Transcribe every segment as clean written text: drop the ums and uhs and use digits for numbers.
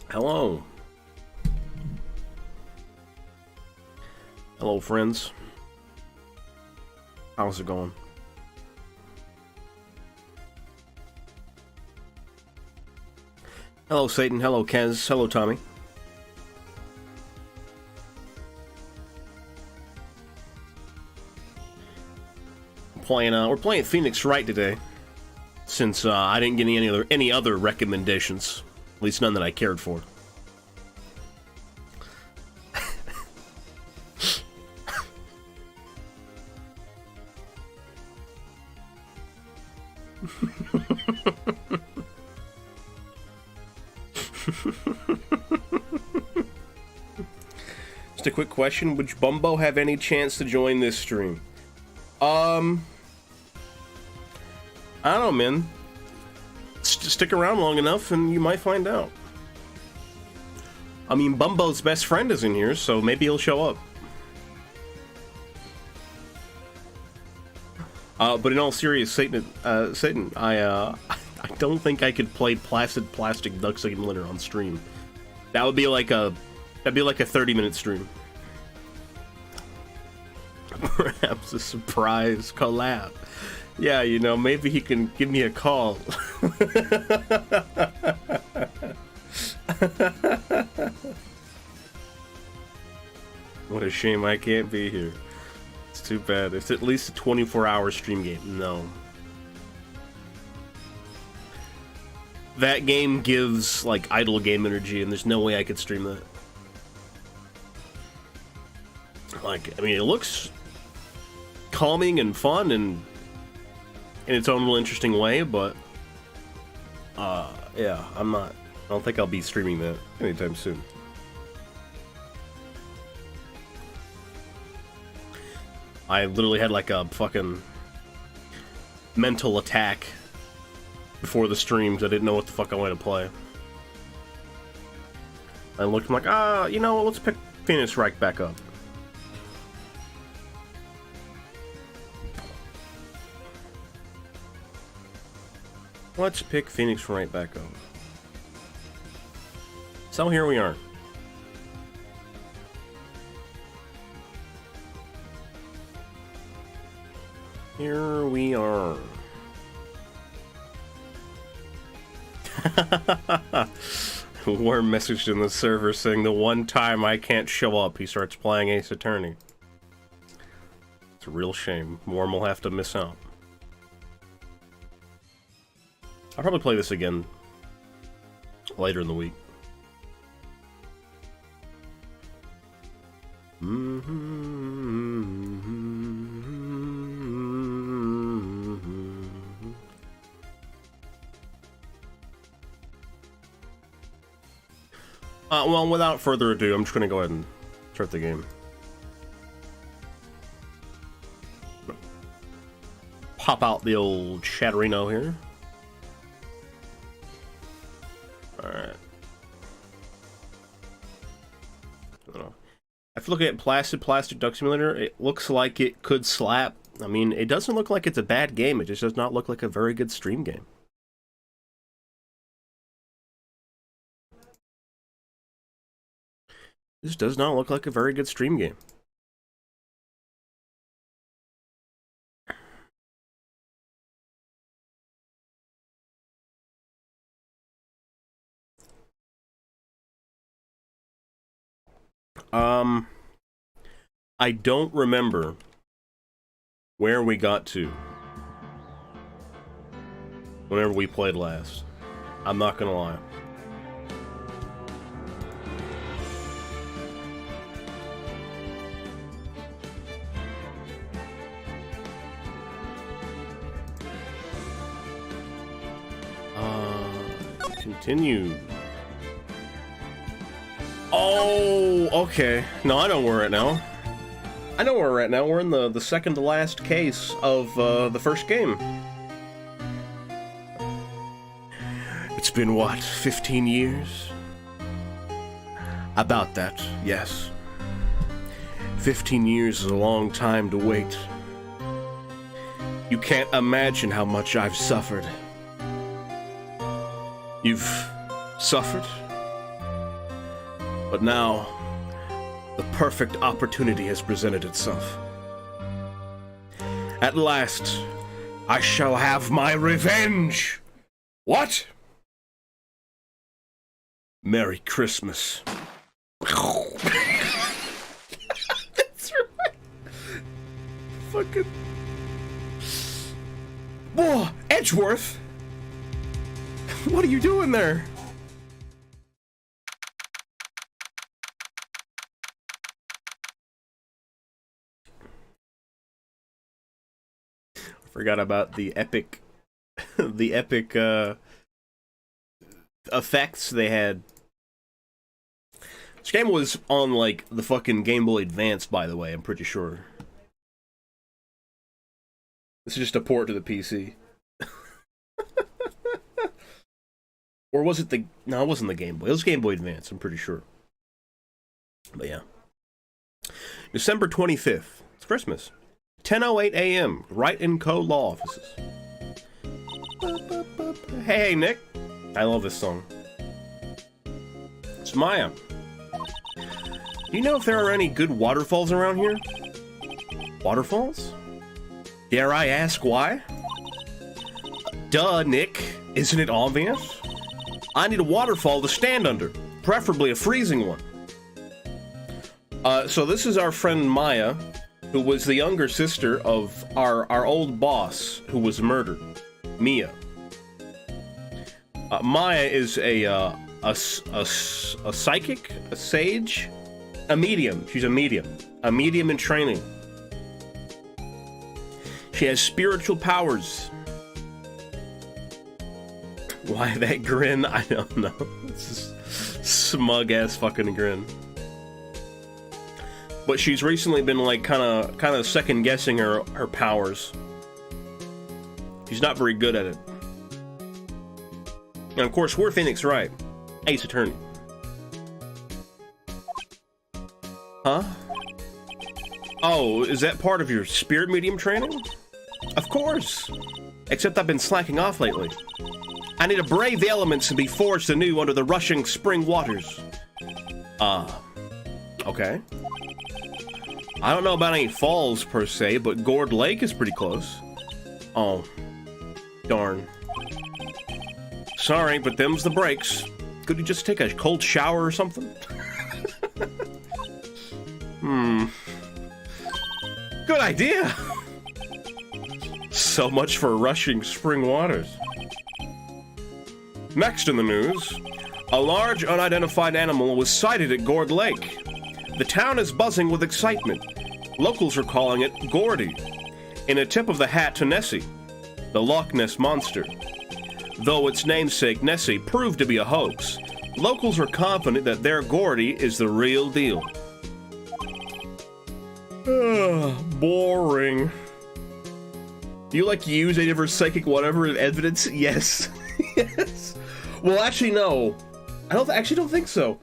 Hello. Hello, friends. How's it going? Hello, Satan. Hello, Kez. Hello, Tommy. We're playing Phoenix Wright today, since I didn't get any other recommendations, at least none that I cared for. Just a quick question: would Bumbo have any chance to join this stream? I don't know, man. Stick around long enough and you might find out. I mean, Bumbo's best friend is in here, so maybe he'll show up. But in all seriousness, Satan, I don't think I could play Placid Plastic Duck Simulator on stream. That'd be like a 30-minute stream. Perhaps a surprise collab. Yeah, you know, maybe he can give me a call. What a shame I can't be here. It's too bad. It's at least a 24-hour stream game. No. That game gives, like, idle game energy, and there's no way I could stream that. Like, I mean, it looks calming and fun and in its own little interesting way, but yeah, I don't think I'll be streaming that anytime soon. I literally had like a fucking mental attack before the streams. I didn't know what the fuck I wanted to play. I looked, I'm like, you know what, let's pick Phoenix Wright back up. Let's pick Phoenix Wright back up. So here we are. Here we are. Worm messaged in the server saying the one time I can't show up, he starts playing Ace Attorney. It's a real shame. Worm will have to miss out. I'll probably play this again later in the week. Well, without further ado, I'm just going to go ahead and start the game. Pop out the old Chatterino here. Alright. After looking at Placid Plastic Duck Simulator, it looks like it could slap. I mean, it doesn't look like it's a bad game, it just does not look like a very good stream game. This does not look like a very good stream game. I don't remember where we got to whenever we played last. I'm not gonna lie. Continue. Oh, okay. No, I know where we're at now. I know where we're at now. We're in the second to last case of the first game. It's been, what, 15 years? About that, yes. 15 years is a long time to wait. You can't imagine how much I've suffered. You've suffered. But now, the perfect opportunity has presented itself. At last, I shall have my revenge! What? Merry Christmas. That's right. Fucking... Whoa, Edgeworth! What are you doing there? Forgot about the epic effects they had. This game was on, like, the fucking Game Boy Advance, by the way, I'm pretty sure. This is just a port to the PC. Or was it the... No, it wasn't the Game Boy. It was Game Boy Advance, I'm pretty sure. But yeah. December 25th. It's Christmas. 10:08 a.m. Wright & Co. Law Offices. Hey, Nick. I love this song. It's Maya. Do you know if there are any good waterfalls around here? Waterfalls? Dare I ask why? Duh, Nick. Isn't it obvious? I need a waterfall to stand under. Preferably a freezing one. So this is our friend Maya, who was the younger sister of our old boss, who was murdered, Mia. Maya is a psychic, a sage, a medium. She's a medium in training. She has spiritual powers. Why that grin? I don't know. It's just smug ass fucking grin. But she's recently been like kind of second guessing her powers. She's not very good at it. And of course, we're Phoenix Wright, Ace Attorney. Huh? Oh, is that part of your spirit medium training? Of course. Except I've been slacking off lately. I need to brave the elements and be forged anew under the rushing spring waters. Okay. I don't know about any falls, per se, but Gourd Lake is pretty close. Oh. Darn. Sorry, but them's the breaks. Could you just take a cold shower or something? Good idea! So much for rushing spring waters. Next in the news, a large unidentified animal was sighted at Gourd Lake. The town is buzzing with excitement. Locals are calling it Gordy, in a tip of the hat to Nessie, the Loch Ness Monster. Though its namesake Nessie proved to be a hoax, locals are confident that their Gordy is the real deal. Boring. Do you like to use any of her psychic whatever as evidence? Yes. Yes. Well, actually, no. I don't think so.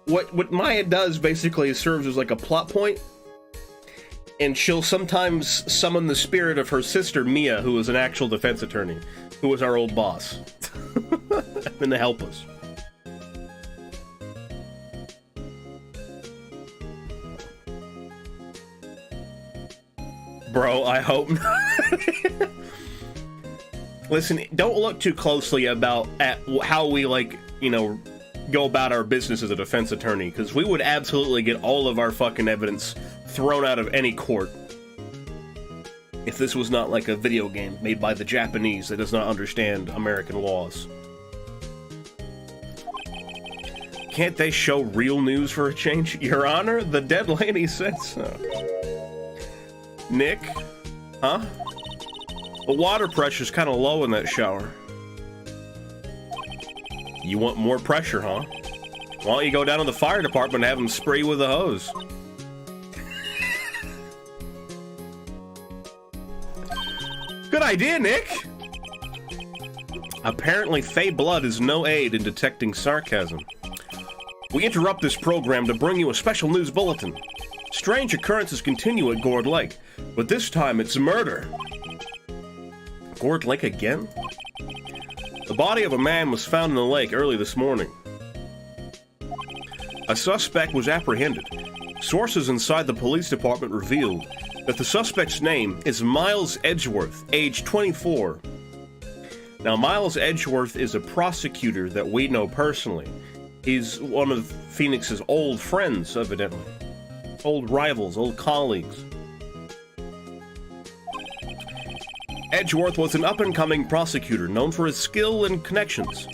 What Maya does basically serves as like a plot point, and she'll sometimes summon the spirit of her sister Mia, who is an actual defense attorney, who was our old boss, and to help us. Bro, I hope not. Listen, don't look too closely at how we, like, you know, go about our business as a defense attorney, because we would absolutely get all of our fucking evidence thrown out of any court if this was not like a video game made by the Japanese that does not understand American laws. Can't they show real news for a change? Your Honor, the dead lady said so. Nick? Huh? The water pressure's kind of low in that shower. You want more pressure, huh? Why don't you go down to the fire department and have them spray you with a hose? Good idea, Nick! Apparently, Fey blood is no aid in detecting sarcasm. We interrupt this program to bring you a special news bulletin. Strange occurrences continue at Gourd Lake, but this time it's murder. Gourd Lake again? The body of a man was found in the lake early this morning. A suspect was apprehended. Sources inside the police department revealed that the suspect's name is Miles Edgeworth, age 24. Now, Miles Edgeworth is a prosecutor that we know personally. He's one of Phoenix's old friends, evidently. Old rivals, old colleagues. Edgeworth was an up-and-coming prosecutor known for his skill and connections.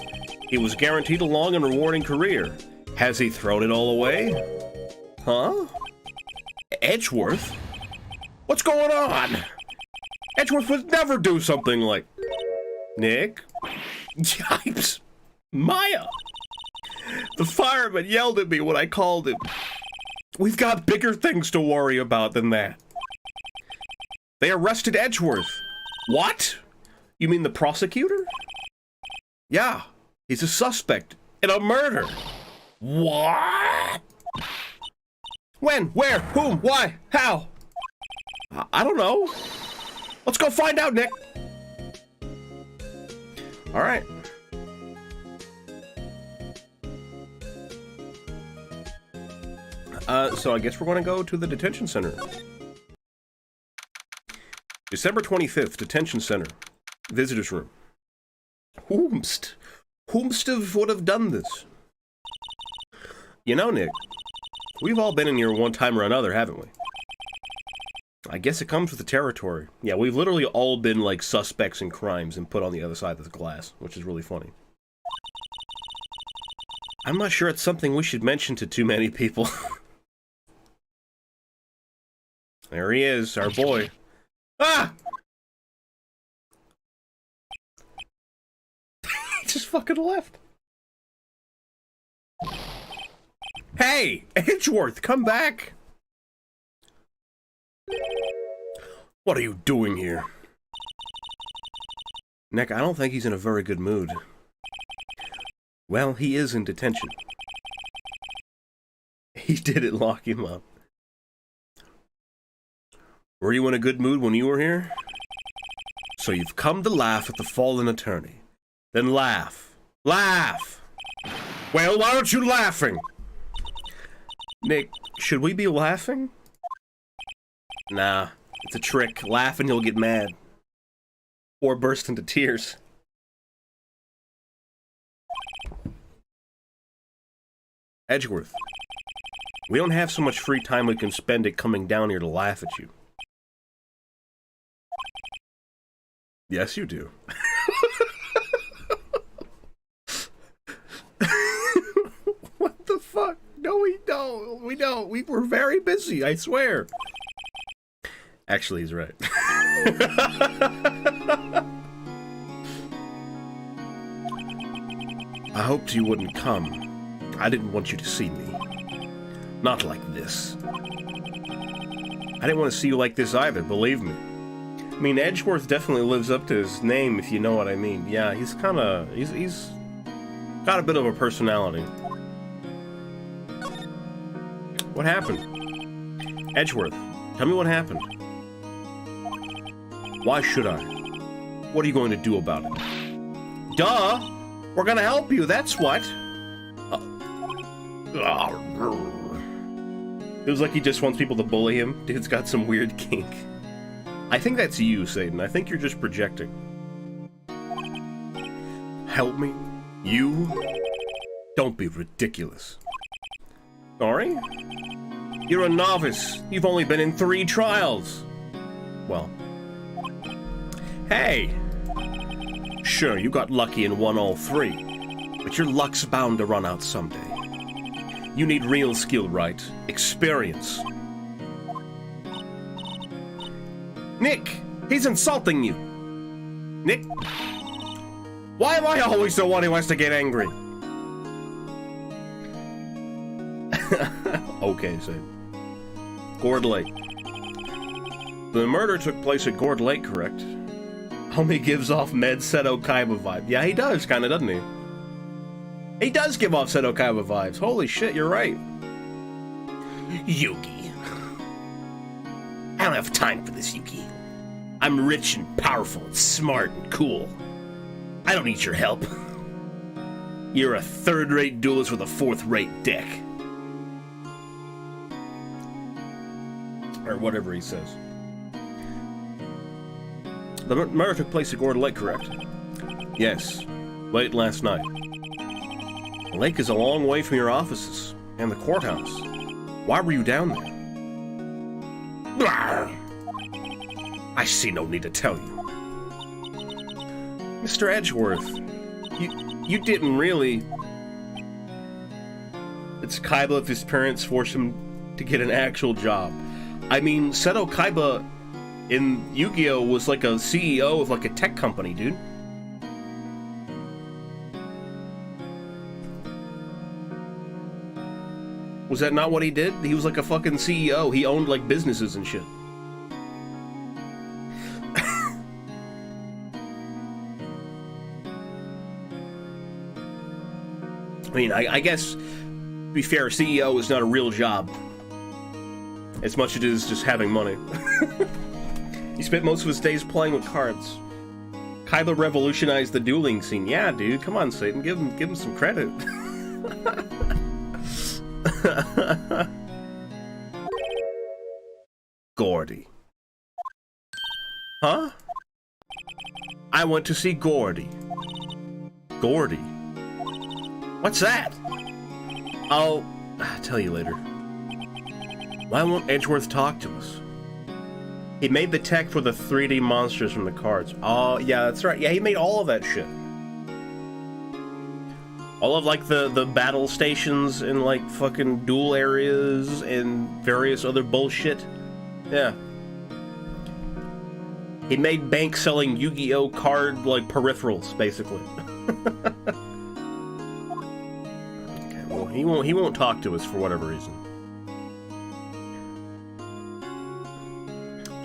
He was guaranteed a long and rewarding career. Has he thrown it all away? Huh? Edgeworth? What's going on? Edgeworth would never do something like... Nick? Yipes! Maya! The fireman yelled at me when I called him. We've got bigger things to worry about than that. They arrested Edgeworth. What? You mean the prosecutor? Yeah, he's a suspect in a murder. What? When? Where? Whom? Why? How? I don't know. Let's go find out, Nick. All right. So I guess we're going to go to the detention center. December 25th, detention center. Visitors room. Whomst would have done this? You know, Nick, we've all been in here one time or another, haven't we? I guess it comes with the territory. Yeah, we've literally all been like suspects in crimes and put on the other side of the glass, which is really funny. I'm not sure it's something we should mention to too many people. There he is, our boy. Ah! He just fucking left. Hey, Edgeworth, come back! What are you doing here? Nick, I don't think he's in a very good mood. Well, he is in detention. He didn't lock him up. Were you in a good mood when you were here? So you've come to laugh at the fallen attorney. Then laugh. Laugh! Well, why aren't you laughing? Nick, should we be laughing? Nah, it's a trick. Laugh and you'll get mad. Or burst into tears. Edgeworth, we don't have so much free time we can spend it coming down here to laugh at you. Yes, you do. What the fuck? No, we don't. We don't. We were very busy, I swear. Actually, he's right. I hoped you wouldn't come. I didn't want you to see me. Not like this. I didn't want to see you like this either, believe me. I mean, Edgeworth definitely lives up to his name, if you know what I mean. Yeah, he's kinda... He's got a bit of a personality. What happened? Edgeworth, tell me what happened. Why should I? What are you going to do about it? Duh! We're gonna help you, that's what! Feels like he just wants people to bully him. Dude's got some weird kink. I think that's you, Satan. I think you're just projecting. Help me? You? Don't be ridiculous. Sorry? You're a novice. You've only been in 3 trials. Well. Hey! Sure, you got lucky and won all 3. But your luck's bound to run out someday. You need real skill, Wright. Experience. Nick! He's insulting you! Nick? Why am I always the one who has to get angry? Okay, Sid. Gourd Lake. The murder took place at Gourd Lake, correct? Homie gives off Seto Kaiba vibe. Yeah, he does, kinda, doesn't he? He does give off Seto Kaiba vibes. Holy shit, you're right. Yugi. I don't have time for this, Yugi. I'm rich and powerful and smart and cool. I don't need your help. You're a third-rate duelist with a fourth-rate deck. Or whatever he says. The murder took place at Gord Lake, correct? Yes, late last night. The lake is a long way from your offices and the courthouse. Why were you down there? I see no need to tell you. Mr. Edgeworth, you didn't really... It's Kaiba if his parents forced him to get an actual job. I mean, Seto Kaiba in Yu-Gi-Oh! Was like a CEO of like a tech company, dude. Was that not what he did? He was like a fucking CEO. He owned like businesses and shit. I mean, I guess, to be fair, CEO is not a real job. As much as it is just having money. He spent most of his days playing with cards. Kaiba revolutionized the dueling scene. Yeah, dude, come on, Satan, give him some credit. Gordy. Huh? I went to see Gordy. Gordy? What's that? I'll tell you later. Why won't Edgeworth talk to us? He made the tech for the 3D monsters from the cards. Oh, yeah, that's right. Yeah, he made all of that shit. All of, like, the battle stations and, like, fucking duel areas and various other bullshit. Yeah. He made bank selling Yu-Gi-Oh! Card, like, peripherals, basically. Okay, well, he won't talk to us for whatever reason.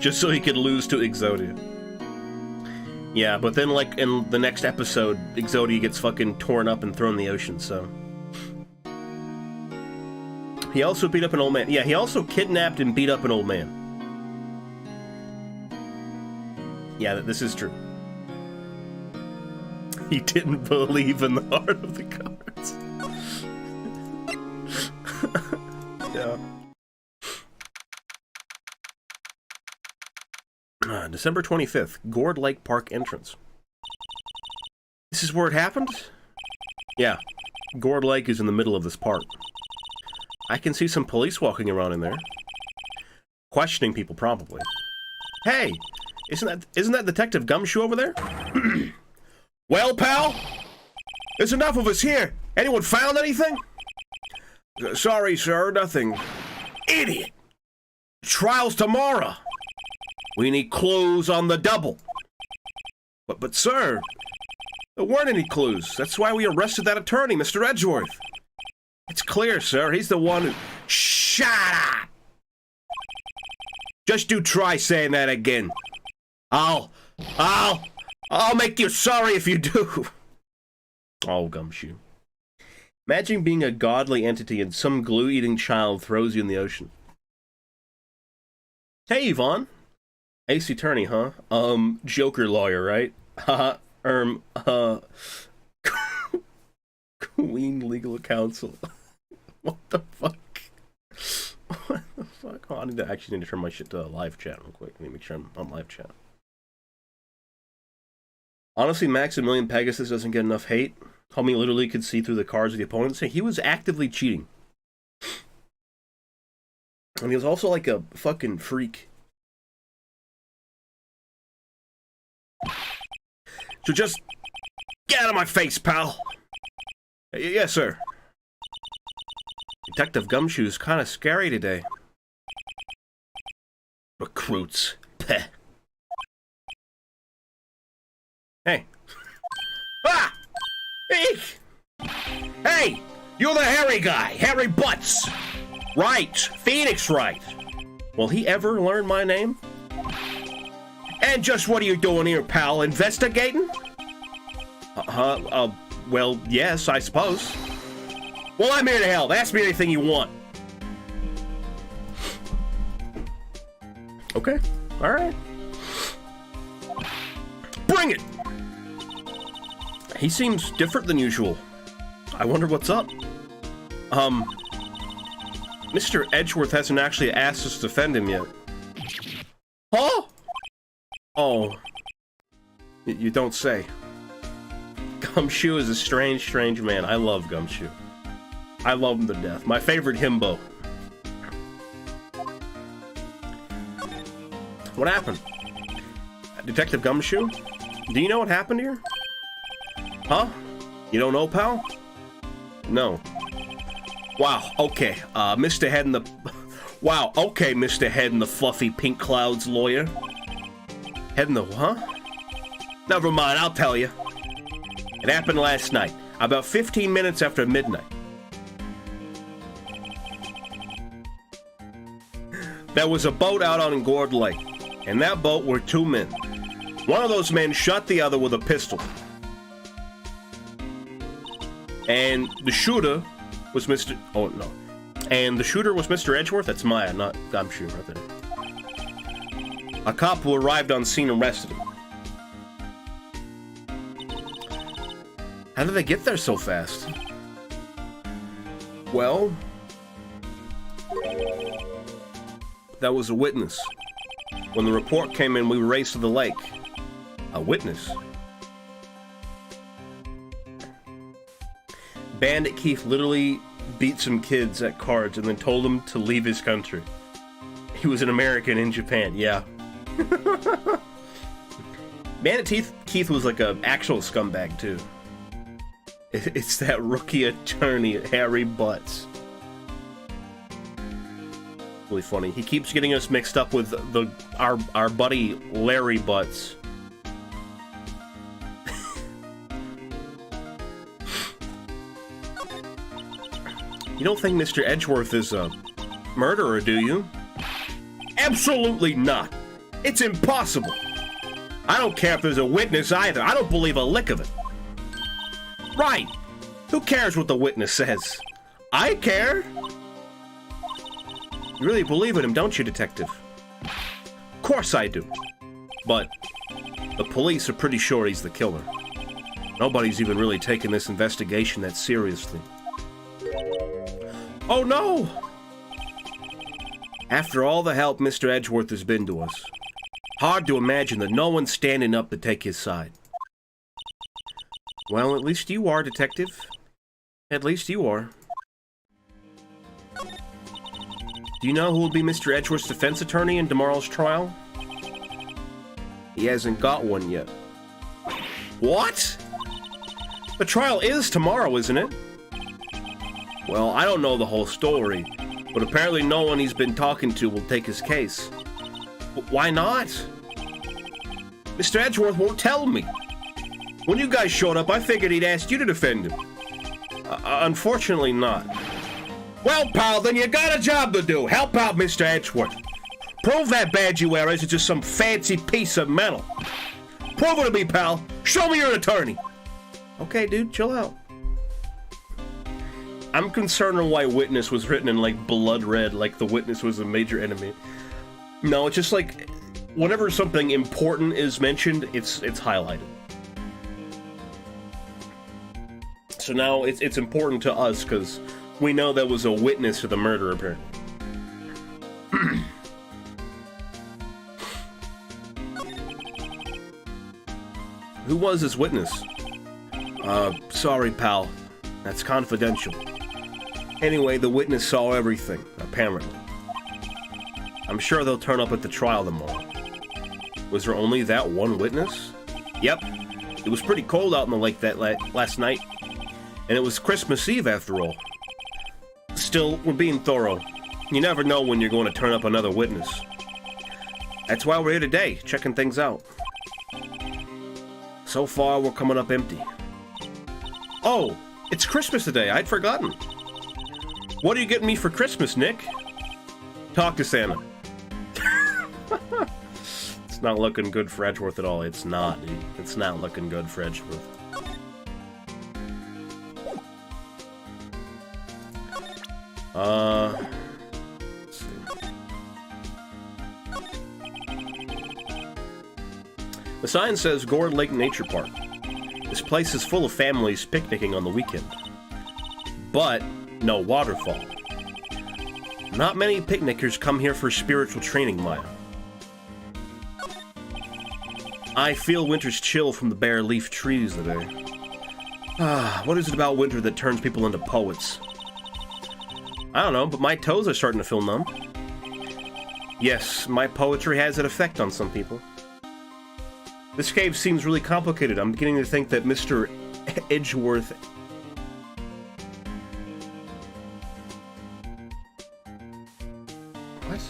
Just so he could lose to Exodia. Yeah, but then, like, in the next episode, Exodia gets fucking torn up and thrown in the ocean, so... He also beat up an old man. Yeah, he also kidnapped and beat up an old man. Yeah, this is true. He didn't believe in the heart of the cards. Yeah. December 25th, Gord Lake Park entrance. This is where it happened? Yeah, Gord Lake is in the middle of this park. I can see some police walking around in there. Questioning people, probably. Hey, isn't that Detective Gumshoe over there? Well, pal? There's enough of us here. Anyone found anything? Sorry, sir, nothing. Idiot! Trial's tomorrow. We need clues on the double. But sir, there weren't any clues. That's why we arrested that attorney, Mr. Edgeworth. It's clear, sir. He's the one who... Shut up! Just do try saying that again. I'll make you sorry if you do. Oh, Gumshoe. Imagine being a godly entity and some glue-eating child throws you in the ocean. Hey, Yvonne. Ace Attorney, huh? Joker lawyer, right? Queen Legal Counsel. What the fuck? What the fuck? Oh, I actually need to turn my shit to live chat real quick. Let me make sure I'm on live chat. Honestly, Maximilian Pegasus doesn't get enough hate. Homie literally could see through the cards of the opponents. He was actively cheating. And he was also like a fucking freak. So just get out of my face, pal. Yes, sir. Detective Gumshoe's kind of scary today. Recruits. Peh. Hey. Ah! Eek! Hey! You're the hairy guy! Hairy Butts! Wright! Phoenix Wright! Will he ever learn my name? And just what are you doing here, pal? Investigating? Well, yes, I suppose. Well, I'm here to help. Ask me anything you want. Okay. Alright. Bring it! He seems different than usual. I wonder what's up. Mr. Edgeworth hasn't actually asked us to defend him yet. Huh? Oh. You don't say. Gumshoe is a strange, strange man. I love Gumshoe. I love him to death. My favorite himbo. What happened? Detective Gumshoe? Do you know what happened here? Huh? You don't know, pal? No. Wow, okay. Mr. Head in the... Wow, okay, Mr. Head in the fluffy pink clouds lawyer. Head in the... Huh? Never mind, I'll tell you. It happened last night, about 15 minutes after midnight. There was a boat out on Gourd Lake. In that boat were two men. One of those men shot the other with a pistol. And the shooter was Mr... Oh, no. And the shooter was Mr. Edgeworth? That's Maya, not Gumshoe right there. A cop who arrived on scene arrested him. How did they get there so fast? Well... That was a witness. When the report came in, we raced to the lake. A witness? Bandit Keith literally beat some kids at cards and then told them to leave his country. He was an American in Japan, yeah. Bandit Keith was like an actual scumbag, too. It's that rookie attorney, Harry Butts. Really funny. He keeps getting us mixed up with our buddy Larry Butts. You don't think Mr. Edgeworth is a murderer, do you? Absolutely not. It's impossible. I don't care if there's a witness either. I don't believe a lick of it. Right. Who cares what the witness says? I care. You really believe in him, don't you, Detective? Of course I do. But the police are pretty sure he's the killer. Nobody's even really taking this investigation that seriously. Oh no! After all the help Mr. Edgeworth has been to us, hard to imagine that no one's standing up to take his side. Well, at least you are, Detective. At least you are. Do you know who will be Mr. Edgeworth's defense attorney in tomorrow's trial? He hasn't got one yet. What? The trial is tomorrow, isn't it? Well, I don't know the whole story, but apparently no one he's been talking to will take his case. But why not? Mr. Edgeworth won't tell me. When you guys showed up, I figured he'd asked you to defend him. Unfortunately not. Well, pal, then you got a job to do. Help out Mr. Edgeworth. Prove that badge you wear isn't just some fancy piece of metal. Prove it to me, pal. Show me you're an attorney. Okay, dude, chill out. I'm concerned on why Witness was written in, like, blood red, like the Witness was a major enemy. No, it's just like, whenever something important is mentioned, it's highlighted. So now it's important to us, because we know there was a witness to the murder, apparently. Who was his witness? Sorry, pal. That's confidential. Anyway, the witness saw everything, apparently. I'm sure they'll turn up at the trial tomorrow. Was there only that one witness? Yep. It was pretty cold out in the lake that last night. And it was Christmas Eve, after all. Still, we're being thorough. You never know when you're going to turn up another witness. That's why we're here today, checking things out. So far, we're coming up empty. Oh, it's Christmas today. I'd forgotten. What are you getting me for Christmas, Nick? Talk to Santa. It's not looking good for Edgeworth at all. It's not, dude. It's not looking good for Edgeworth. Let's see. The sign says Gourd Lake Nature Park. The This place is full of families picnicking on the weekend. But no waterfall. Not many picnickers come here for spiritual training, Maya. I feel winter's chill from the bare leaf trees today. What is it about winter that turns people into poets? I don't know, but my toes are starting to feel numb. Yes, my poetry has an effect on some people. This cave seems really complicated. I'm beginning to think that Mr. Edgeworth... What?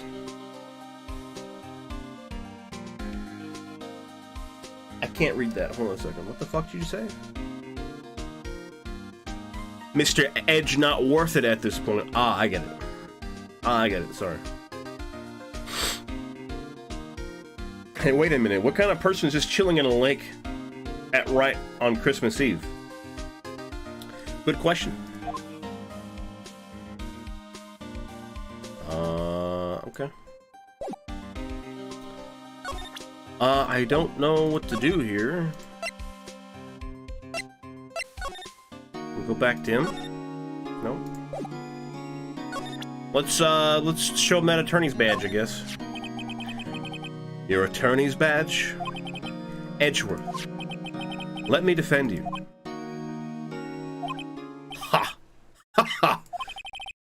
I can't read that. Hold on a second. What the fuck did you say? Mr. Edge not worth it at this point. I get it. I get it. Sorry. Hey, wait a minute. What kind of person is just chilling in a lake at Wright on Christmas Eve? Good question. Okay. I don't know what to do here. Go back to him. No. Let's show him that attorney's badge, I guess. Your attorney's badge? Edgeworth. Let me defend you. Ha! Ha ha!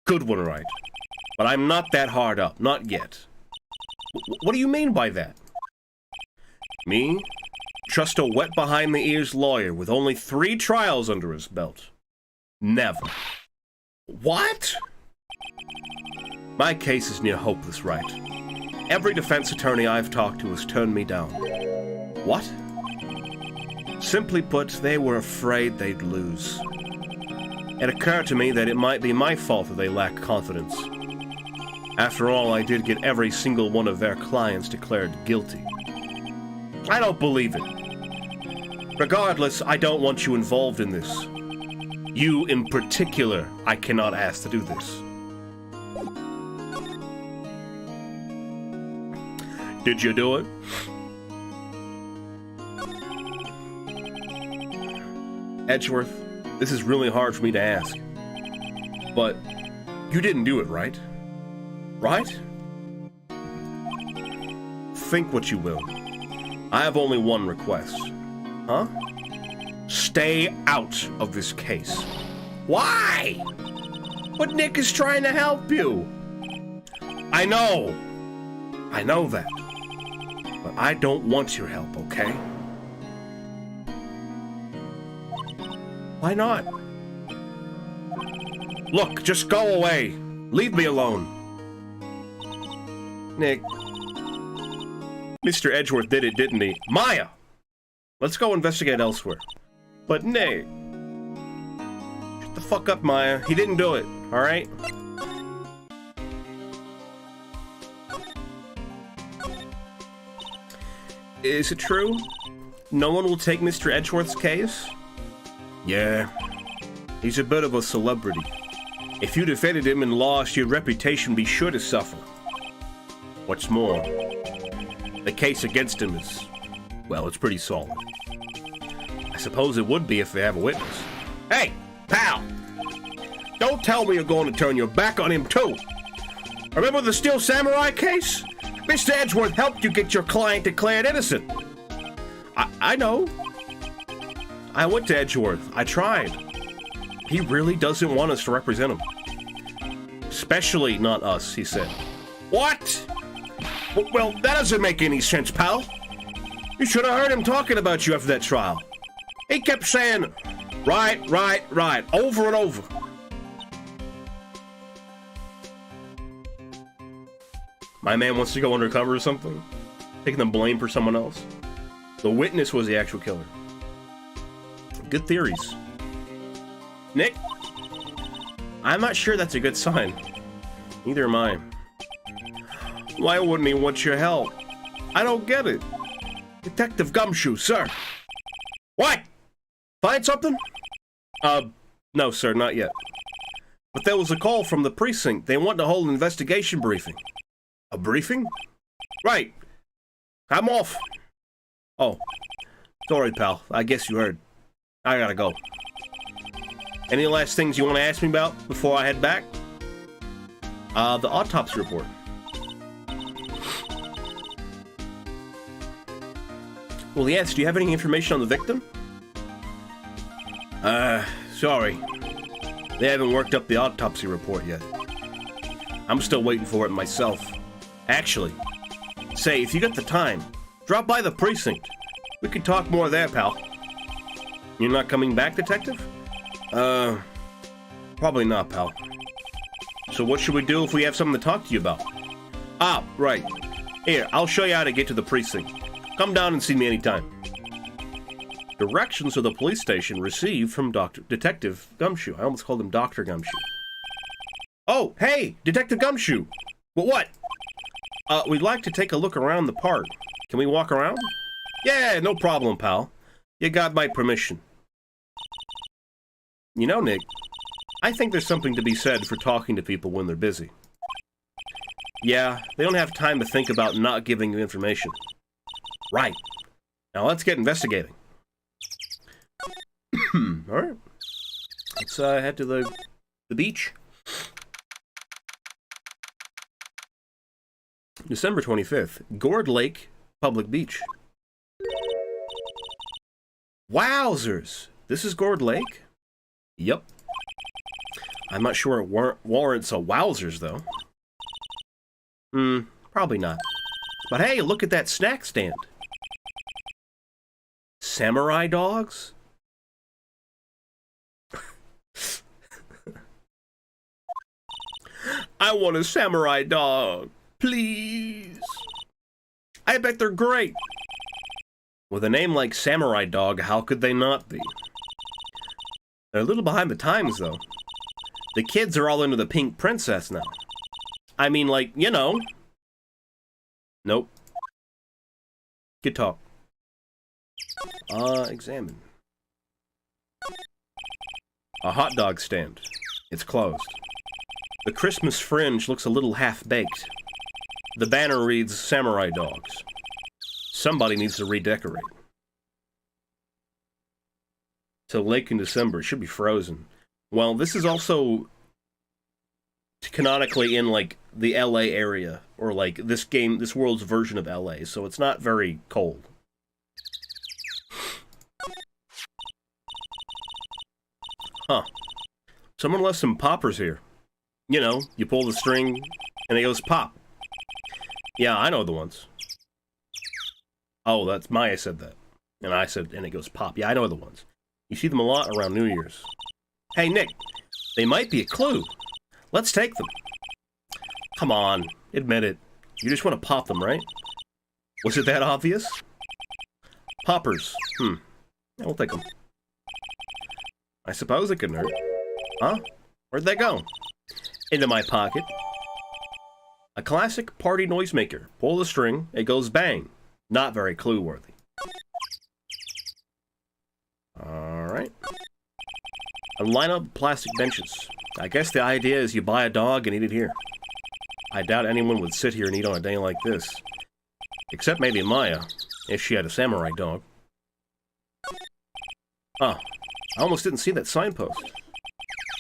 Good one, Wright. But I'm not that hard up. Not yet. What do you mean by that? Me? Trust a wet behind-the-ears lawyer with only 3 trials under his belt. Never. What? My case is near hopeless, Wright. Every defense attorney I've talked to has turned me down. What? Simply put, they were afraid they'd lose. It occurred to me that it might be my fault that they lack confidence. After all, I did get every single one of their clients declared guilty. I don't believe it. Regardless, I don't want you involved in this. You, in particular, I cannot ask to do this. Did you do it? Edgeworth, this is really hard for me to ask. But you didn't do it, right? Right? Think what you will. I have only one request. Huh? Stay out of this case. Why? But Nick is trying to help you. I know. I know that. But I don't want your help, okay? Why not? Look, just go away. Leave me alone. Nick. Mr. Edgeworth did it, didn't he? Maya! Let's go investigate elsewhere. But Nick... Shut the fuck up, Maya. He didn't do it, alright? Is it true? No one will take Mr. Edgeworth's case? Yeah. He's a bit of a celebrity. If you defended him and lost, your reputation would be sure to suffer. What's more, the case against him is, well, it's pretty solid. I suppose it would be if they have a witness. Hey, pal! Don't tell me you're going to turn your back on him, too! Remember the Steel Samurai case? Mr. Edgeworth helped you get your client declared innocent. I know. I went to Edgeworth. I tried. He really doesn't want us to represent him. Especially not us, he said. What? Well, that doesn't make any sense, pal. You should have heard him talking about you after that trial. He kept saying, right, over and over. My man wants to go undercover or something? Taking the blame for someone else? The witness was the actual killer. Good theories. Nick? I'm not sure that's a good sign. Neither am I. Why wouldn't he want your help? I don't get it. Detective Gumshoe, sir. What? Find something? No, sir, not yet. But there was a call from the precinct. They want to hold an investigation briefing. A briefing? Right. I'm off. Oh. Sorry, pal. I guess you heard. I gotta go. Any last things you want to ask me about before I head back? The autopsy report. Well, yes, do you have any information on the victim? Sorry. They haven't worked up the autopsy report yet. I'm still waiting for it myself. Actually, say, if you got the time, drop by the precinct. We could talk more there, pal. You're not coming back, detective? Probably not, pal. So what should we do if we have something to talk to you about? Ah, right. Here, I'll show you how to get to the precinct. Come down and see me anytime. Directions to the police station received from Detective Gumshoe. I almost called him Dr. Gumshoe. Oh, hey, Detective Gumshoe. Well, what? We'd like to take a look around the park. Can we walk around? Yeah, no problem, pal. You got my permission. You know, Nick, I think there's something to be said for talking to people when they're busy. Yeah, they don't have time to think about not giving you information. Right. Now let's get investigating. Alright. Let's head to the beach. December 25th, Gourd Lake Public Beach. Wowzers! This is Gourd Lake? Yep. I'm not sure it warrants a wowzers, though. Probably not. But hey, look at that snack stand. Samurai dogs? I want a samurai dog. Please. I bet they're great. With a name like Samurai Dog, how could they not be? They're a little behind the times, though. The kids are all into the Pink Princess now. I mean, like, you know. Nope. Good talk. Examine. A hot dog stand. It's closed. The Christmas fringe looks a little half-baked. The banner reads Samurai Dogs. Somebody needs to redecorate. So lake in December. It should be frozen. Well, this is also canonically in, like, the LA area. Or, like, this world's version of LA. So it's not very cold. Huh. Someone left some poppers here. You know, you pull the string, and it goes pop. Yeah, I know the ones. Oh, that's Maya said that. And I said, and it goes pop. Yeah, I know the ones. You see them a lot around New Year's. Hey, Nick, they might be a clue. Let's take them. Come on, admit it. You just want to pop them, right? Was it that obvious? Poppers. Yeah, we'll take them. I suppose it couldn't hurt. Huh? Where'd they go? Into my pocket. A classic party noisemaker. Pull the string, it goes bang. Not very clue-worthy. Alright. And line up plastic benches. I guess the idea is you buy a dog and eat it here. I doubt anyone would sit here and eat on a day like this. Except maybe Maya, if she had a samurai dog. Oh, I almost didn't see that signpost.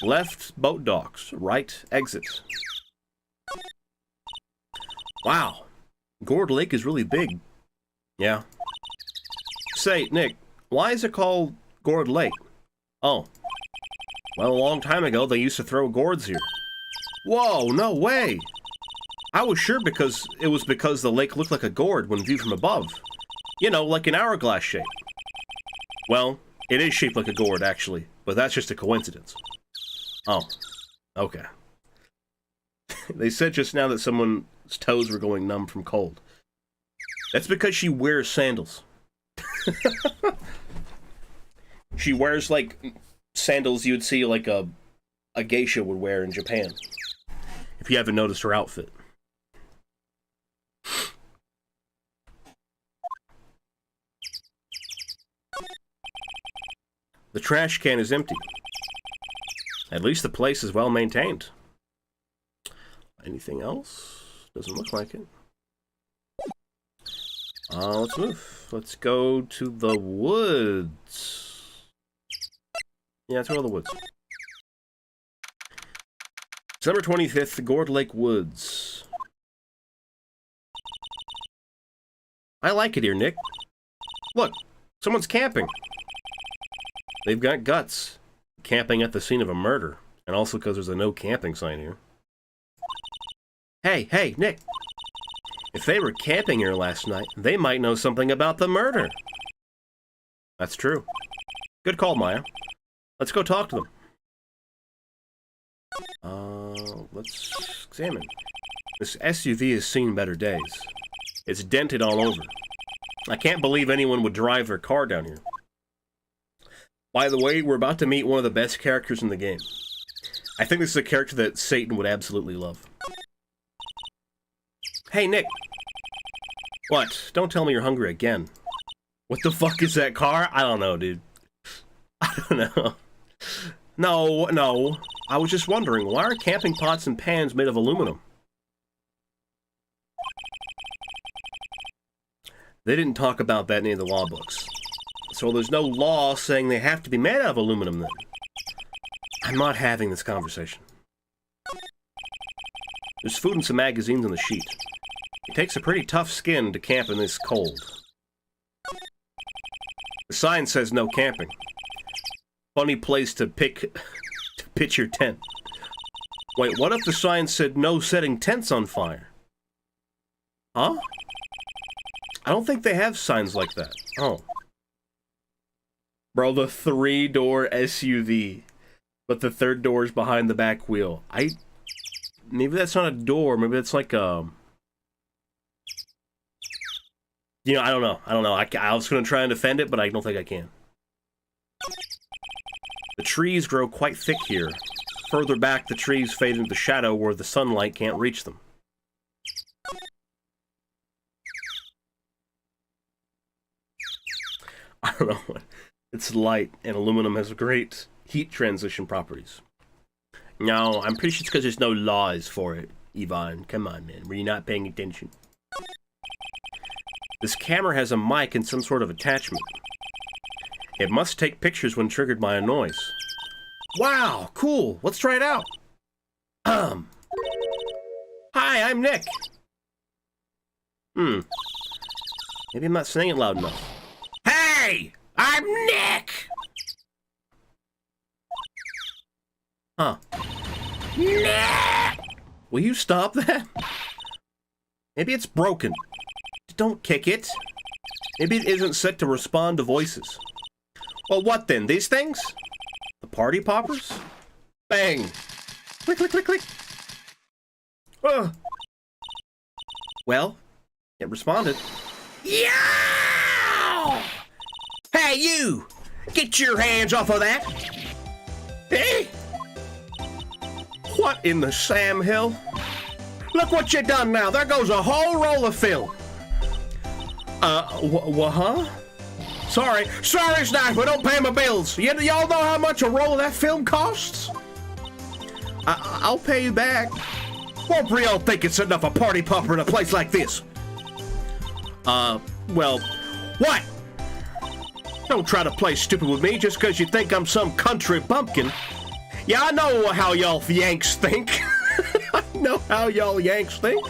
Left, boat docks. Right, exit. Wow. Gourd Lake is really big. Yeah. Say, Nick, why is it called Gourd Lake? Oh. Well, a long time ago, they used to throw gourds here. Whoa, no way! I was sure it was because the lake looked like a gourd when viewed from above. You know, like an hourglass shape. Well, it is shaped like a gourd, actually, but that's just a coincidence. Oh. Okay. They said just now that someone's toes were going numb from cold. That's because she wears sandals. She wears, like, sandals you would see, like, a geisha would wear in Japan. If you haven't noticed her outfit. The trash can is empty. At least the place is well maintained. Anything else? Doesn't look like it. Let's move. Let's go to the woods. Yeah, let's go to the woods. December 25th, Gourd Lake Woods. I like it here, Nick. Look, someone's camping. They've got guts. Camping at the scene of a murder. And also because there's a no camping sign here. Hey, Nick. If they were camping here last night, they might know something about the murder. That's true. Good call, Maya. Let's go talk to them. Let's examine. This SUV has seen better days. It's dented all over. I can't believe anyone would drive their car down here. By the way, we're about to meet one of the best characters in the game. I think this is a character that Satan would absolutely love. Hey, Nick. What? Don't tell me you're hungry again. What the fuck is that car? I don't know, dude. I don't know. No. I was just wondering, why are camping pots and pans made of aluminum? They didn't talk about that in any of the law books. So there's no law saying they have to be made out of aluminum then. I'm not having this conversation. There's food and some magazines on the sheet. It takes a pretty tough skin to camp in this cold. The sign says no camping. Funny place to pitch your tent. Wait, what if the sign said no setting tents on fire? Huh? I don't think they have signs like that. Oh. Bro, the 3-door SUV. But the third door is behind the back wheel. Maybe that's not a door. Maybe it's like a... You know, I don't know. I was going to try and defend it, but I don't think I can. The trees grow quite thick here. Further back, the trees fade into the shadow where the sunlight can't reach them. I don't know. It's light, and aluminum has great heat transition properties. No, I'm pretty sure it's because there's no laws for it, Yvonne. Come on, man. Were you not paying attention? This camera has a mic and some sort of attachment. It must take pictures when triggered by a noise. Wow, cool. Let's try it out. Hi, I'm Nick. Maybe I'm not saying it loud enough. Hey, I'm Nick. Huh. Nick! Will you stop that? Maybe it's broken. Don't kick it. Maybe it isn't set to respond to voices. Well, what then? These things? The party poppers? Bang! Click, click, click, click. Well, it responded. Yeah! Hey, you! Get your hands off of that! Hey! What in the Sam Hill? Look what you done now. There goes a whole roll of film. Huh? Sorry, Sniper, don't pay my bills. Y'all know how much a roll of that film costs? I'll pay you back. What do y'all think it's enough a party popper in a place like this? Well, what? Don't try to play stupid with me just because you think I'm some country bumpkin. Yeah, I know how y'all Yanks think. I know how y'all Yanks think.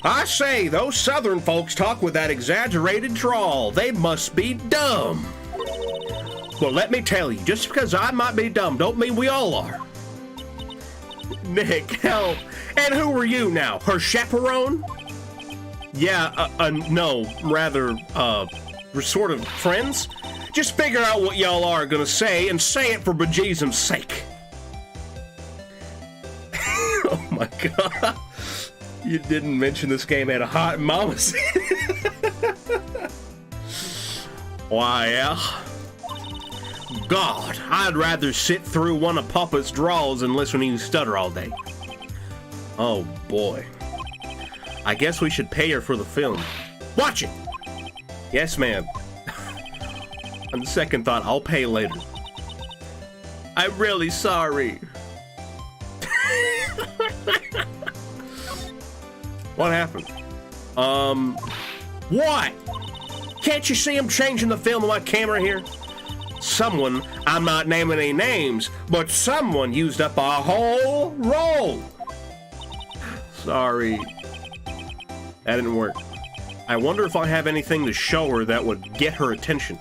I say, those Southern folks talk with that exaggerated drawl. They must be dumb. Well, let me tell you, just because I might be dumb don't mean we all are. Nick, help. And who are you now? Her chaperone? Yeah, no, rather, we're sort of friends. Just figure out what y'all are gonna say and say it for bejesus's sake. Oh my god. You didn't mention this game had a hot mama scene. Why, yeah. God, I'd rather sit through one of Papa's draws and listen to you stutter all day. Oh boy. I guess we should pay her for the film. Watch it! Yes, ma'am. On second thought, I'll pay later. I'm really sorry. What happened? What? Can't you see I'm changing the film on my camera here? someone, I'm not naming any names, but someone used up a whole roll. Sorry. That didn't work. I wonder if I have anything to show her that would get her attention.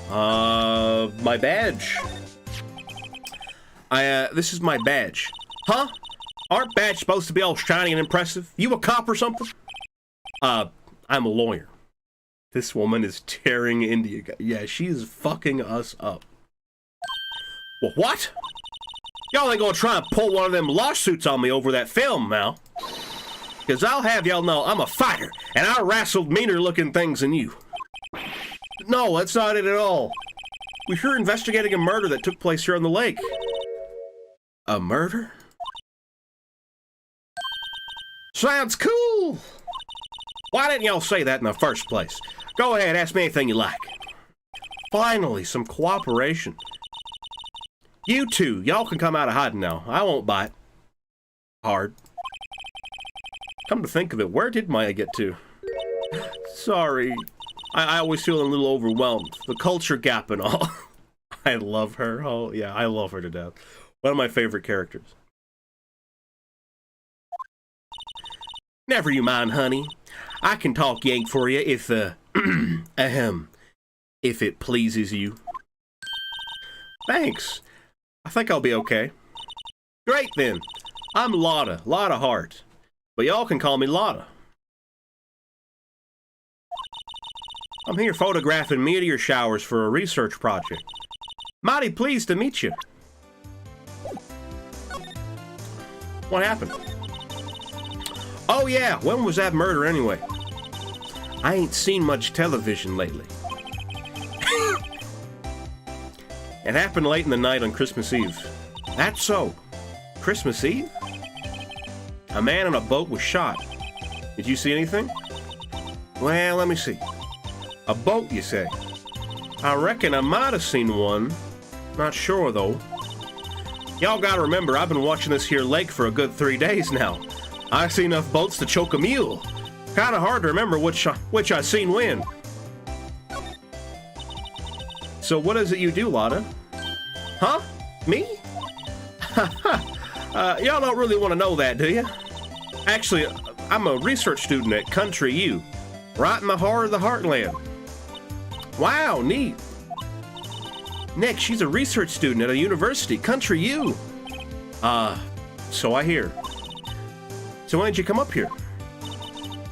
My badge. This is my badge. Huh? Aren't badges supposed to be all shiny and impressive? You a cop or something? I'm a lawyer. This woman is tearing into you guys. Yeah, she is fucking us up. Well, what? Y'all ain't gonna try and pull one of them lawsuits on me over that film now. Because I'll have y'all know I'm a fighter, and I wrestled meaner looking things than you. No, that's not it at all. We're here investigating a murder that took place here on the lake. A murder? Sounds cool! Why didn't y'all say that in the first place? Go ahead, ask me anything you like. Finally, some cooperation. You two, y'all can come out of hiding now. I won't bite. Hard. Come to think of it, where did Maya get to? Sorry. I always feel a little overwhelmed. The culture gap and all. I love her. Oh, yeah, I love her to death. One of my favorite characters. Never you mind, honey. I can talk Yank for you if, if it pleases you. Thanks. I think I'll be okay. Great, then. I'm Lotta Hart. But y'all can call me Lotta. I'm here photographing meteor showers for a research project. Mighty pleased to meet you. What happened? Oh yeah, when was that murder anyway? I ain't seen much television lately. It happened late in the night on Christmas Eve. That's so. Christmas Eve? A man on a boat was shot. Did you see anything? Well, let me see. A boat, you say? I reckon I might have seen one. Not sure, though. Y'all gotta remember, I've been watching this here lake for a good 3 days now. I see enough boats to choke a mule. Kinda hard to remember which I seen when. So what is it you do, Lotta? Huh? Me? Y'all don't really want to know that, do you? Actually, I'm a research student at Country U, right in the heart of the heartland. Wow, neat. Nick, she's a research student at a university, Country U. So I hear. So when did you come up here?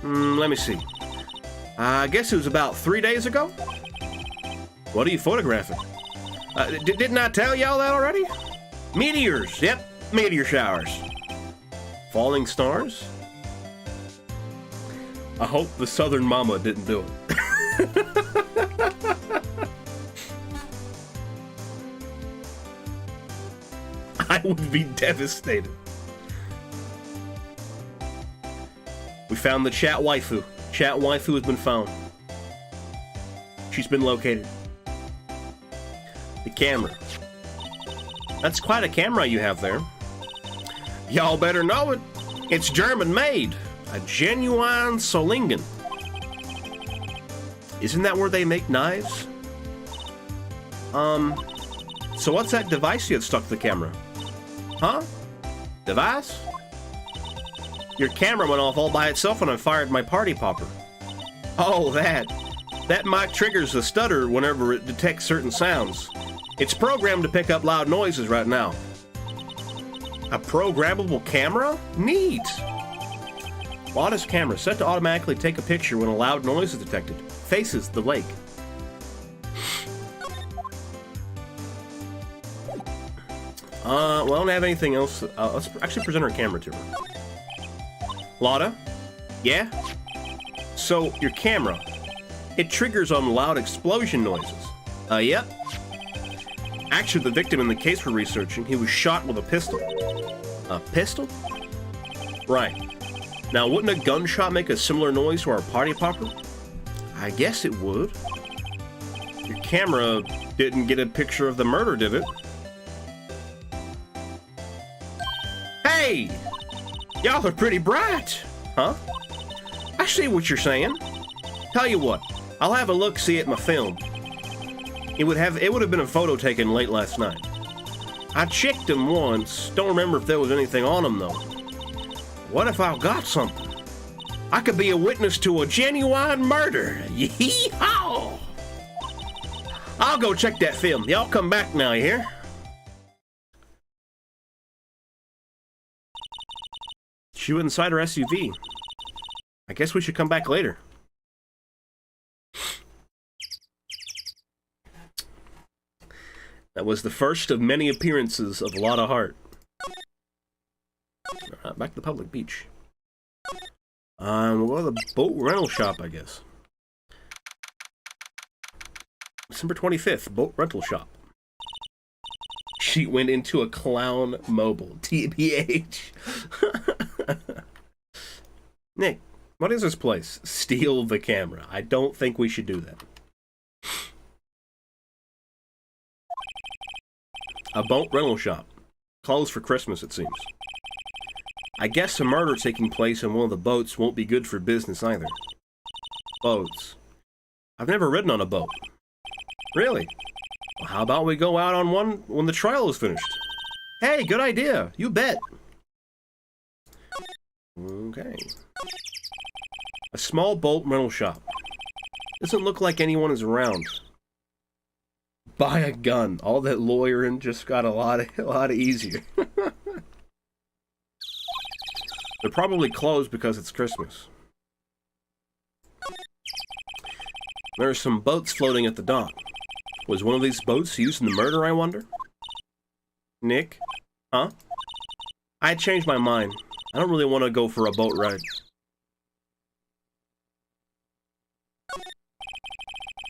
Let me see. I guess it was about 3 days ago? What are you photographing? Didn't I tell y'all that already? Meteors, yep, meteor showers. Falling stars? I hope the Southern Mama didn't do it. I would be devastated. We found the chat waifu. Chat waifu has been found. She's been located. The camera. That's quite a camera you have there. Y'all better know it. It's German made. A genuine Solingen. Isn't that where they make knives? So what's that device you had stuck to the camera? Huh? Device? Your camera went off all by itself when I fired my party popper. Oh, that. That mic triggers the stutter whenever it detects certain sounds. It's programmed to pick up loud noises right now. A programmable camera? Neat! Lotta's camera, set to automatically take a picture when a loud noise is detected. Faces the lake. Well, I don't have anything else. Let's actually present our camera to her. Lotta? Yeah? So, your camera, it triggers on loud explosion noises. Yep. Actually, the victim in the case we're researching, he was shot with a pistol. A pistol? Right. Now, wouldn't a gunshot make a similar noise to our party popper? I guess it would. Your camera didn't get a picture of the murder, did it? Hey! Y'all are pretty bright! Huh? I see what you're saying. Tell you what, I'll have a look-see at my film. It would have been a photo taken late last night. I checked them once. Don't remember if there was anything on them though. What if I've got something? I could be a witness to a genuine murder. Yee-haw! I'll go check that film. Y'all come back now, you hear? She went inside her SUV. I guess we should come back later. That was the first of many appearances of Lotta Hart. Back to the public beach. We'll go to the boat rental shop, I guess. December 25th, boat rental shop. She went into a clown mobile. TBH. Nick, what is this place? Steal the camera. I don't think we should do that. A boat rental shop. Closed for Christmas, it seems. I guess a murder taking place on one of the boats won't be good for business either. Boats. I've never ridden on a boat. Really? Well, how about we go out on one when the trial is finished? Hey, good idea. You bet. Okay. A small boat rental shop. Doesn't look like anyone is around. Buy a gun. All that lawyering just got a lot easier. They're probably closed because it's Christmas. There are some boats floating at the dock. Was one of these boats used in the murder, I wonder? Nick? Huh? I changed my mind. I don't really want to go for a boat ride.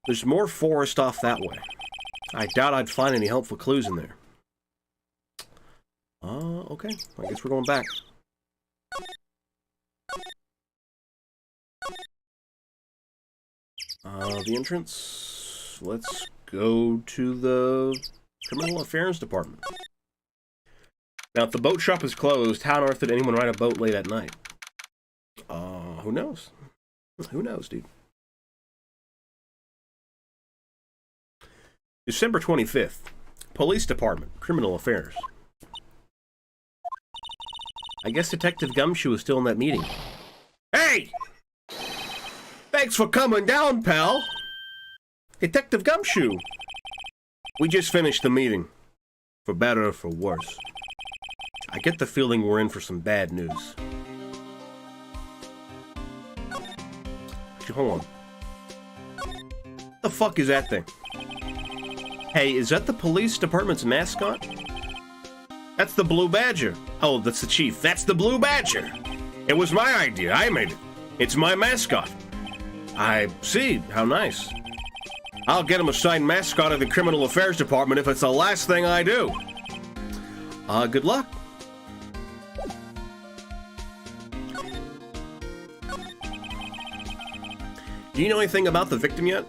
There's more forest off that way. I doubt I'd find any helpful clues in there. Okay. I guess we're going back. The entrance. Let's go to the Criminal Affairs Department. Now, if the boat shop is closed, how on earth did anyone ride a boat late at night? Who knows? Who knows, dude? December 25th. Police Department. Criminal Affairs. I guess Detective Gumshoe is still in that meeting. Hey! Thanks for coming down, pal. Detective Gumshoe. We just finished the meeting. For better or for worse. I get the feeling we're in for some bad news. Hold on. What the fuck is that thing? Hey, is that the police department's mascot? That's the Blue Badger. Oh, that's the chief. That's the Blue Badger. It was my idea. I made it. It's my mascot. I see. How nice. I'll get him assigned mascot of the Criminal Affairs Department if it's the last thing I do. Good luck. Do you know anything about the victim yet?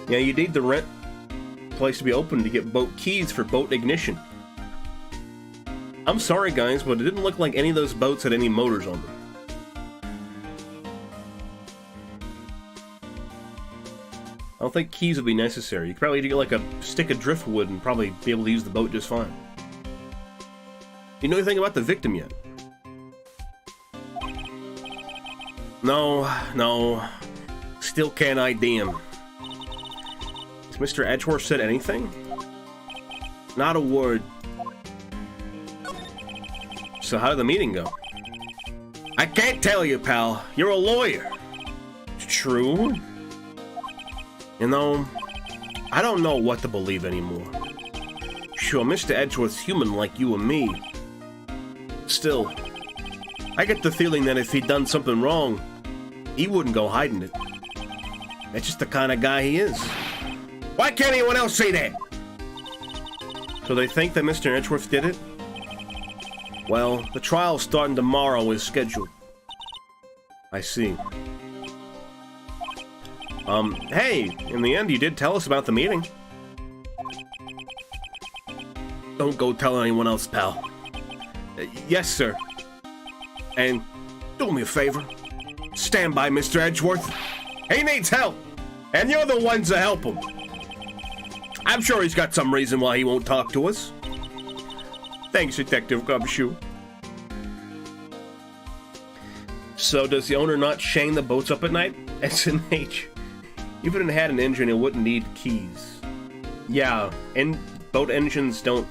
Yeah, you need the rent place to be open to get boat keys for boat ignition. I'm sorry, guys, but it didn't look like any of those boats had any motors on them. I don't think keys would be necessary. You could probably get like a stick of driftwood and probably be able to use the boat just fine. You know anything about the victim yet? No. Still can't ID him. Has Mr. Edgeworth said anything? Not a word. So how did the meeting go? I can't tell you, pal. You're a lawyer. True. You know, I don't know what to believe anymore. Sure, Mr. Edgeworth's human like you and me. Still, I get the feeling that if he'd done something wrong, he wouldn't go hiding it. That's just the kind of guy he is. Why can't anyone else say that? So they think that Mr. Edgeworth did it? Well, the trial starting tomorrow is scheduled. I see. Hey, in the end you did tell us about the meeting. Don't go tell anyone else, pal. Yes, sir. And do me a favor. Stand by Mr. Edgeworth. He needs help. And you're the ones that help him. I'm sure he's got some reason why he won't talk to us. Thanks, Detective Gumshoe. So does the owner not chain the boats up at night? SNH. Even if it had an engine, it wouldn't need keys. Yeah, and boat engines don't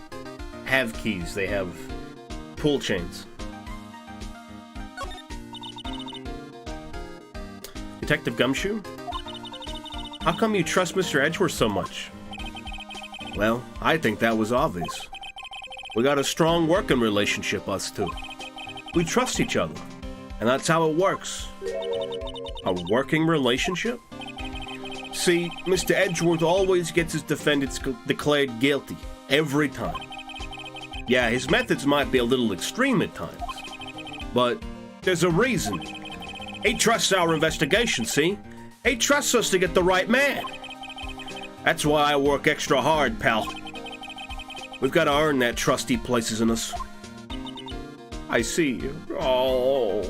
have keys. They have pull chains. Detective Gumshoe? How come you trust Mr. Edgeworth so much? Well, I think that was obvious. We got a strong working relationship, us two. We trust each other, and that's how it works. A working relationship? See, Mr. Edgeworth always gets his defendants declared guilty, every time. Yeah, his methods might be a little extreme at times, but there's a reason. He trusts our investigation, see? He trusts us to get the right man. That's why I work extra hard, pal. We've got to earn that trust he places in us. I see. Oh.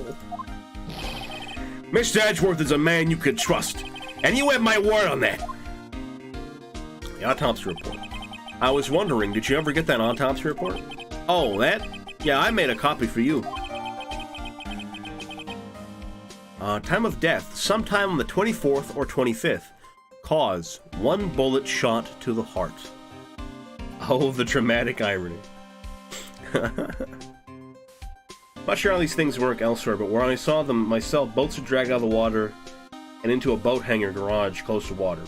Mr. Edgeworth is a man you could trust, and you have my word on that. The autopsy report. I was wondering, did you ever get that autopsy report? Oh, that? Yeah, I made a copy for you. Time of death, sometime on the 24th or 25th. Cause, 1 bullet shot to the heart. Oh, the dramatic irony. Not sure how these things work elsewhere, but where I saw them myself, boats are dragged out of the water and into a boat hangar garage close to water.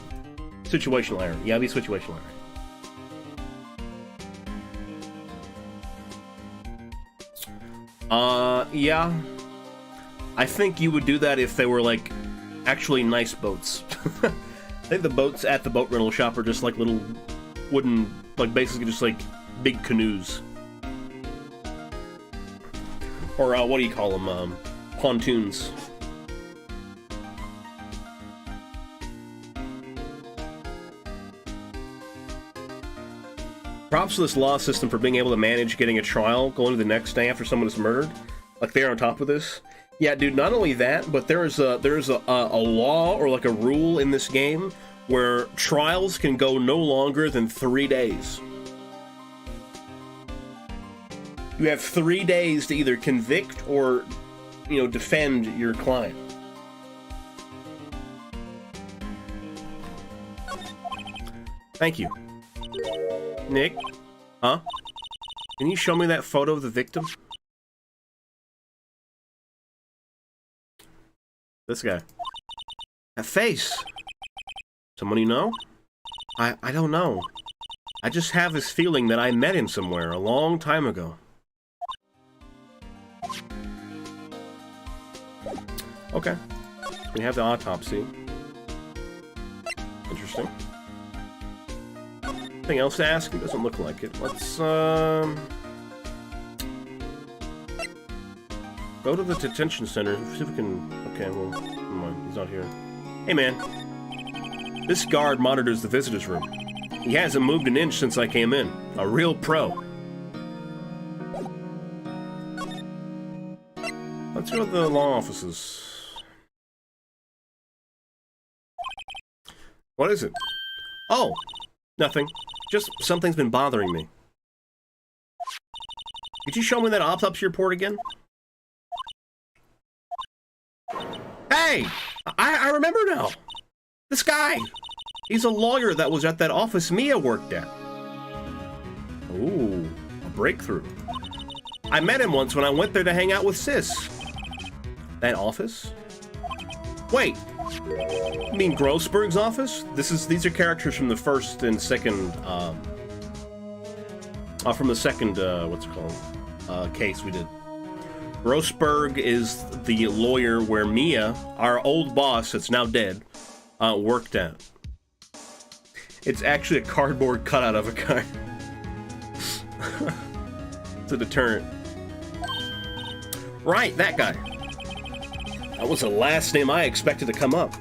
Situational error. Yeah, it'd be situational error. Yeah. I think you would do that if they were, like, actually nice boats. I think the boats at the boat rental shop are just like little wooden, like basically just like big canoes. Or, what do you call them? Pontoons. Props to this law system for being able to manage getting a trial going to the next day after someone is murdered. Like, they're on top of this. Yeah, dude, not only that, but there's a law or like a rule in this game where trials can go no longer than 3 days. You have 3 days to either convict or, you know, defend your client. Thank you. Nick? Huh? Can you show me that photo of the victim? This guy. That face! Someone you know? I don't know. I just have this feeling that I met him somewhere a long time ago. Okay. We have the autopsy. Interesting. Anything else to ask? It doesn't look like it. Let's, go to the detention center. See if we can... Okay, well, never mind. He's not here. Hey, man. This guard monitors the visitors room. He hasn't moved an inch since I came in. A real pro. Let's go to the law offices. What is it? Oh! Nothing. Just something's been bothering me. Could you show me that autopsy report again? Hey! I remember now! This guy! He's a lawyer that was at that office Mia worked at. Ooh, a breakthrough. I met him once when I went there to hang out with Sis. That office? Wait, you mean Grossberg's office? These are characters from the first and second, from the second, what's it called, case we did. Grossberg is the lawyer where Mia, our old boss that's now dead, worked at. It's actually a cardboard cutout of a guy. It's a deterrent. Right, that guy. That was the last name I expected to come up.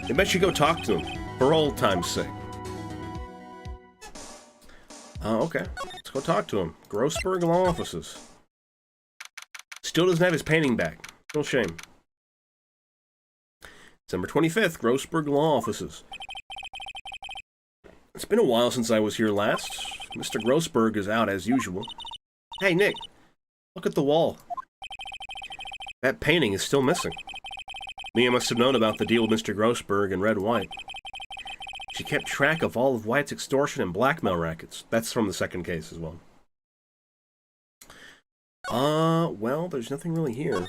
I bet you go talk to him, for old time's sake. Okay. Let's go talk to him. Grossberg Law Offices. Still doesn't have his painting back. No shame. December 25th, Grossberg Law Offices. It's been a while since I was here last. Mr. Grossberg is out as usual. Hey, Nick, look at the wall. That painting is still missing. Mia must have known about the deal with Mr. Grossberg and Red White. She kept track of all of White's extortion and blackmail rackets. That's from the second case as well. Well, there's nothing really here.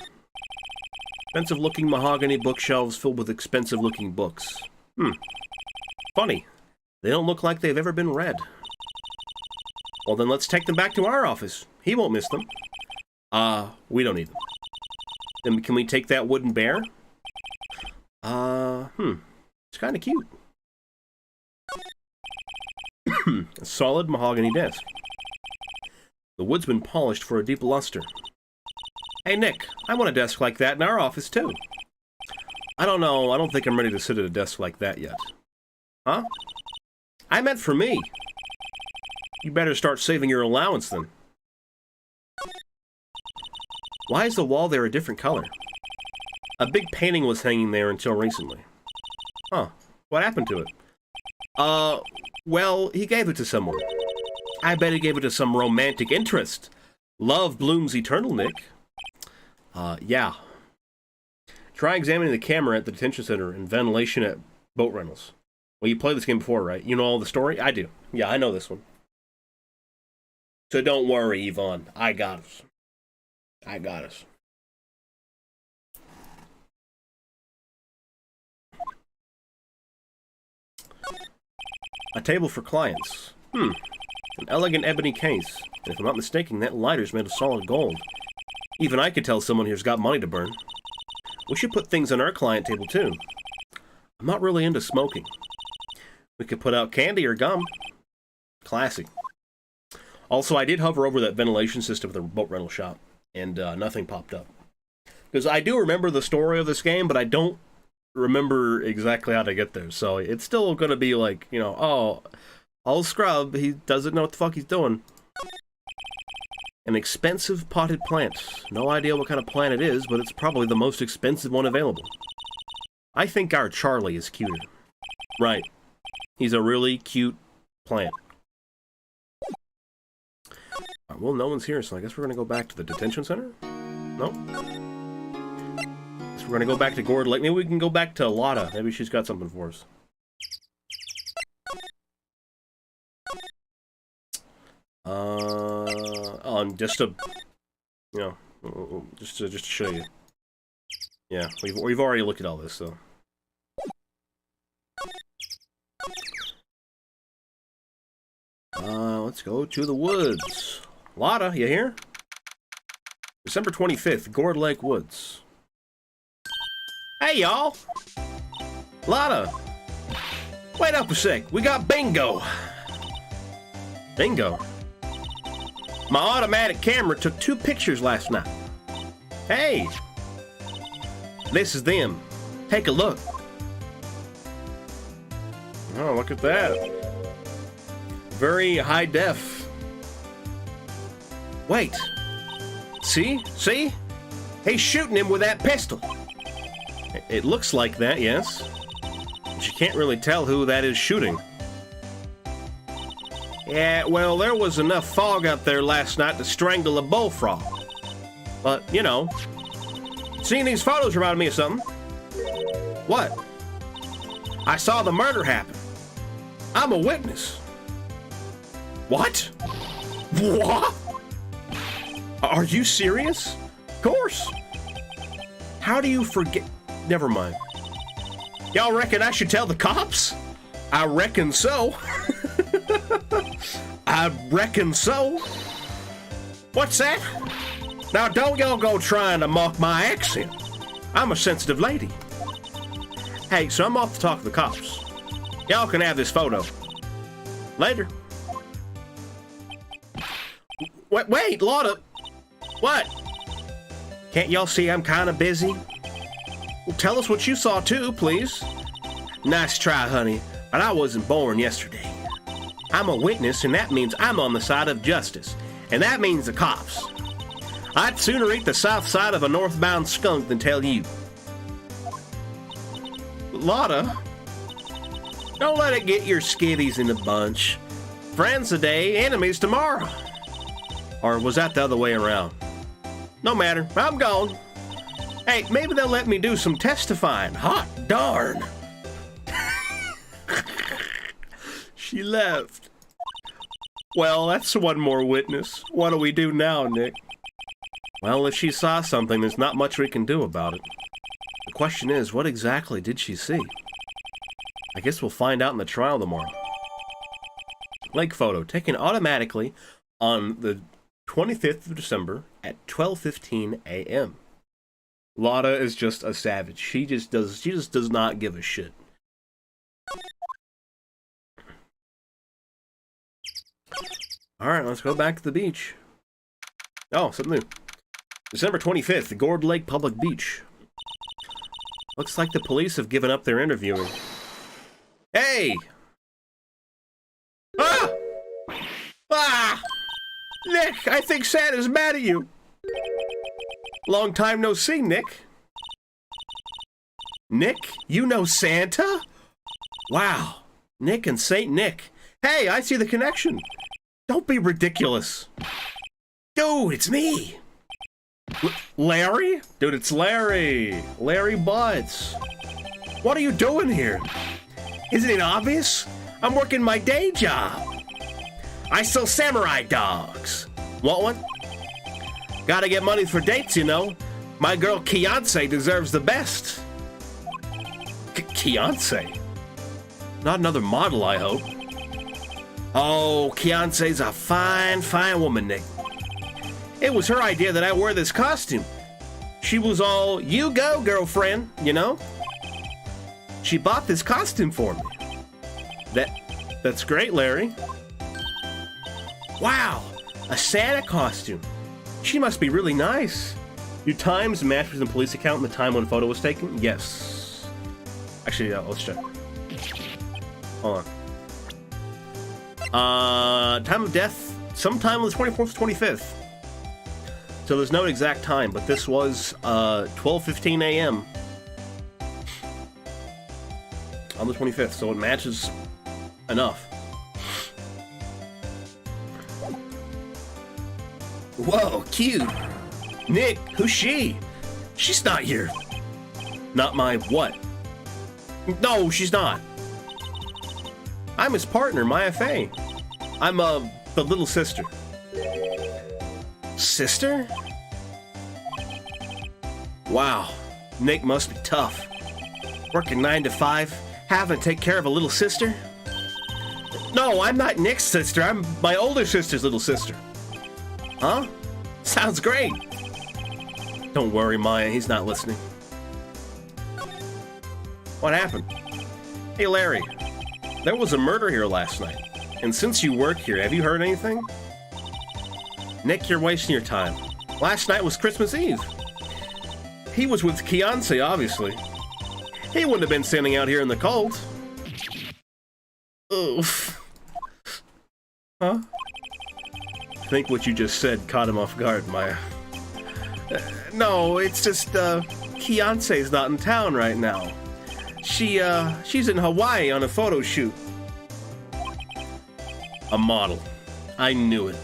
Expensive-looking mahogany bookshelves filled with expensive-looking books. Funny. They don't look like they've ever been read. Well, then let's take them back to our office. He won't miss them. We don't need them. Then can we take that wooden bear? It's kind of cute. A solid mahogany desk. The wood's been polished for a deep luster. Hey, Nick, I want a desk like that in our office, too. I don't know. I don't think I'm ready to sit at a desk like that yet. Huh? I meant for me. You better start saving your allowance, then. Why is the wall there a different color? A big painting was hanging there until recently. Huh. What happened to it? Well, he gave it to someone. I bet he gave it to some romantic interest. Love blooms eternal, Nick. Yeah. Try examining the camera at the detention center and ventilation at boat rentals. Well, you played this game before, right? You know all the story? I do. Yeah, I know this one. So don't worry, Yvonne. I got us. I got us. A table for clients. An elegant ebony case. And if I'm not mistaken, that lighter's made of solid gold. Even I could tell someone here's got money to burn. We should put things on our client table, too. I'm not really into smoking. We could put out candy or gum. Classy. Also, I did hover over that ventilation system of the boat rental shop, and nothing popped up. Because I do remember the story of this game, but I don't remember exactly how to get there. So it's still going to be like, you know, oh, old scrub, he doesn't know what the fuck he's doing. An expensive potted plant. No idea what kind of plant it is, but it's probably the most expensive one available. I think our Charlie is cuter. Right. He's a really cute plant. Right, well, no one's here, so I guess we're going to go back to the detention center? Nope. So we're going to go back to Gord Lake. Maybe we can go back to Lotta. Maybe she's got something for us. Just to, you know, just to show you. Yeah, we've already looked at all this, so. Let's go to the woods. Lotta, you here? December 25th, Gord Lake Woods. Hey, y'all! Lotta! Wait up a sec, we got bingo! Bingo? My automatic camera took 2 pictures last night. Hey! This is them. Take a look. Oh, look at that. Very high def. Wait. See? See? He's shooting him with that pistol. It looks like that, yes. But you can't really tell who that is shooting. Yeah, well, there was enough fog out there last night to strangle a bullfrog. But, you know, seeing these photos reminded me of something. What? I saw the murder happen. I'm a witness. What? What? Are you serious? Of course. How do you forget? Never mind. Y'all reckon I should tell the cops? I reckon so. I reckon so. What's that? Now don't y'all go trying to mock my accent. I'm a sensitive lady. Hey, so I'm off to talk to the cops. Y'all can have this photo. Later. Wait, Lotta. What? Can't y'all see I'm kind of busy? Well, tell us what you saw too, please. Nice try, honey, but I wasn't born yesterday. I'm a witness, and that means I'm on the side of justice, and that means the cops. I'd sooner eat the south side of a northbound skunk than tell you. Lotta, don't let it get your skivvies in a bunch. Friends today, enemies tomorrow. Or was that the other way around? No matter, I'm gone. Hey, maybe they'll let me do some testifying. Hot darn. She left. Well, that's one more witness. What do we do now, Nick? Well, if she saw something, there's not much we can do about it. The question is, what exactly did she see? I guess we'll find out in the trial tomorrow. Lake photo, taken automatically on the 25th of December at 12:15 a.m. Lotta is just a savage. She just does not give a shit. Alright, let's go back to the beach. Oh, something new. December 25th, Gourd Lake Public Beach. Looks like the police have given up their interviewing. Hey! Ah! Ah! Nick, I think Santa's mad at you. Long time no see, Nick. Nick, you know Santa? Wow. Nick and Saint Nick. Hey, I see the connection. Don't be ridiculous. Dude, it's me. Larry? Dude, it's Larry. Larry Butts. What are you doing here? Isn't it obvious? I'm working my day job. I sell samurai dogs. Want one? Gotta get money for dates, you know. My girl Kiance deserves the best. Kiance? Not another model, I hope. Oh, Kiance's a fine, fine woman, Nick. It was her idea that I wear this costume. She was all, you go, girlfriend, you know? She bought this costume for me. That's great, Larry. Wow, a Santa costume. She must be really nice. Do times match with the police account and the time when the photo was taken? Yes. Actually, yeah, let's check. Hold on. Time of death, sometime on the 24th, 25th. So there's no exact time, but this was 12:15 a.m. on the 25th, so it matches enough. Whoa, cute. Nick, who's she? She's not here. Not my what? No, she's not. I'm his partner, Maya Fey. I'm, the little sister. Sister? Wow, Nick must be tough. Working 9 to 5, having to take care of a little sister? No, I'm not Nick's sister. I'm my older sister's little sister. Huh? Sounds great. Don't worry, Maya, he's not listening. What happened? Hey, Larry. There was a murder here last night. And since you work here, have you heard anything? Nick, you're wasting your time. Last night was Christmas Eve. He was with Kiance, obviously. He wouldn't have been standing out here in the cold. Oof. Huh? I think what you just said caught him off guard, Maya. No, it's just, Kiance's not in town right now. She's in Hawaii on a photo shoot. A model. I knew it.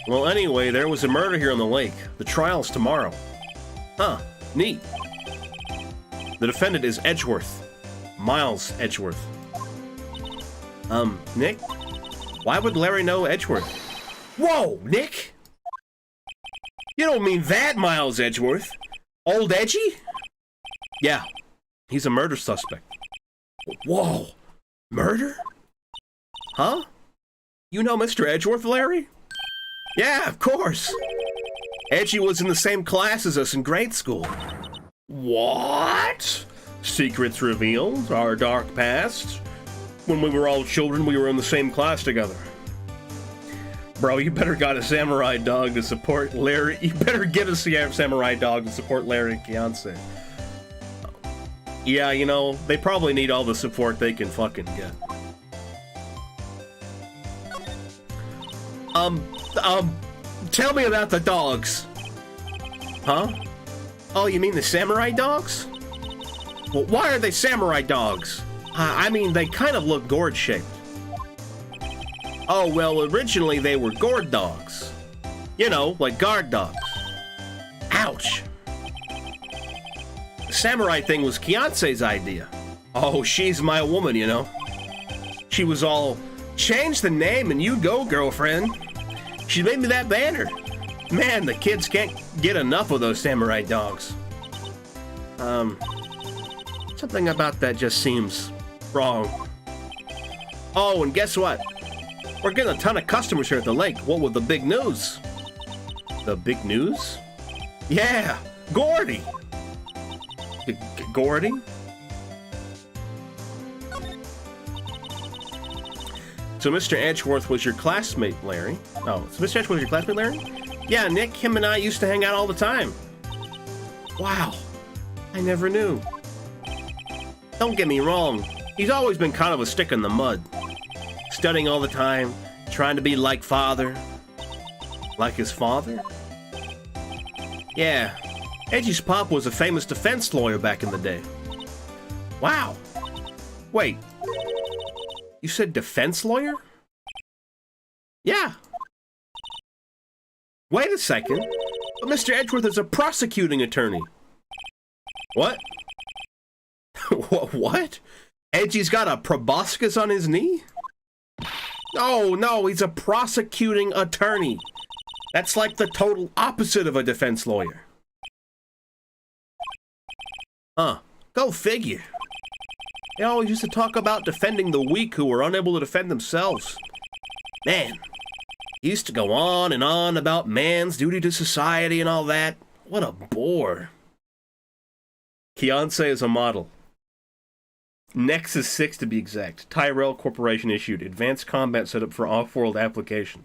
Well, anyway, there was a murder here on the lake. The trial's tomorrow. Huh, neat. The defendant is Edgeworth. Miles Edgeworth. Nick? Why would Larry know Edgeworth? Whoa, Nick! You don't mean that Miles Edgeworth? Old Edgy? Yeah, he's a murder suspect. Whoa, murder? Huh? You know Mr. Edgeworth, Larry? Yeah, of course. Edgy was in the same class as us in grade school. What? Secrets revealed, our dark past. When we were all children, we were in the same class together. Bro, you better got a samurai dog to support Larry. You better get a samurai dog to support Larry and Kiance. Yeah, you know, they probably need all the support they can fucking get. Tell me about the dogs. Huh? Oh, you mean the samurai dogs? Well, why are they samurai dogs? I mean, they kind of look gourd-shaped. Oh, well, originally they were gourd dogs. You know, like guard dogs. Ouch. The samurai thing was Kiance's idea. Oh, she's my woman, you know. She was all, change the name and you go, girlfriend. She made me that banner. Man, the kids can't get enough of those samurai dogs. Something about that just seems wrong. Oh, and guess what? We're getting a ton of customers here at the lake. What with the big news? The big news? Yeah, Gordy. Gordy? So Mr. Edgeworth was your classmate, Larry. Oh, so Mr. Edgeworth was your classmate, Larry? Yeah, Nick, him and I used to hang out all the time. Wow, I never knew. Don't get me wrong, he's always been kind of a stick in the mud. Studying all the time, trying to be like father. Like his father? Yeah, Edgy's pop was a famous defense lawyer back in the day. Wow. Wait, you said defense lawyer? Yeah. Wait a second, but Mr. Edgeworth is a prosecuting attorney. What? What? Edgy's got a proboscis on his knee? Oh, no, he's a prosecuting attorney. That's like the total opposite of a defense lawyer. Huh, go figure. They always used to talk about defending the weak who were unable to defend themselves. Man, he used to go on and on about man's duty to society and all that. What a bore. Kiance is a model. Nexus 6 to be exact. Tyrell Corporation issued. Advanced combat setup for off-world application.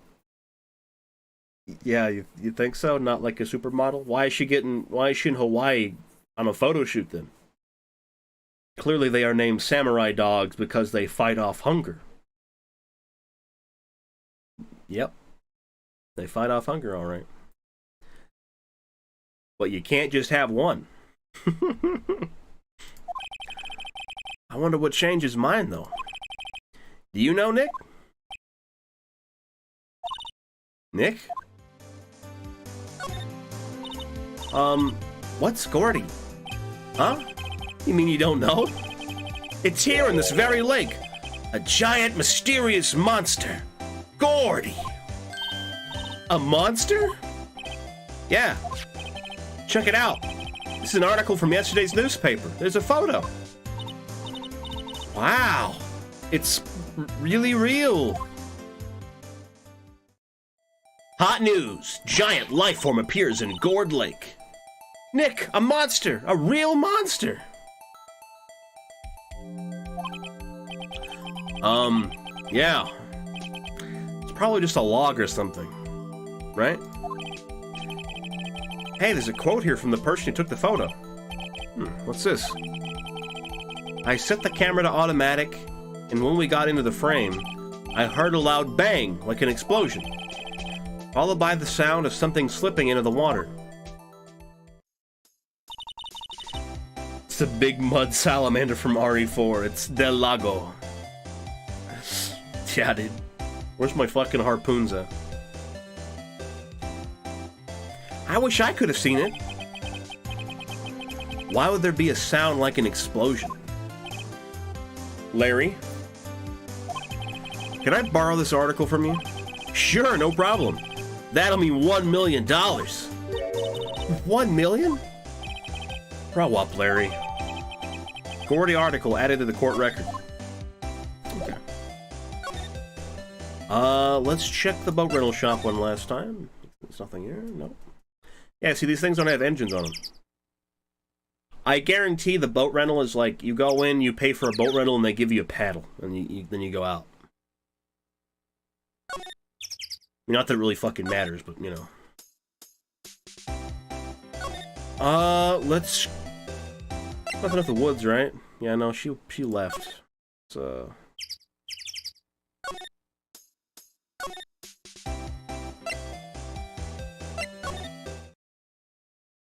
Yeah, you think so? Not like a supermodel? Why is she in Hawaii on a photo shoot then? Clearly they are named samurai dogs because they fight off hunger. Yep. They fight off hunger, alright. But you can't just have one. I wonder what changed his mind, though. Do you know, Nick? Nick? What's Gordy? Huh? You mean you don't know? It's here in this very lake. A giant, mysterious monster. Gordy! A monster? Yeah. Check it out. This is an article from yesterday's newspaper. There's a photo. Wow. It's really real. Hot news. Giant life form appears in Gourd Lake. Nick, a monster. A real monster. Yeah. It's probably just a log or something. Right? Hey, there's a quote here from the person who took the photo. What's this? I set the camera to automatic, and when we got into the frame, I heard a loud bang, like an explosion, followed by the sound of something slipping into the water. It's a big mud salamander from RE4. It's Del Lago. Yeah, dude. Where's my fucking harpoons at? I wish I could have seen it. Why would there be a sound like an explosion? Larry? Can I borrow this article from you? Sure, no problem. That'll mean $1 million. $1 million? Grow up, Larry. Gordy article added to the court record. Okay. Let's check the boat rental shop one last time. There's nothing here. Nope. Yeah, see, these things don't have engines on them. I guarantee the boat rental is like, you go in, you pay for a boat rental, and they give you a paddle, and then you go out. I mean, not that it really fucking matters, but, you know. Let's... Nothing up the woods, right? Yeah, no, she left. So...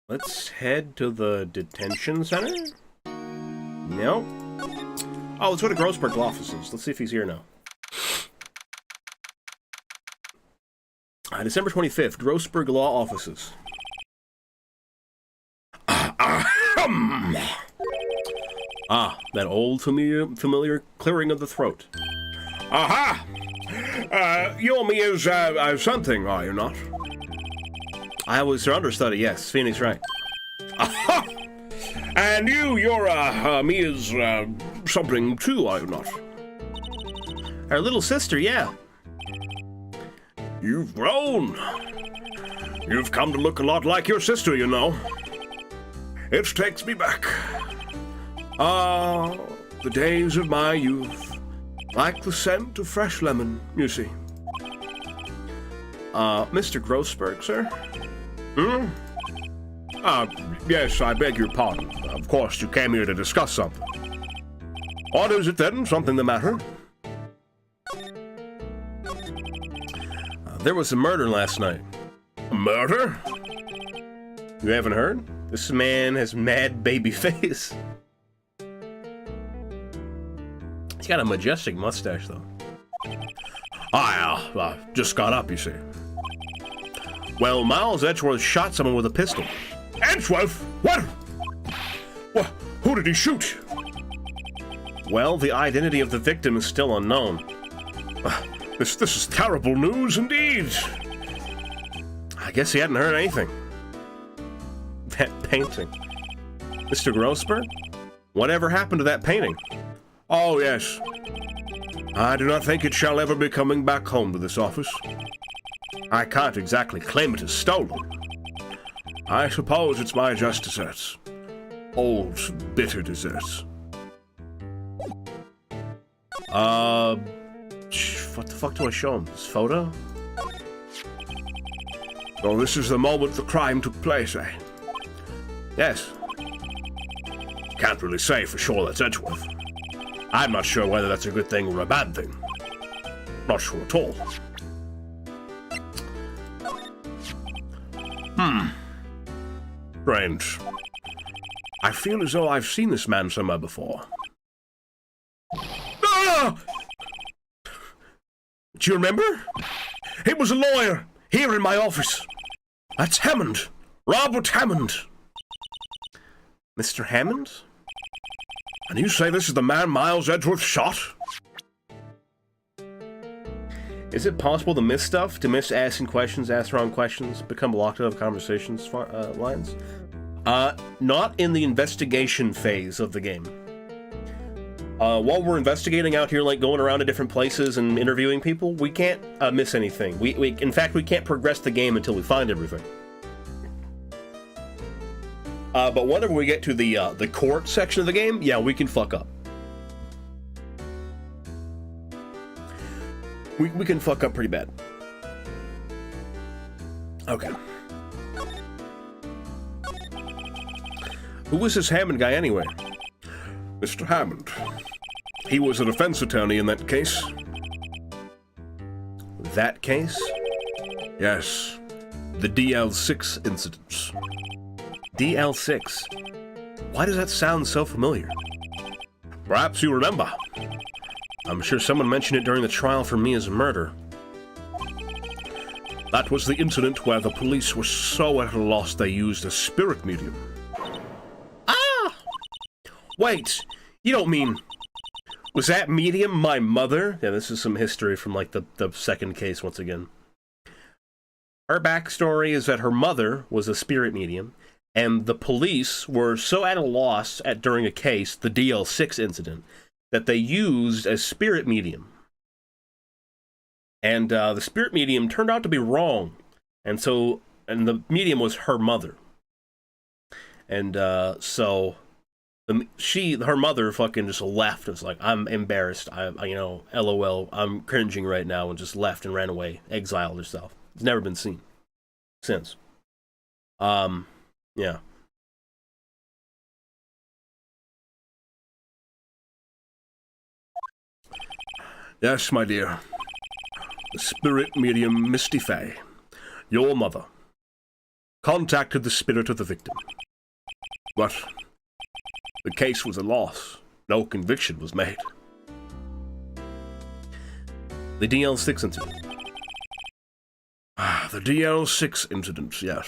Let's head to the detention center? No. Oh, let's go to Grossberg Law Offices. Let's see if he's here now. December 25th, Grossberg Law Offices. That old familiar clearing of the throat. Aha! You're me as something, are you not? I was your understudy, yes. Phoenix Wright. Aha! And you're me as something too, are you not? Our little sister, yeah. You've grown. You've come to look a lot like your sister, you know. It takes me back. The days of my youth. Like the scent of fresh lemon, you see. Mr. Grossberg, sir? Yes, I beg your pardon. Of course, you came here to discuss something. What is it then? Something the matter? There was a murder last night. A murder? You haven't heard? This man has mad baby face. He's got a majestic mustache, though. I just got up, you see. Well, Miles Edgeworth shot someone with a pistol. Edgeworth? What? Well, who did he shoot? Well, the identity of the victim is still unknown. This is terrible news indeed. I guess he hadn't heard anything. That painting. Mr. Grossberg? Whatever happened to that painting? Oh, yes. I do not think it shall ever be coming back home to this office. I can't exactly claim it as stolen. I suppose it's my just desserts. Old, bitter desserts. What the fuck do I show him? This photo? Oh, this is the moment the crime took place, eh? Yes. Can't really say for sure that's Edgeworth. I'm not sure whether that's a good thing or a bad thing. Not sure at all. Strange. I feel as though I've seen this man somewhere before. Ah! Do you remember? He was a lawyer, here in my office. That's Hammond. Robert Hammond. Mr. Hammond? And you say this is the man Miles Edgeworth shot? Is it possible to miss stuff? To miss asking questions, ask wrong questions, become locked out of conversations lines? Not in the investigation phase of the game. While we're investigating out here, like going around to different places and interviewing people, we can't miss anything. In fact, we can't progress the game until we find everything. But whenever we get to the court section of the game, yeah, we can fuck up. We can fuck up pretty bad. Okay. Who was this Hammond guy anyway? Mr. Hammond. He was a defense attorney in that case. That case? Yes. The DL6 incidents. DL6? Why does that sound so familiar? Perhaps you remember. I'm sure someone mentioned it during the trial for me as a murder. That was the incident where the police were so at a loss they used a spirit medium. Ah! Wait, you don't mean... Was that medium my mother? Yeah, this is some history from, like, the second case once again. Her backstory is that her mother was a spirit medium, and the police were so at a loss during a case, the DL6 incident, that they used a spirit medium. And the spirit medium turned out to be wrong. And the medium was her mother. And so her mother fucking just left. It was like, I'm embarrassed. LOL, I'm cringing right now, and just left and ran away, exiled herself. It's never been seen since. Yeah. Yes, my dear. The spirit medium Misty Fey, your mother, contacted the spirit of the victim. But The case was a loss. No conviction was made. The DL6 incident. The DL6 incident, yes.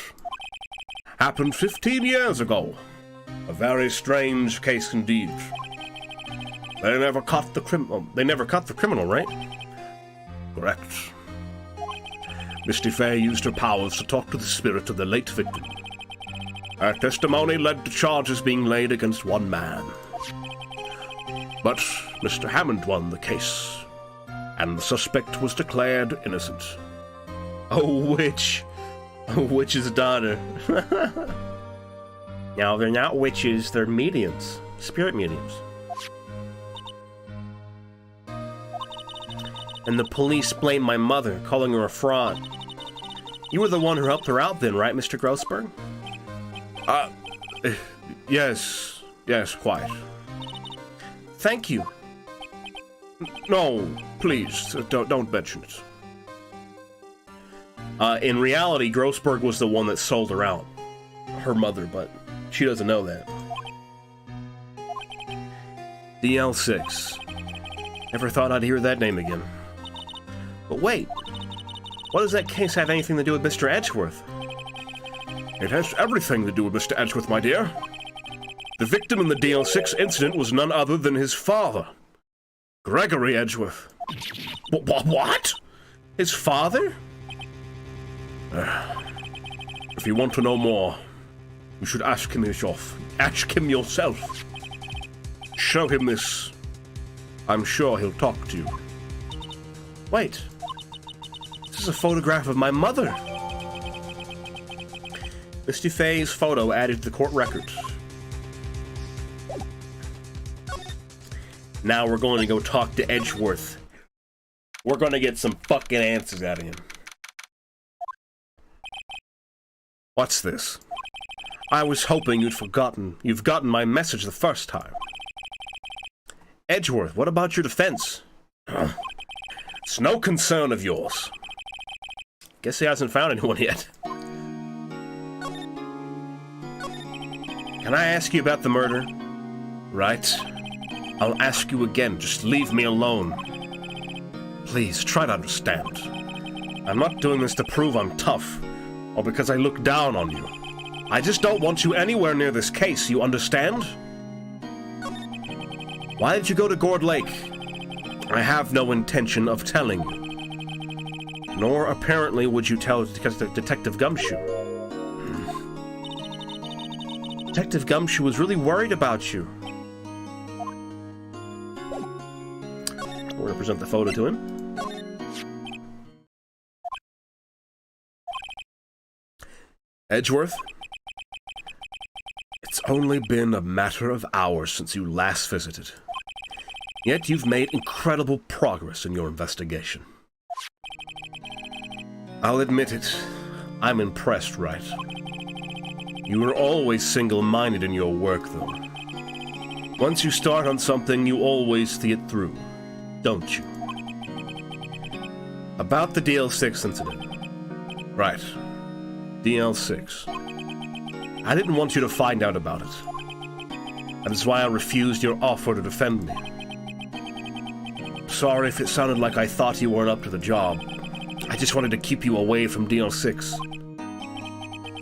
Happened 15 years ago. A very strange case indeed. They never caught the criminal, right? Correct. Misty Fey used her powers to talk to the spirit of the late victim. Her testimony led to charges being laid against one man. But Mr. Hammond won the case, and the suspect was declared innocent. A witch. A witch's daughter. Now, they're not witches, they're mediums. Spirit mediums. And the police blame my mother, calling her a fraud. You were the one who helped her out then, right, Mr. Grossberg? Yes. Yes, quite. Thank you. No, please, don't mention it. In reality, Grossberg was the one that sold her out. Her mother, but she doesn't know that. DL6. Never thought I'd hear that name again. But wait, what does that case have anything to do with Mr. Edgeworth? It has everything to do with Mr. Edgeworth, my dear. The victim in the DL6 incident was none other than his father, Gregory Edgeworth. What? His father? If you want to know more, you should ask him yourself. Ask him yourself. Show him this. I'm sure he'll talk to you. Wait. This is a photograph of my mother. Misty Fey's photo added to the court record. Now we're going to go talk to Edgeworth. We're going to get some fucking answers out of him. What's this? I was hoping you've gotten my message the first time. Edgeworth, what about your defense? It's no concern of yours. Guess he hasn't found anyone yet. Can I ask you about the murder? Right. I'll ask you again, just leave me alone. Please, try to understand. I'm not doing this to prove I'm tough, or because I look down on you. I just don't want you anywhere near this case, you understand? Why did you go to Gourd Lake? I have no intention of telling you. Nor, apparently, would you tell Detective Gumshoe. Detective Gumshoe was really worried about you. We're going to present the photo to him. Edgeworth? It's only been a matter of hours since you last visited. Yet you've made incredible progress in your investigation. I'll admit it, I'm impressed, Wright. You were always single-minded in your work, though. Once you start on something, you always see it through, don't you? About the DL6 incident. Right. DL6. I didn't want you to find out about it. That is why I refused your offer to defend me. Sorry if it sounded like I thought you weren't up to the job. I just wanted to keep you away from DL6.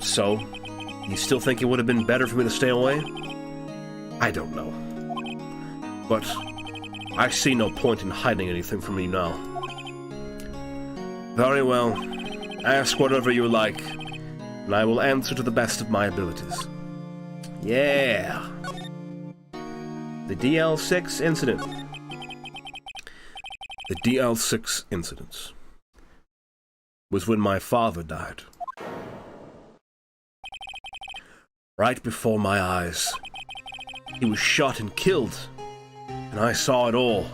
So, you still think it would have been better for me to stay away? I don't know. But I see no point in hiding anything from you now. Very well. Ask whatever you like, and I will answer to the best of my abilities. Yeah. The DL6 incident. The DL6 incident was when my father died. Right before my eyes. He was shot and killed, and I saw it all.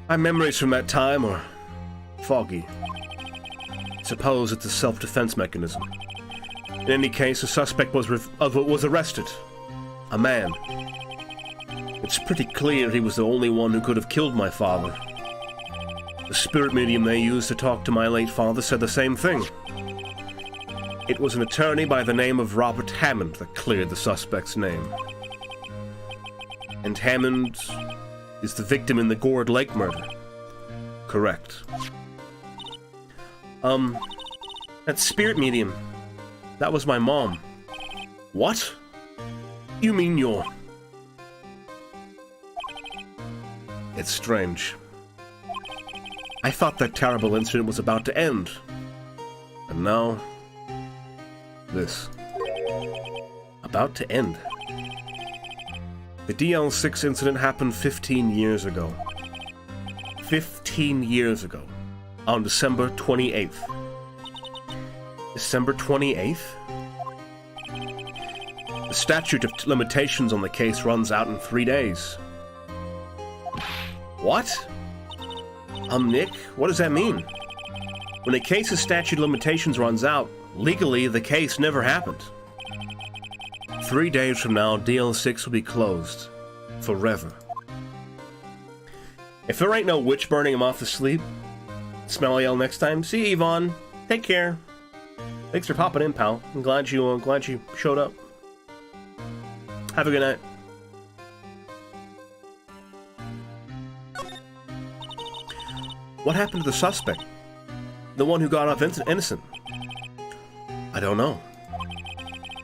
My memories from that time are foggy. Suppose it's a self-defense mechanism. In any case, a suspect was arrested. A man. It's pretty clear he was the only one who could have killed my father. The spirit medium they used to talk to my late father said the same thing. It was an attorney by the name of Robert Hammond that cleared the suspect's name. And Hammond is the victim in the Gourd Lake murder. Correct. That spirit medium. That was my mom. What? You mean your... It's strange. I thought that terrible incident was about to end. And now... this. About to end. The DL6 incident happened 15 years ago. 15 years ago. On December 28th. December 28th? The statute of limitations on the case runs out in 3 days. What? Nick, what does that mean? When a case's statute of limitations runs out, legally the case never happened. 3 days from now, DL6 will be closed. Forever. If there ain't no witch burning him off to sleep, smell y'all next time. See you, Yvonne. Take care. Thanks for popping in, pal. I'm glad you showed up. Have a good night. What happened to the suspect? The one who got off innocent? I don't know.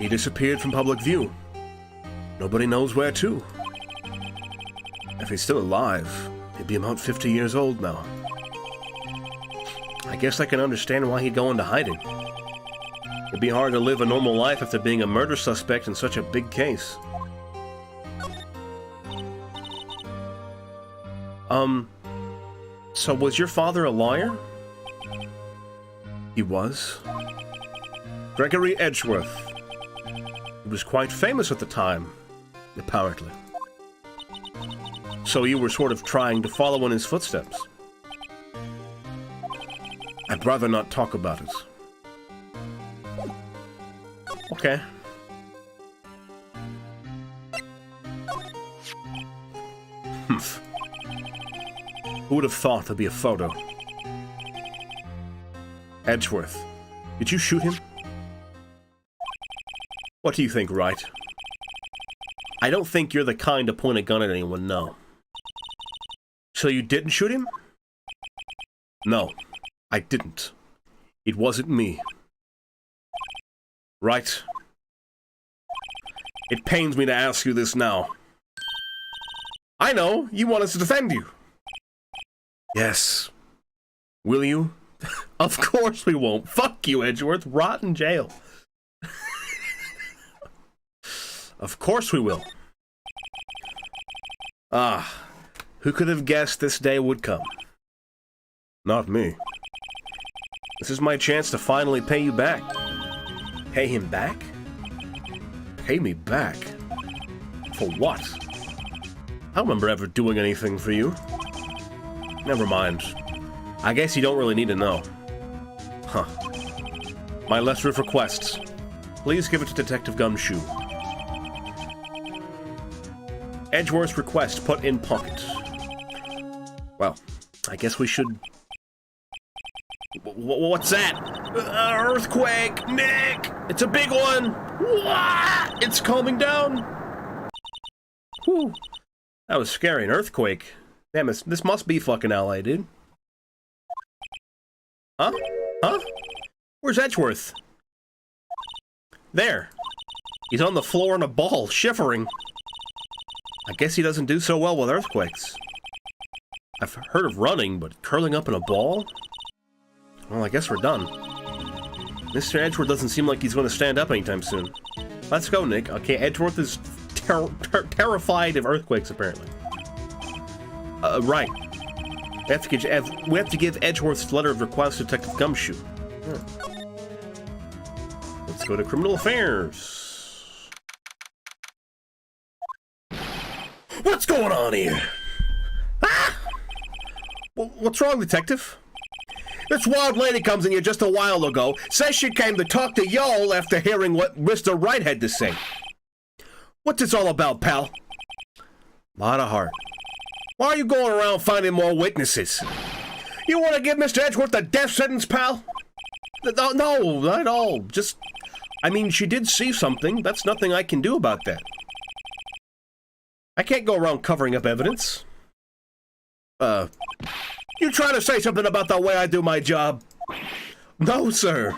He disappeared from public view. Nobody knows where to. If he's still alive, he'd be about 50 years old now. I guess I can understand why he'd go into hiding. It'd be hard to live a normal life after being a murder suspect in such a big case. So was your father a lawyer? He was. Gregory Edgeworth. He was quite famous at the time, apparently. So you were sort of trying to follow in his footsteps. I'd rather not talk about it. Okay. Humph. Who would have thought there'd be a photo? Edgeworth. Did you shoot him? What do you think, Wright? I don't think you're the kind to point a gun at anyone, no. So you didn't shoot him? No, I didn't. It wasn't me. Right. It pains me to ask you this now. I know, you want us to defend you. Yes. Will you? Of course we won't. Fuck you, Edgeworth. Rot in jail. Of course we will. Ah, who could have guessed this day would come? Not me. This is my chance to finally pay you back. Pay him back? Pay me back? For what? I don't remember ever doing anything for you. Never mind. I guess you don't really need to know. Huh. My letter of requests. Please give it to Detective Gumshoe. Edgeworth's request put in pocket. Well, I guess we should... What's that? Earthquake! Nick! It's a big one! Wah! It's calming down! Whew. That was scary. An earthquake. Damn, this must be fucking LA, dude. Huh? Huh? Where's Edgeworth? There. He's on the floor in a ball, shivering. I guess he doesn't do so well with earthquakes. I've heard of running, but curling up in a ball? Well, I guess we're done. Mr. Edgeworth doesn't seem like he's going to stand up anytime soon. Let's go, Nick. Okay, Edgeworth is terrified of earthquakes, apparently. Right. We have to give Edgeworth's letter of request to Detective Gumshoe. Let's go to Criminal Affairs. What's going on here? Ah! What's wrong, Detective? This wild lady comes in here just a while ago, says she came to talk to y'all after hearing what Mr. Wright had to say. What's this all about, pal? Lot of heart. Why are you going around finding more witnesses? You want to give Mr. Edgeworth a death sentence, pal? No, no, not at all. Just, I mean, she did see something. That's nothing I can do about that. I can't go around covering up evidence. You trying to say something about the way I do my job? No, sir.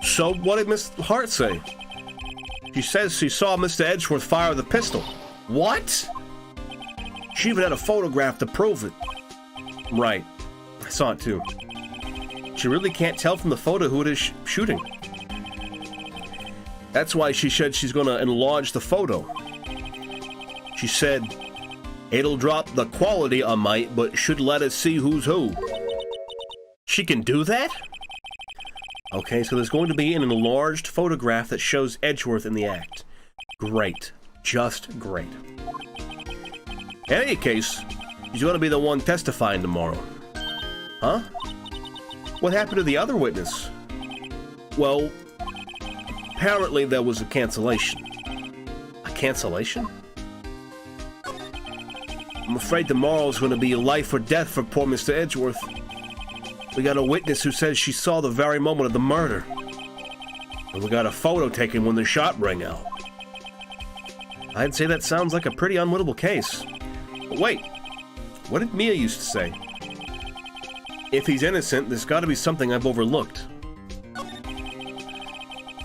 So, what did Miss Hart say? She says she saw Mr. Edgeworth fire the pistol. What? She even had a photograph to prove it. Right. I saw it too. She really can't tell from the photo who it is shooting. That's why she said she's gonna enlarge the photo. She said, it'll drop the quality a mite, but should let us see who's who. She can do that? Okay, so there's going to be an enlarged photograph that shows Edgeworth in the act. Great. Just great. In any case, she's going to be the one testifying tomorrow. Huh? What happened to the other witness? Well, apparently there was a cancellation. A cancellation? I'm afraid tomorrow's going to be life or death for poor Mr. Edgeworth. We got a witness who says she saw the very moment of the murder. And we got a photo taken when the shot rang out. I'd say that sounds like a pretty unwinnable case. But wait, what did Mia used to say? If he's innocent, there's got to be something I've overlooked.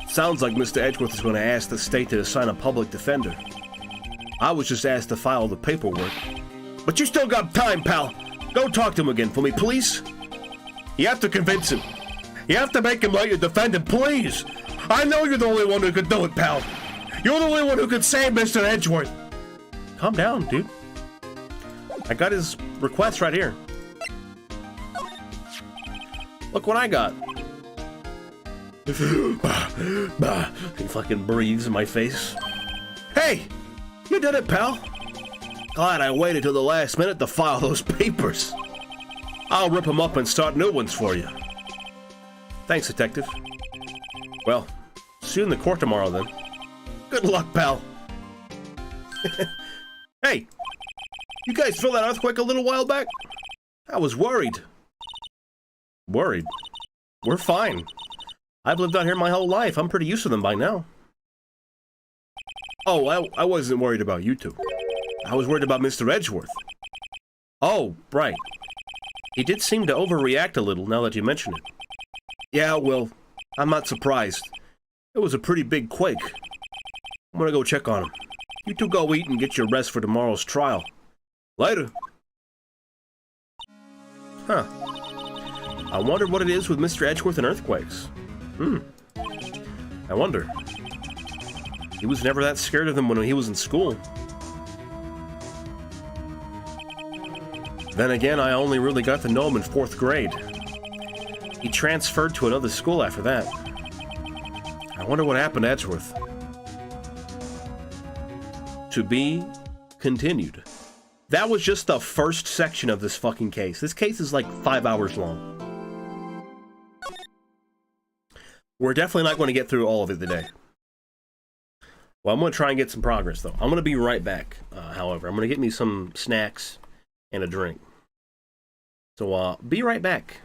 Sounds like Mr. Edgeworth is going to ask the state to assign a public defender. I was just asked to file the paperwork. But you still got time, pal. Go talk to him again for me, please. You have to convince him. You have to make him let you defend him, please. I know you're the only one who could do it, pal. You're the only one who could save Mr. Edgeworth. Calm down, dude. I got his request right here. Look what I got. He fucking breathes in my face. Hey! You did it, pal. Glad I waited till the last minute to file those papers. I'll rip them up and start new ones for you. Thanks, detective. Well, see you in the court tomorrow, then. Good luck, pal. Hey! You guys feel that earthquake a little while back? I was worried. Worried? We're fine. I've lived out here my whole life. I'm pretty used to them by now. Oh, I wasn't worried about you two. I was worried about Mr. Edgeworth. Oh, right. He did seem to overreact a little now that you mention it. Yeah, well, I'm not surprised. It was a pretty big quake. I'm gonna go check on him. You two go eat and get your rest for tomorrow's trial. Later. Huh. I wonder what it is with Mr. Edgeworth and earthquakes. I wonder. He was never that scared of them when he was in school. Then again, I only really got to know him in 4th grade. He transferred to another school after that. I wonder what happened to Edgeworth. To be continued. That was just the first section of this fucking case. This case is like 5 hours long. We're definitely not going to get through all of it today. Well, I'm going to try and get some progress, though. I'm going to be right back, however. I'm going to get me some snacks and a drink. So, be right back.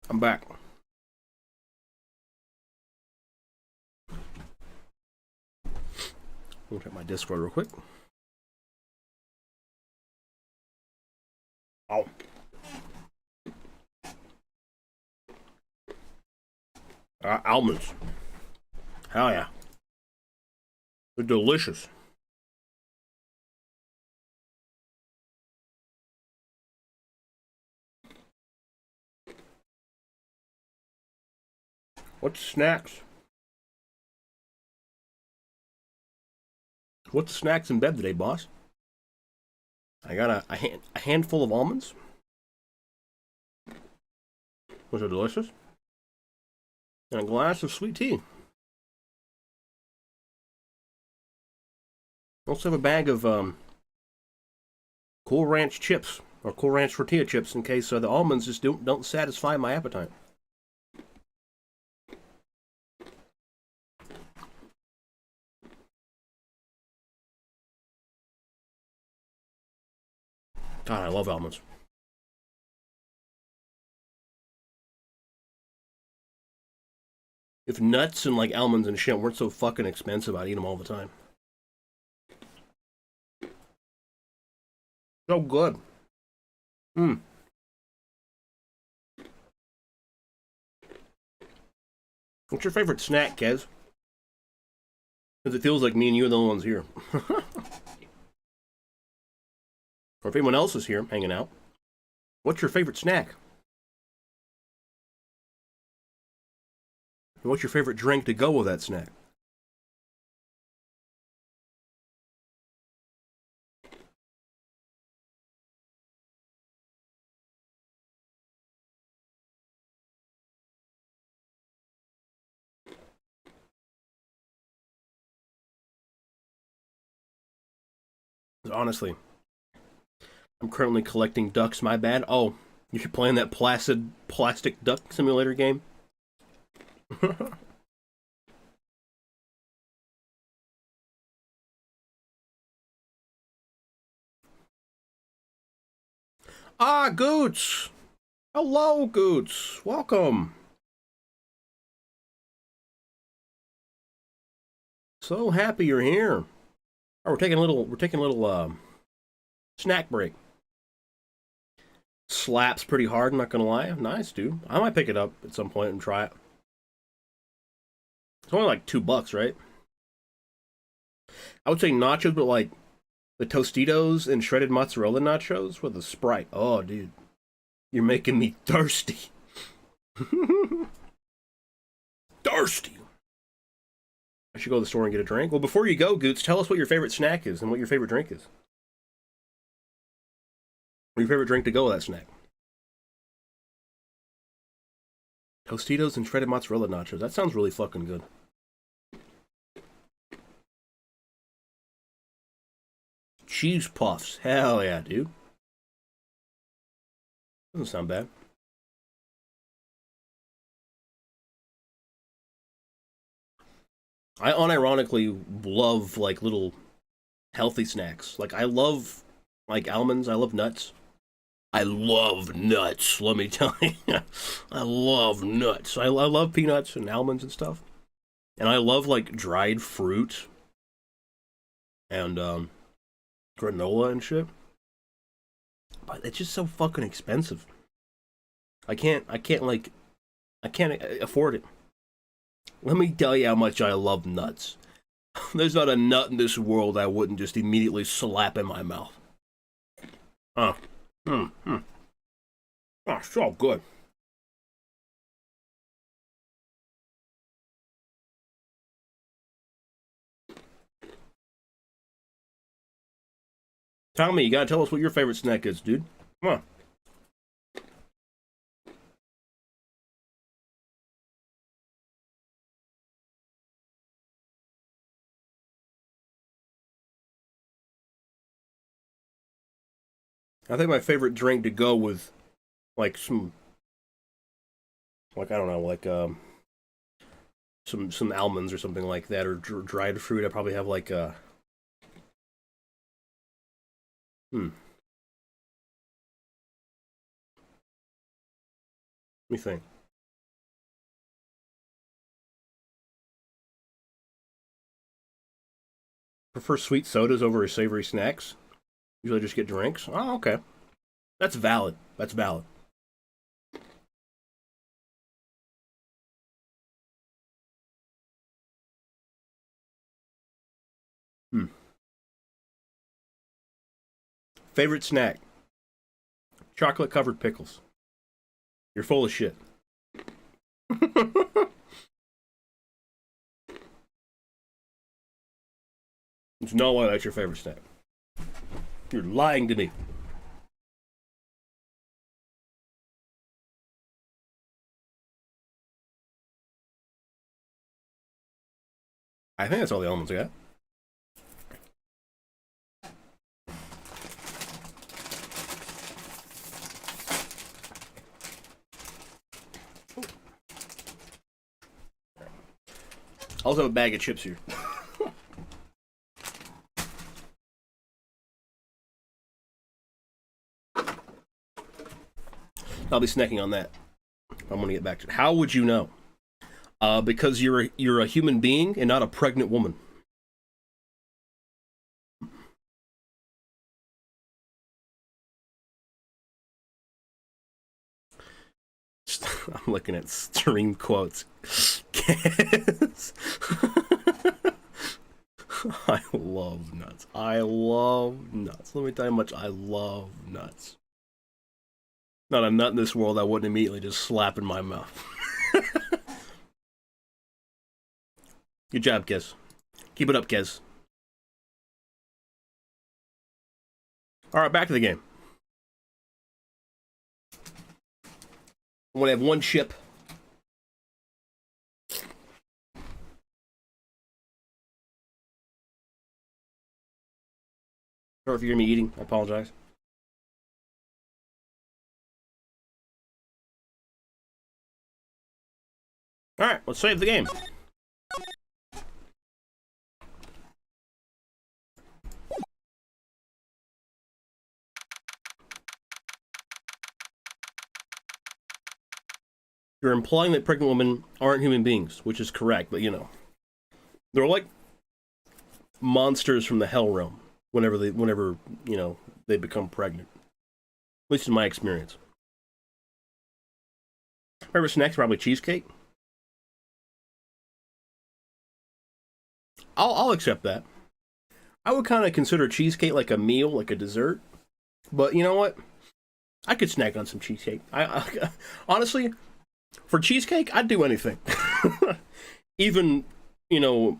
I'm back. I'll check my Discord real quick. Oh. Almonds. Hell yeah. They're delicious. What's snacks? What's snacks in bed today, boss? I got a handful of almonds. Those are delicious. And a glass of sweet tea. Also have a bag of Cool Ranch chips or Cool Ranch tortilla chips in case the almonds just don't satisfy my appetite. God, I love almonds. If nuts and like almonds and shit weren't so fucking expensive, I'd eat them all the time. So good. Mm. What's your favorite snack, Kez? Because it feels like me and you are the only ones here. Or if anyone else is here hanging out, what's your favorite snack? And what's your favorite drink to go with that snack? Honestly, I'm currently collecting ducks, my bad. Oh, you're playing that plastic duck simulator game? Ah, Goots! Hello, Goots! Welcome! So happy you're here. Oh, we're taking a little snack break. Slaps pretty hard, I'm not gonna lie. Nice, dude. I might pick it up at some point and try it. It's only like $2, right? I would say nachos, but like the Tostitos and shredded mozzarella nachos with a Sprite. Oh, dude. You're making me thirsty. Thirsty. I should go to the store and get a drink. Well, before you go, Goots, tell us what your favorite snack is and what your favorite drink is. Or your favorite drink to go with that snack. Tostitos and shredded mozzarella nachos. That sounds really fucking good. Cheese puffs. Hell yeah, dude. Doesn't sound bad. I unironically love like little healthy snacks. Like I love like almonds. I love nuts. I love nuts. Let me tell you, I love nuts. I love peanuts and almonds and stuff. And I love like dried fruit and granola and shit. But it's just so fucking expensive. I can't afford it. Let me tell you how much I love nuts. There's not a nut in this world I wouldn't just immediately slap in my mouth. Oh, oh, so good. Tommy, you gotta tell us what your favorite snack is, dude. Come on. I think my favorite drink to go with, like some, like I don't know, like some almonds or something like that, or dried fruit. I probably have like hmm. Let me think. Prefer sweet sodas over savory snacks. Usually just get drinks. Oh, okay. That's valid. That's valid. Favorite snack? Chocolate-covered pickles. You're full of shit. There's no way that's your favorite snack. You're lying to me. I think that's all the elements I got. I also have a bag of chips here. I'll be snacking on that. I'm gonna get back to it. How would you know? Because you're a human being and not a pregnant woman. I'm looking at stream quotes. I love nuts. I love nuts. Let me tell you how much I love nuts. Not a nut in this world I wouldn't immediately just slap in my mouth. Good job, Kez. Keep it up, Kez. Alright, back to the game. I'm gonna have one chip. Sorry if you hear me eating, I apologize. Alright, let's save the game. You're implying that pregnant women aren't human beings, which is correct, but you know. They're like monsters from the hell realm whenever you know, they become pregnant. At least in my experience. Favorite snack's probably cheesecake. I'll accept that. I would kind of consider cheesecake like a meal, like a dessert. But you know what? I could snack on some cheesecake. I honestly, for cheesecake, I'd do anything. Even, you know,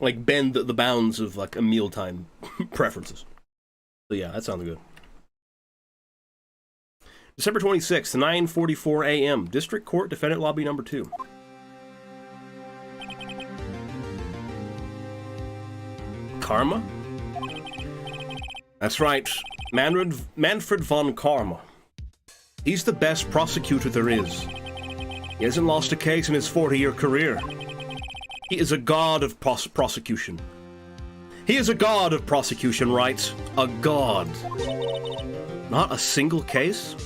like bend the bounds of like a mealtime preferences. So yeah, that sounds good. December 26th, 9:44 a.m. District Court, Defendant Lobby number 2. Karma? That's right. Manfred von Karma. He's the best prosecutor there is. He hasn't lost a case in his 40-year career. He is a god of prosecution. He is a god of prosecution, Wright. A god. Not a single case?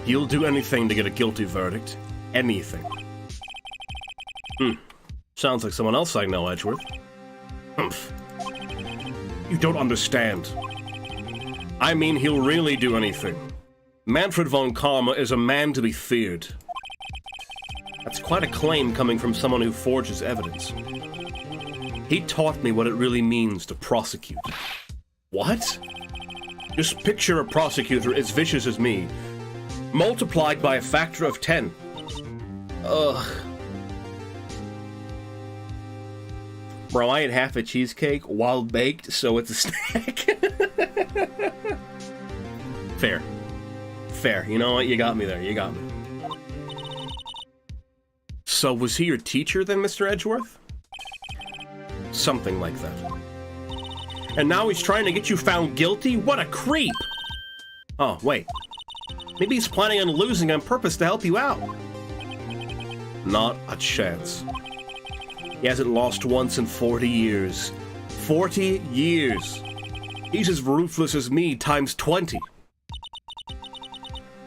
He'll do anything to get a guilty verdict. Anything. Sounds like someone else I know, Edgeworth. Humph. You don't understand. I mean, he'll really do anything. Manfred von Karma is a man to be feared. That's quite a claim coming from someone who forges evidence. He taught me what it really means to prosecute. What? Just picture a prosecutor as vicious as me, multiplied by a factor of 10. Ugh. Bro, I ate half a cheesecake while baked, so it's a snack. Fair. Fair. You know what? You got me there. You got me. So, was he your teacher then, Mr. Edgeworth? Something like that. And now he's trying to get you found guilty? What a creep! Oh, wait. Maybe he's planning on losing on purpose to help you out. Not a chance. He hasn't lost once in 40 years. 40 years! He's as ruthless as me times 20.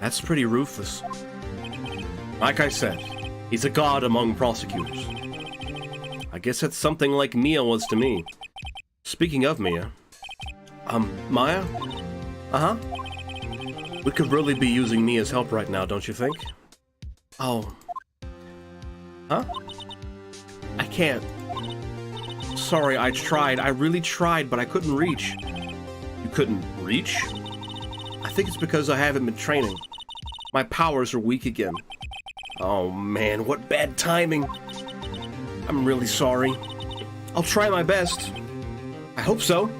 That's pretty ruthless. Like I said, he's a god among prosecutors. I guess that's something like Mia was to me. Speaking of Mia... Maya? Uh-huh? We could really be using Mia's help right now, don't you think? Oh. Huh? I can't. Sorry, I tried. I really tried, but I couldn't reach. You couldn't reach? I think it's because I haven't been training. My powers are weak again. Oh man, what bad timing. I'm really sorry. I'll try my best. I hope so.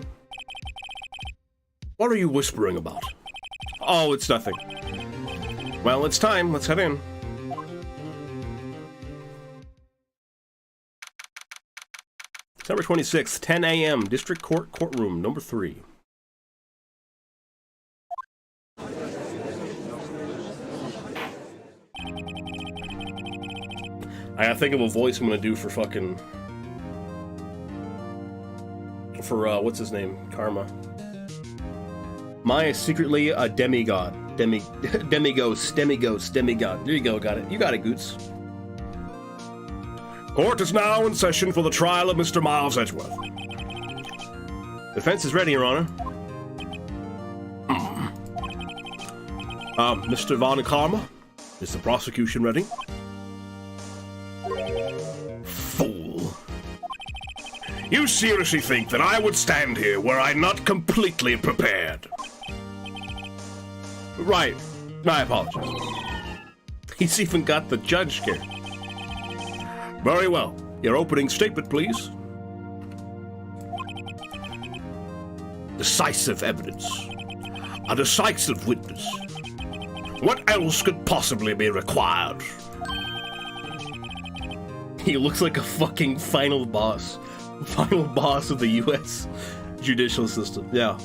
What are you whispering about? Oh, it's nothing. Well, it's time. Let's head in. December 26th, 10 a.m., District Court, Courtroom, number 3. I gotta think of a voice I'm gonna do for fucking... what's his name? Karma. Maya is secretly a demigod. Demighost. Demigod. There you go, got it. You got it, Goots. Court is now in session for the trial of Mr. Miles Edgeworth. Defense is ready, Your Honor. Mr. Von Karma, is the prosecution ready? Fool. You seriously think that I would stand here were I not completely prepared? Right. My apologies. He's even got the judge scared. Very well. Your opening statement, please. Decisive evidence. A decisive witness. What else could possibly be required? He looks like a fucking final boss. Final boss of the U.S. judicial system. Yeah.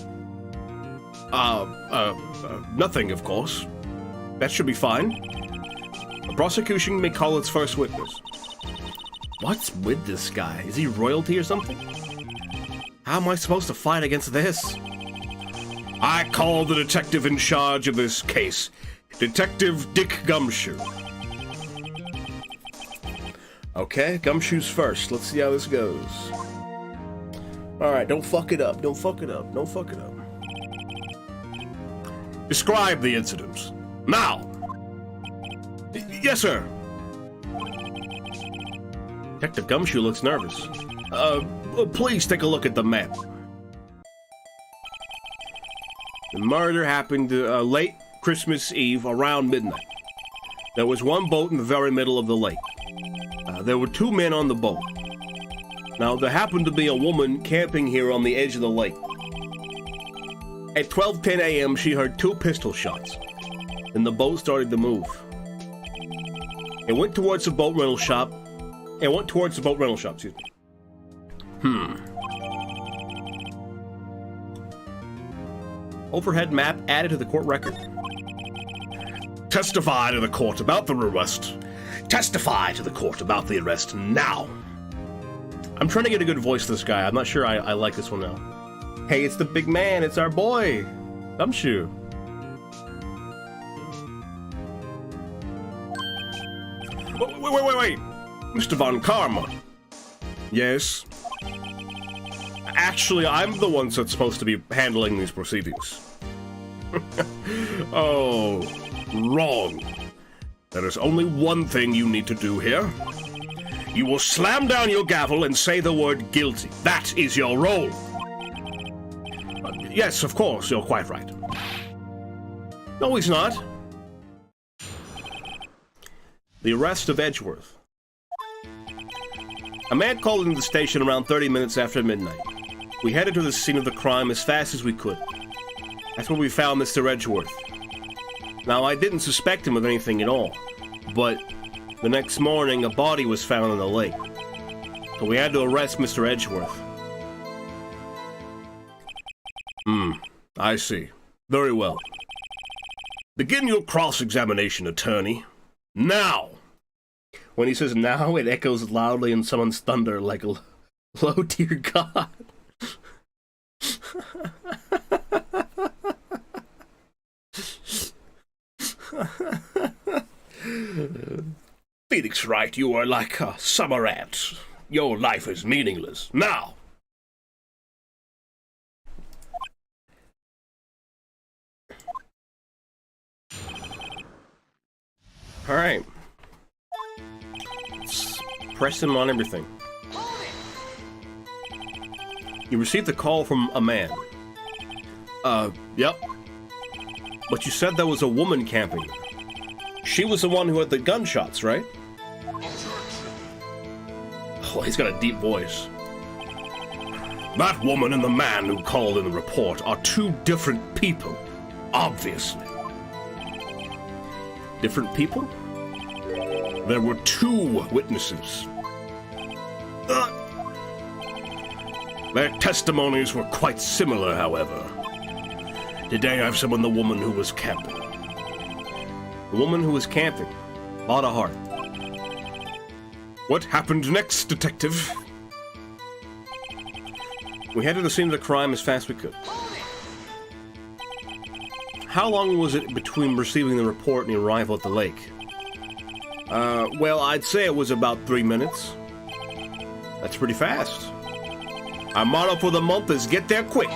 Nothing, of course. That should be fine. The prosecution may call its first witness. What's with this guy? Is he royalty or something? How am I supposed to fight against this? I call the detective in charge of this case, Detective Dick Gumshoe. Okay, Gumshoe's first. Let's see how this goes. Alright, don't fuck it up. Don't fuck it up. Don't fuck it up. Describe the incidents. Now! Yes, sir. Detective Gumshoe looks nervous. Please take a look at the map. The murder happened late Christmas Eve around midnight. There was one boat in the very middle of the lake. There were 2 men on the boat. Now, there happened to be a woman camping here on the edge of the lake. At 12:10 a.m., she heard 2 pistol shots. Then the boat started to move. It went towards the boat rental shop. Excuse me. Overhead map added to the court record. Testify to the court about the arrest. Testify to the court about the arrest now. I'm trying to get a good voice for this guy. I'm not sure I like this one now. Hey, it's the big man. It's our boy, Gumshoe. Wait. Mr. Von Karma. Yes? Actually, I'm the one that's supposed to be handling these proceedings. Oh, wrong. There is only one thing you need to do here. You will slam down your gavel and say the word guilty. That is your role. Yes, of course, you're quite right. No, he's not. The arrest of Edgeworth. A man called into the station around 30 minutes after midnight. We headed to the scene of the crime as fast as we could. That's where we found Mr. Edgeworth. Now, I didn't suspect him of anything at all, but the next morning a body was found in the lake. So we had to arrest Mr. Edgeworth. I see. Very well. Begin your cross-examination, attorney. Now! When he says now, it echoes loudly in someone's thunder like a low dear God. Phoenix Wright, you are like a summer ant. Your life is meaningless. Now! Alright. Let's press him on everything. You received a call from a man. Yep. But you said there was a woman camping. She was the one who had the gunshots, right? Oh, he's got a deep voice. That woman and the man who called in the report are two different people, obviously. Different people? There were two witnesses. Their testimonies were quite similar, however. Today I've summoned the woman who was camping. The woman who was camping. Lot of heart. What happened next, detective? We headed to the scene of the crime as fast as we could. How long was it between receiving the report and the arrival at the lake? Well, I'd say it was about 3 minutes. That's pretty fast. Our motto for the month is get there quick.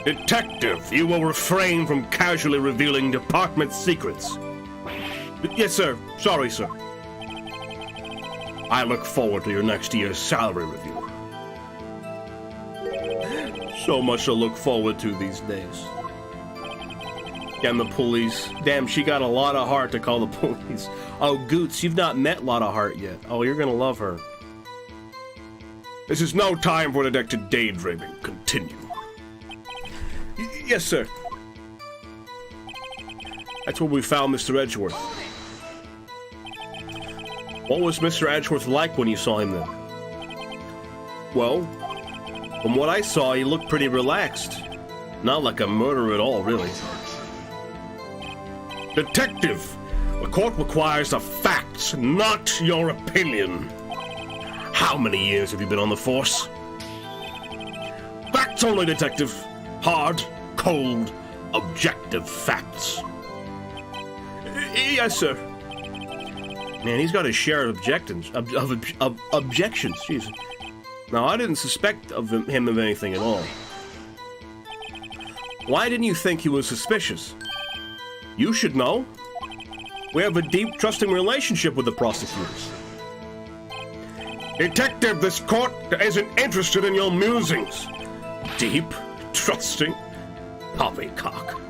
Detective, you will refrain from casually revealing department secrets. Yes, sir. Sorry, sir. I look forward to your next year's salary review. So much to look forward to these days. Damn the police. Damn, she got a lot of heart to call the police. Oh, Goots, you've not met Lotta Heart yet. Oh, you're gonna love her. This is no time for detective daydreaming. Continue. Yes, sir. That's where we found Mr. Edgeworth. What was Mr. Edgeworth like when you saw him then? Well, from what I saw, he looked pretty relaxed. Not like a murderer at all, really. Detective, the court requires the facts, not your opinion. How many years have you been on the force? Facts only, detective. Hard, cold, objective facts. Yes, sir. Man, he's got his share of objections. Objections, Jesus. Now, I didn't suspect of him of anything at all. Why didn't you think he was suspicious? You should know. We have a deep, trusting relationship with the prosecutors. Detective, this court isn't interested in your musings. Deep, trusting, poppycock.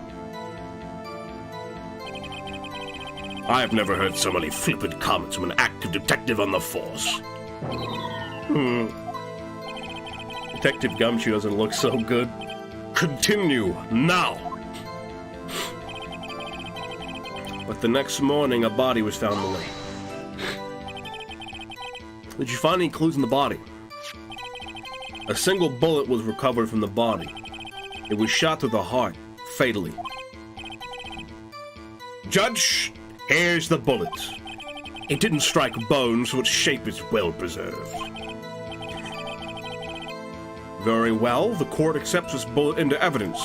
I've never heard so many flippant comments from an active detective on the force. Detective Gumshoe doesn't look so good. Continue now. But the next morning, a body was found in the lake. Did you find any clues in the body? A single bullet was recovered from the body. It was shot through the heart, fatally. Judge, here's the bullet. It didn't strike bone, so its shape is well preserved. Very well, the court accepts this bullet into evidence.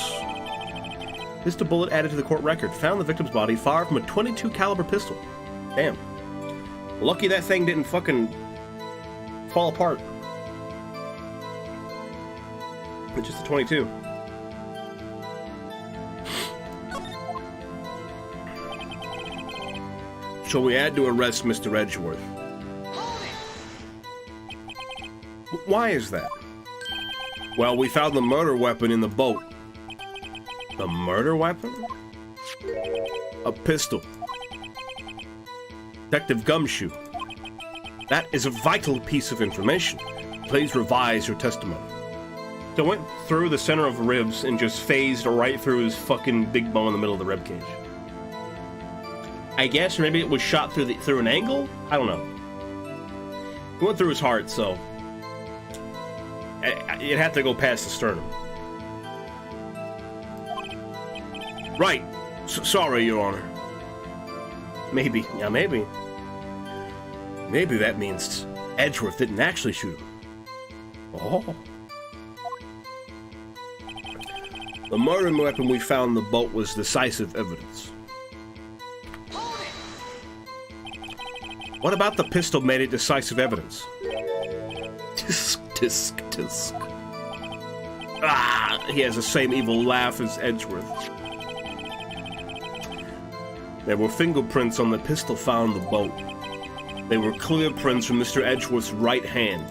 This is the bullet added to the court record. Found the victim's body fired from a .22 caliber pistol. Damn. Lucky that thing didn't fucking fall apart. It's just a .22. So we had to arrest Mr. Edgeworth. Why is that? Well, we found the murder weapon in the boat. The murder weapon? A pistol. Detective Gumshoe. That is a vital piece of information. Please revise your testimony. So I went through the center of ribs and just phased right through his fucking big bone in the middle of the rib cage. I guess, or maybe it was shot through an angle? I don't know. It went through his heart, so it had to go past the sternum. Right. Sorry, Your Honor. Maybe. Yeah, maybe. Maybe that means Edgeworth didn't actually shoot him. Oh. The murder weapon we found in the boat was decisive evidence. What about the pistol made it decisive evidence? Tisk, tisk, tisk. Ah, he has the same evil laugh as Edgeworth. There were fingerprints on the pistol found in the boat. They were clear prints from Mr. Edgeworth's right hand.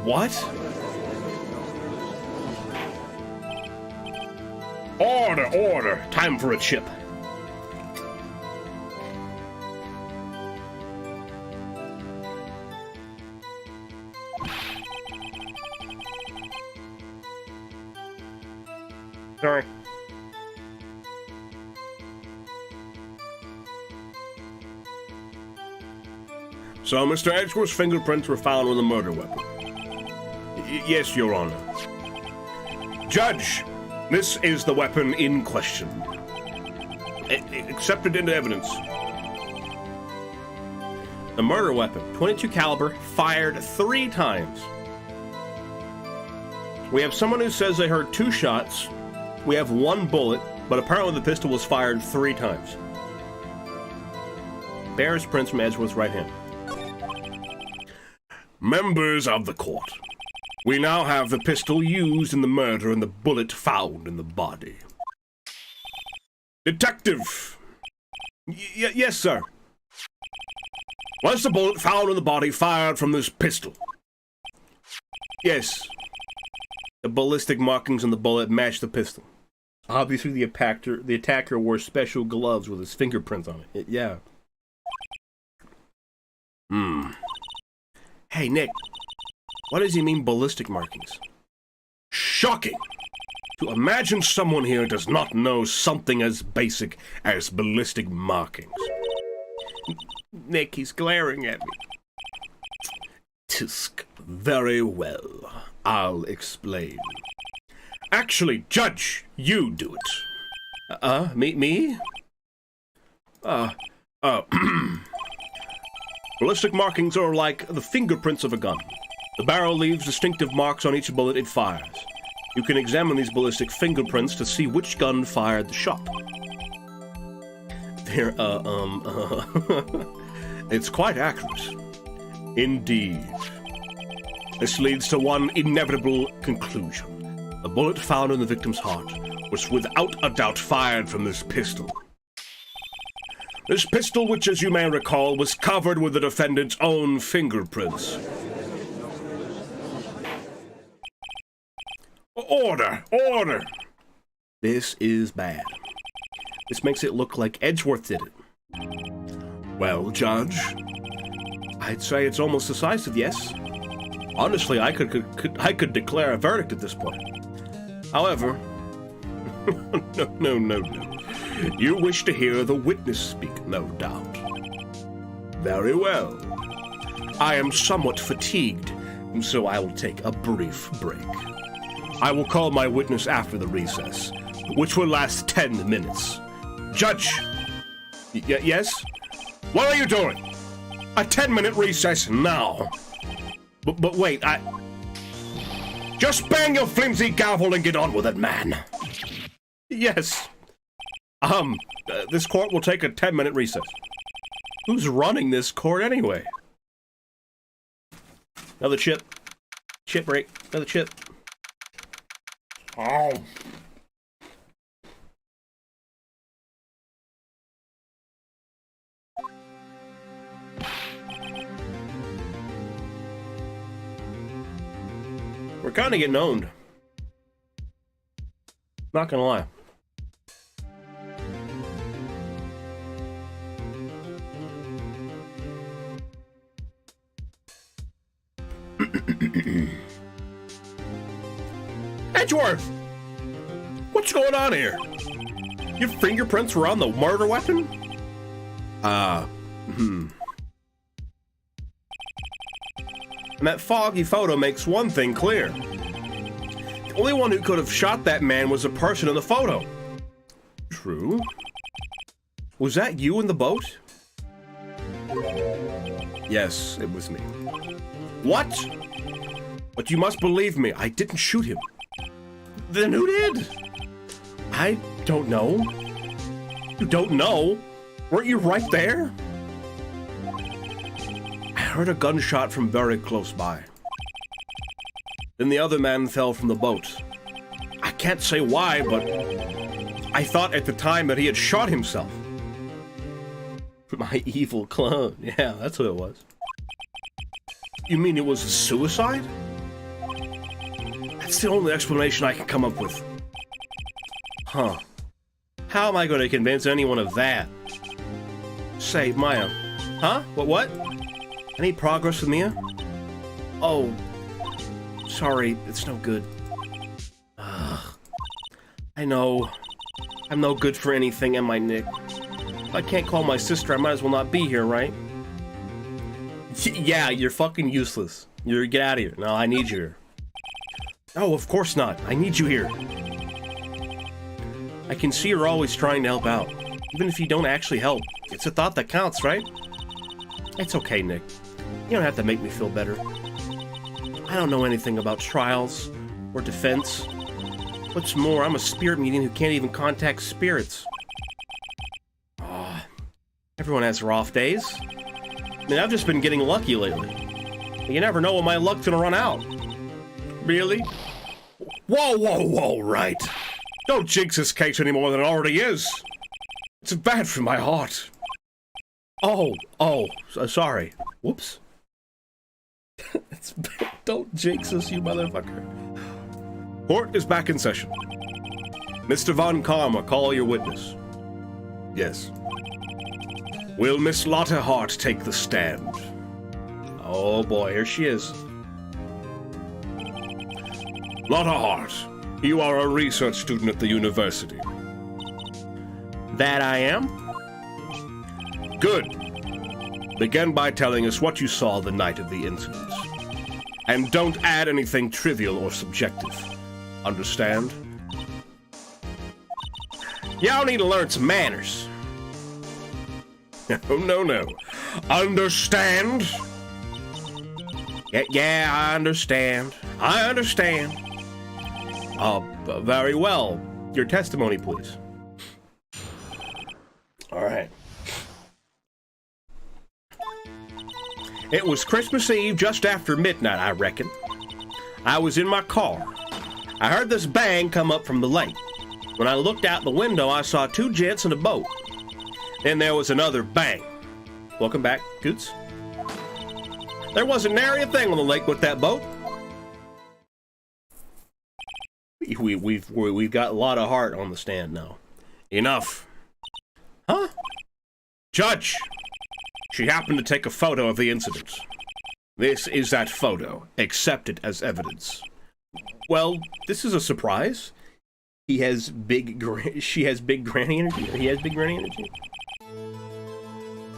What? Order, order! Time for a chip. Sorry. So, Mr. Edgeworth's fingerprints were found on the murder weapon. Yes, Your Honor. Judge, this is the weapon in question. Accepted into evidence. The murder weapon, .22 caliber, fired 3 times. We have someone who says they heard 2 shots. We have 1 bullet, but apparently the pistol was fired 3 times. Bears prints from Edgeworth's right hand. Members of the court, we now have the pistol used in the murder and the bullet found in the body. Detective! Yes, sir. Was the bullet found in the body fired from this pistol? Yes. The ballistic markings on the bullet match the pistol. Obviously, the attacker wore special gloves with his fingerprints on it. Yeah. Hey, Nick. What does he mean, ballistic markings? Shocking! To imagine someone here does not know something as basic as ballistic markings. Nick, he's glaring at me. Tisk. Very well. I'll explain. Actually, Judge, you do it. Me? Ballistic markings are like the fingerprints of a gun. The barrel leaves distinctive marks on each bullet it fires. You can examine these ballistic fingerprints to see which gun fired the shot. They're, it's quite accurate. Indeed. This leads to one inevitable conclusion. The bullet found in the victim's heart was without a doubt fired from this pistol. This pistol, which, as you may recall, was covered with the defendant's own fingerprints. Order! Order! This is bad. This makes it look like Edgeworth did it. Well, Judge, I'd say it's almost decisive, yes. Honestly, I could declare a verdict at this point. However, no. You wish to hear the witness speak, no doubt. Very well. I am somewhat fatigued, so I will take a brief break. I will call my witness after the recess, which will last 10 minutes. Judge! Yes? What are you doing? A 10-minute recess now. But wait, Just bang your flimsy gavel and get on with it, man. Yes. This court will take a 10-minute recess. Who's running this court anyway? Another chip. Chip break. Another chip. Oh. We're kind of getting owned. Not gonna lie. Edgeworth! What's going on here? Your fingerprints were on the murder weapon? And that foggy photo makes one thing clear. The only one who could have shot that man was the person in the photo. True. Was that you in the boat? Yes, it was me. What? But you must believe me, I didn't shoot him. Then who did? I don't know. You don't know? Weren't you right there? heard a gunshot from very close by. Then the other man fell from the boat. I can't say why, but I thought at the time that he had shot himself. My evil clone. Yeah, that's what it was. You mean it was a suicide? That's the only explanation I can come up with. Huh. How am I going to convince anyone of that? Say, Maya. Huh? What? Any progress with Mia? Oh. Sorry, it's no good. I know. I'm no good for anything, am I, Nick? If I can't call my sister, I might as well not be here, right? Yeah, you're fucking useless. Get out of here. No, I need you here. No, of course not. I need you here. I can see you're always trying to help out. Even if you don't actually help. It's a thought that counts, right? It's okay, Nick. You don't have to make me feel better. I don't know anything about trials or defense. What's more, I'm a spirit medium who can't even contact spirits. Everyone has their off days. I mean, I've just been getting lucky lately. You never know when my luck's gonna run out. Really? Whoa, Wright. Don't jinx this case any more than it already is. It's bad for my heart. Sorry. Whoops. It's bad. Don't jinx us, you motherfucker. Court is back in session. Mr. Von Karma, call your witness. Yes. Will Miss Lotta Hart take the stand? Oh boy, here she is. Lotta Hart, you are a research student at the university. That I am? Good. Begin by telling us what you saw the night of the incident. And don't add anything trivial or subjective. Understand? Y'all need to learn some manners. No. Understand? Yeah, I understand. Very well. Your testimony, please. All right. It was Christmas Eve just after midnight, I reckon. I was in my car. I heard this bang come up from the lake. When I looked out the window, I saw two gents in a boat. Then there was another bang. Welcome back, Goots. There wasn't nary a thing on the lake but that boat. We've got a lot of heart on the stand now. Enough. Huh? Judge! She happened to take a photo of the incident. This is that photo. Accept it as evidence. Well, this is a surprise. She has big granny energy. He has big granny energy.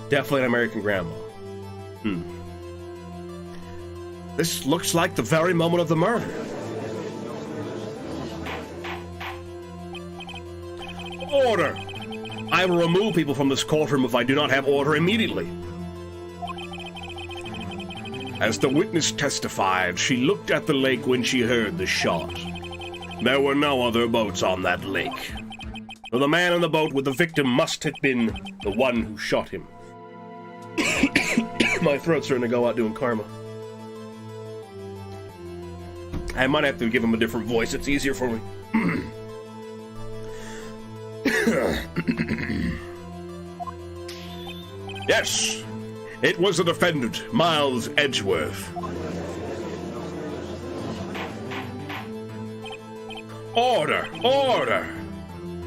Definitely an American grandma. This looks like the very moment of the murder. Order! I will remove people from this courtroom if I do not have order immediately. As the witness testified, she looked at the lake when she heard the shot. There were no other boats on that lake. So the man in the boat with the victim must have been the one who shot him. My throat's starting to go out doing karma. I might have to give him a different voice. It's easier for me. Yes, it was the defendant, Miles Edgeworth. Order!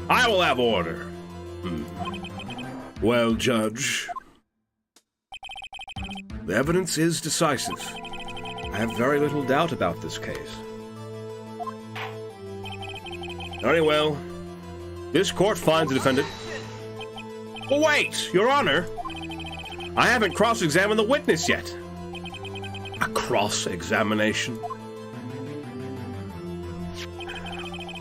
I will have order. Well, Judge, the evidence is decisive. I have very little doubt about this case. Very well. This court finds the defendant... Oh, wait, Your Honor. I haven't cross-examined the witness yet. A cross-examination?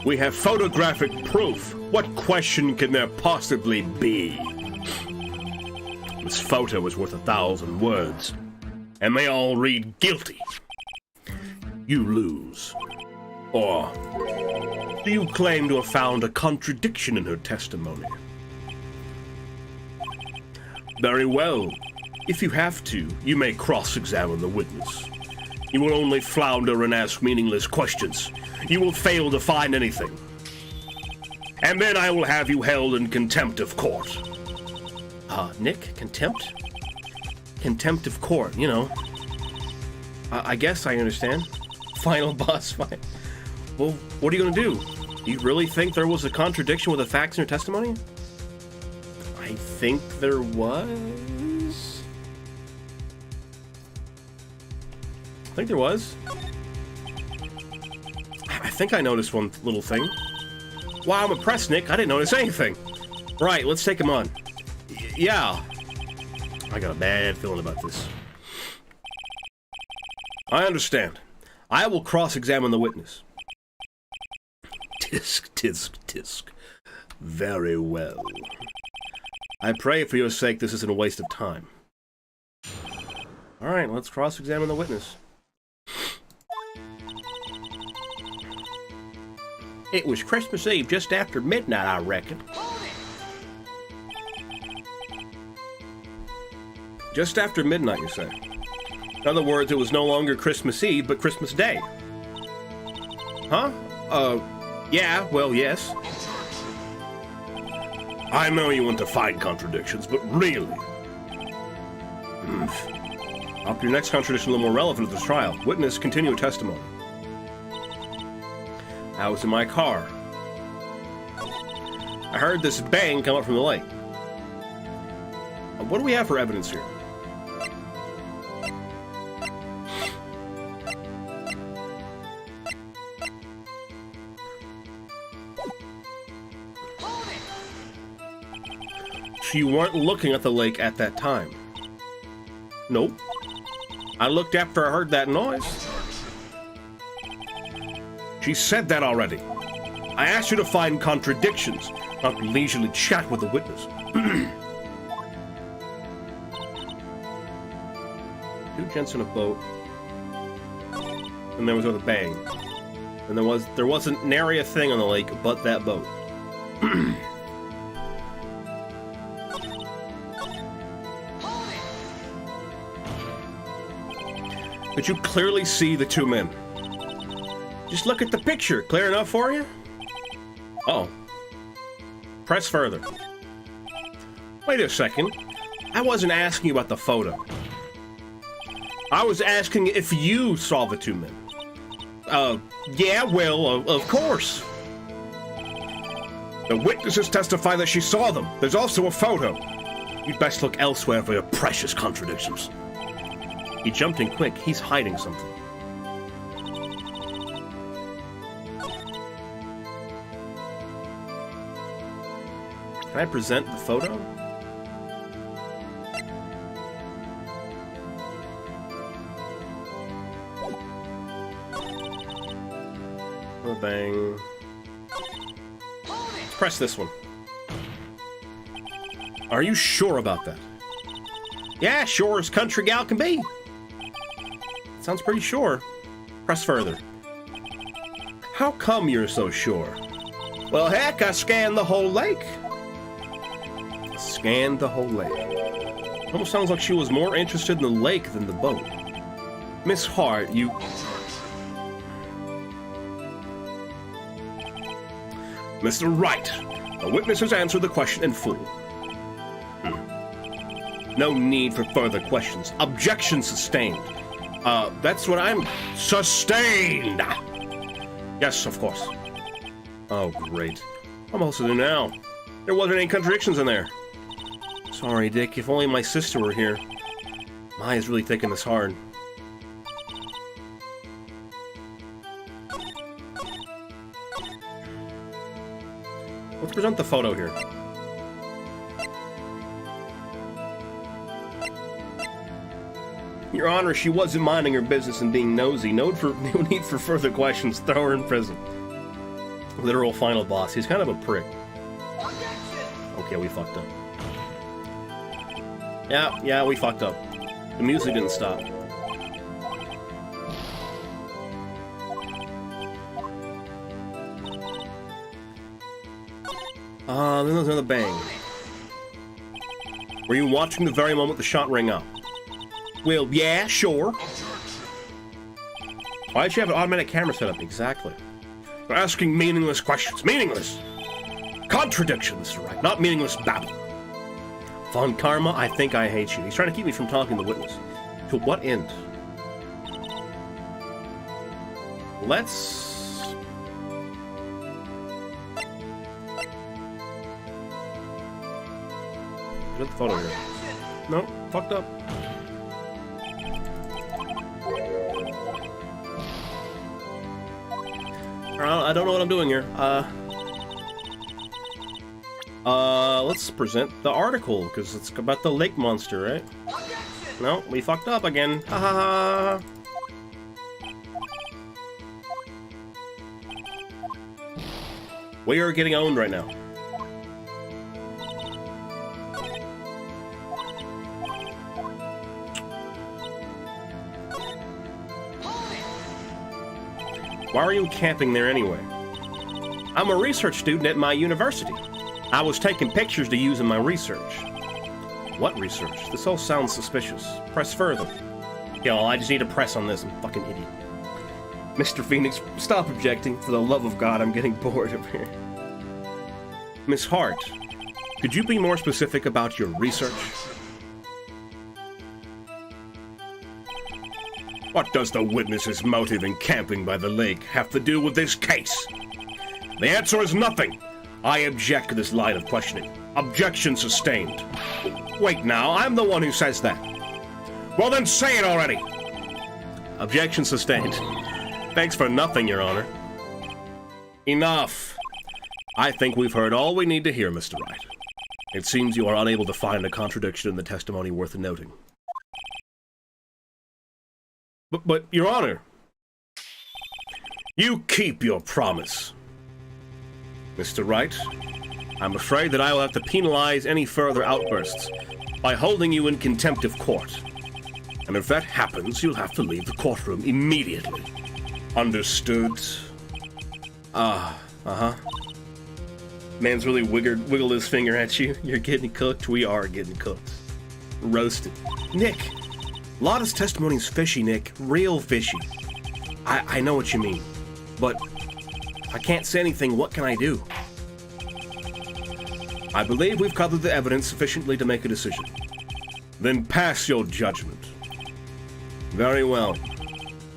We have photographic proof. What question can there possibly be? This photo is worth 1,000 words, and they all read guilty. You lose. Or do you claim to have found a contradiction in her testimony? Very well. If you have to, you may cross-examine the witness. You will only flounder and ask meaningless questions. You will fail to find anything. And then I will have you held in contempt of court. Nick, contempt? Contempt of court, you know. I guess I understand. Final boss fight. Well, what are you gonna do? Do you really think there was a contradiction with the facts in your testimony? I think there was. I think there was. I think I noticed one little thing. Wow, I'm impressed, Nick. I didn't notice anything. Right, let's take him on. Yeah. I got a bad feeling about this. I understand. I will cross-examine the witness. Tisk, tisk, tisk. Very well. I pray for your sake this isn't a waste of time. Alright, let's cross-examine the witness. It was Christmas Eve just after midnight, I reckon. Just after midnight, you say? In other words, it was no longer Christmas Eve, but Christmas Day. Huh? Yeah, well, yes. I know you want to find contradictions, but really... After your next contradiction a little more relevant to this trial. Witness, continue testimony. I was in my car. I heard this bang come up from the lake. What do we have for evidence here? So you weren't looking at the lake at that time? Nope. I looked after I heard that noise. She said that already. I asked you to find contradictions, not leisurely chat with the witness. Two gents in a boat. And there was another bang. And there wasn't nary a thing on the lake but that boat. But you clearly see the two men. Just look at the picture. Clear enough for you? Oh. Press further. Wait a second. I wasn't asking you about the photo. I was asking if you saw the two men. Yeah, well, of course. The witnesses testify that she saw them. There's also a photo. You'd best look elsewhere for your precious contradictions. He jumped in quick. He's hiding something. Can I present the photo? Oh, bang. Let's press this one. Are you sure about that? Yeah, sure as country gal can be. Sounds pretty sure. Press further. How come you're so sure? Well, heck, I scanned the whole lake. Scanned the whole lake. Almost sounds like she was more interested in the lake than the boat. Miss Hart, you... Mr. Wright, the witness has answered the question in full. No need for further questions. Objection sustained. That's what I'm... Sustained! Yes, of course. Oh, great. What am I supposed to do now? There wasn't any contradictions in there. Sorry, Dick. If only my sister were here. Maya's really thinking this hard. Let's present the photo here. Your Honor, she wasn't minding her business and being nosy. No need for further questions. Throw her in prison. Literal final boss. He's kind of a prick. Okay, we fucked up. Yeah, we fucked up. The music didn't stop. Then there's another bang. Were you watching the very moment the shot rang out? Well, yeah, sure. Why did you have an automatic camera set up? Exactly. You're asking meaningless questions. Meaningless! Contradiction, Mr. Wright, not meaningless babble. Von Karma, I think I hate you. He's trying to keep me from talking to the witness. To what end? Let's... Get the photo here. Nope, fucked up. I don't know what I'm doing here. Let's present the article, because it's about the lake monster, right? No, we fucked up again. Ha ha ha. We are getting owned right now. Why are you camping there anyway? I'm a research student at my university. I was taking pictures to use in my research. What research? This all sounds suspicious. Press further. Yo, I just need to press on this. I'm a fucking idiot. Mr. Phoenix, stop objecting. For the love of God, I'm getting bored of here. Miss Hart, could you be more specific about your research? What does the witness's motive in camping by the lake have to do with this case? The answer is nothing. I object to this line of questioning. Objection sustained. Wait now, I'm the one who says that. Well then say it already. Objection sustained. Thanks for nothing, Your Honor. Enough. I think we've heard all we need to hear, Mr. Wright. It seems you are unable to find a contradiction in the testimony worth noting. But, Your Honor, you keep your promise. Mr. Wright, I'm afraid that I will have to penalize any further outbursts by holding you in contempt of court. And if that happens, you'll have to leave the courtroom immediately. Understood? Uh-huh. Man's really wiggled his finger at you. You're getting cooked. We are getting cooked. Roasted. Nick, Lotta's testimony is fishy, Nick. Real fishy. I know what you mean. But I can't say anything. What can I do? I believe we've covered the evidence sufficiently to make a decision. Then pass your judgment. Very well.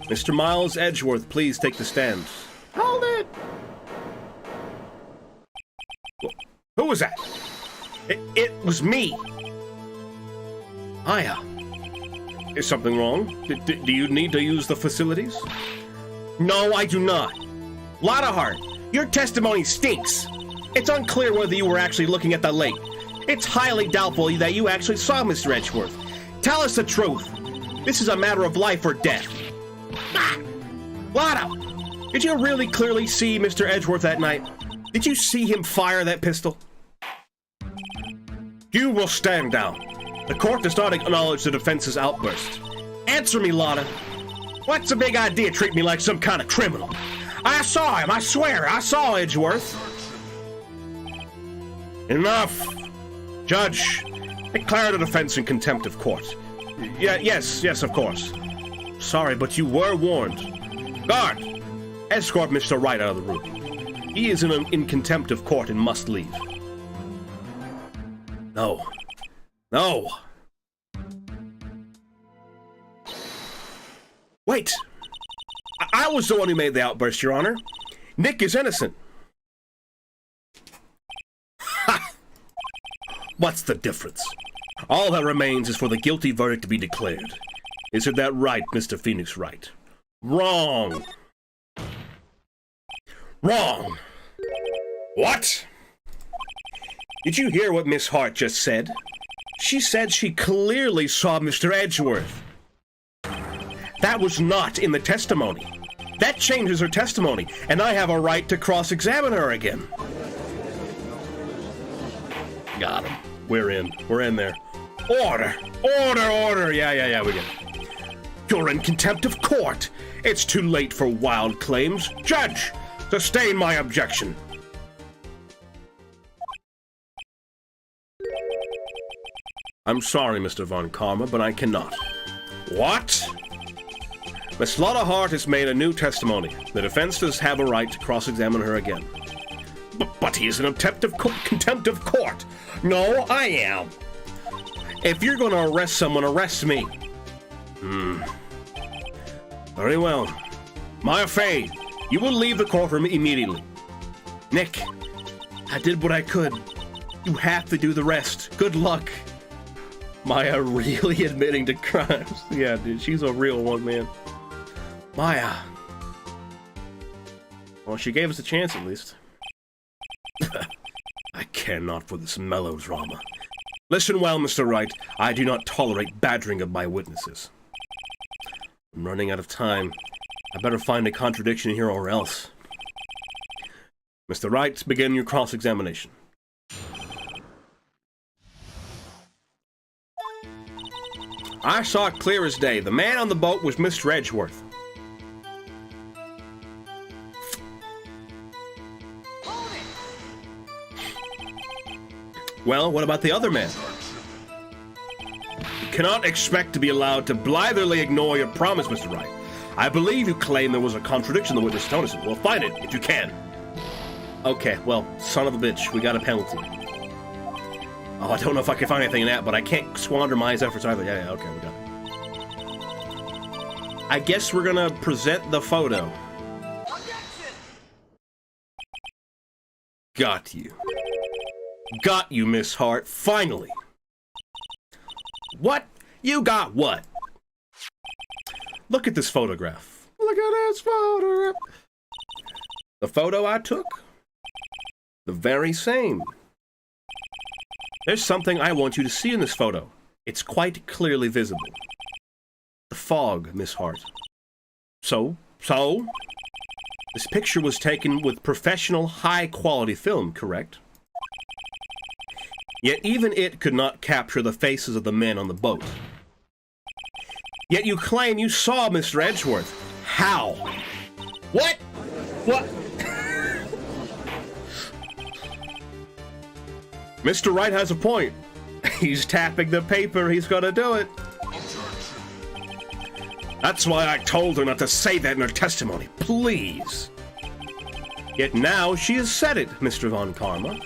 Mr. Miles Edgeworth, please take the stand. Hold it! Who was that? It was me. Hiya. Is something wrong? Do you need to use the facilities? No, I do not. Lotta Hart, your testimony stinks. It's unclear whether you were actually looking at the lake. It's highly doubtful that you actually saw Mr. Edgeworth. Tell us the truth. This is a matter of life or death. Ah! Lotta, did you really clearly see Mr. Edgeworth that night? Did you see him fire that pistol? You will stand down. The court does not acknowledge the defense's outburst. Answer me, Lotta. What's the big idea? Treat me like some kind of criminal. I saw him, I swear, I saw Edgeworth. Enough. Judge, declare the defense in contempt of court. Yes, of course. Sorry, but you were warned. Guard, escort Mr. Wright out of the room. He is in contempt of court and must leave. No. Wait! I was the one who made the outburst, Your Honor. Nick is innocent. Ha! What's the difference? All that remains is for the guilty verdict to be declared. Isn't that right, Mr. Phoenix Wright? Wrong! Wrong! What? Did you hear what Miss Hart just said? She said she clearly saw Mr. Edgeworth. That was not in the testimony. That changes her testimony, and I have a right to cross-examine her again. Got him. We're in there. Order! Yeah, we get it. You're in contempt of court. It's too late for wild claims. Judge, sustain my objection. I'm sorry, Mr. Von Karma, but I cannot. What? Miss Lotta Hart has made a new testimony. The defense does have a right to cross-examine her again. But he is in contempt of court. No, I am. If you're going to arrest someone, arrest me. Very well. Maya Fey, you will leave the courtroom immediately. Nick, I did what I could. You have to do the rest. Good luck. Maya really admitting to crimes. Yeah, dude, she's a real one, man. Maya. Well, she gave us a chance, at least. I care not for this melodrama. Listen well, Mr. Wright. I do not tolerate badgering of my witnesses. I'm running out of time. I better find a contradiction here or else. Mr. Wright, begin your cross-examination. I saw it clear as day. The man on the boat was Mr. Edgeworth. Well, what about the other man? You cannot expect to be allowed to blithely ignore your promise, Mr. Wright. I believe you claim there was a contradiction in the witness notice. Well, find it, if you can. Okay, well, son of a bitch, we got a penalty. Oh, I don't know if I can find anything in that, but I can't squander Maya's efforts either. Yeah, okay, we got it. I guess we're gonna present the photo. Got you. Got you, Miss Hart, finally. What? You got what? Look at this photograph. Look at this photograph. The photo I took? The very same. There's something I want you to see in this photo. It's quite clearly visible. The fog, Miss Hart. So? This picture was taken with professional, high-quality film, correct? Yet even it could not capture the faces of the men on the boat. Yet you claim you saw Mr. Edgeworth. How? What? What? Mr. Wright has a point. He's tapping the paper. He's gonna do it. That's why I told her not to say that in her testimony. Please. Yet now she has said it, Mr. Von Karma.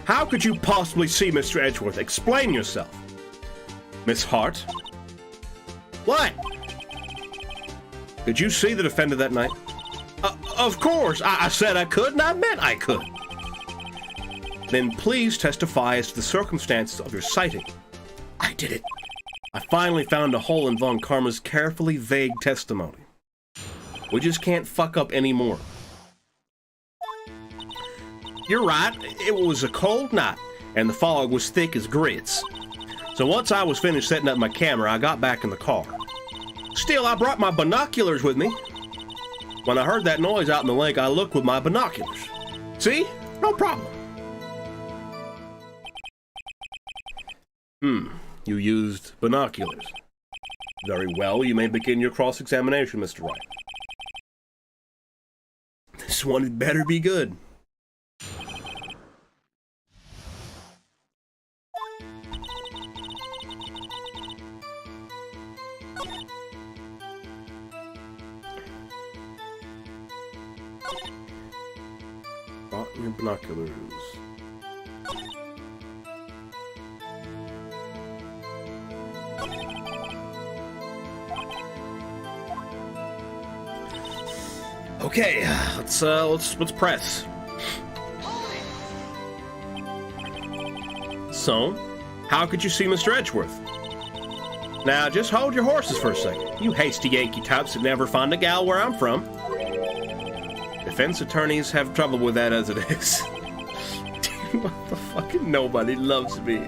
How could you possibly see Mr. Edgeworth? Explain yourself. Miss Hart? What? Did you see the defendant that night? Of course. I said I could, and I meant I could. Then please testify as to the circumstances of your sighting. I did it. I finally found a hole in Von Karma's carefully vague testimony. We just can't fuck up anymore. You're right, it was a cold night, and the fog was thick as grits. So once I was finished setting up my camera, I got back in the car. Still, I brought my binoculars with me. When I heard that noise out in the lake, I looked with my binoculars. See? No problem. You used binoculars. Very well, you may begin your cross-examination, Mr. Wright. This one had better be good. Brought your binoculars. Okay, let's press. So, how could you see Mr. Edgeworth? Now, just hold your horses for a second. You hasty Yankee types that never find a gal where I'm from. Defense attorneys have trouble with that as it is. Dude, motherfucking nobody loves me.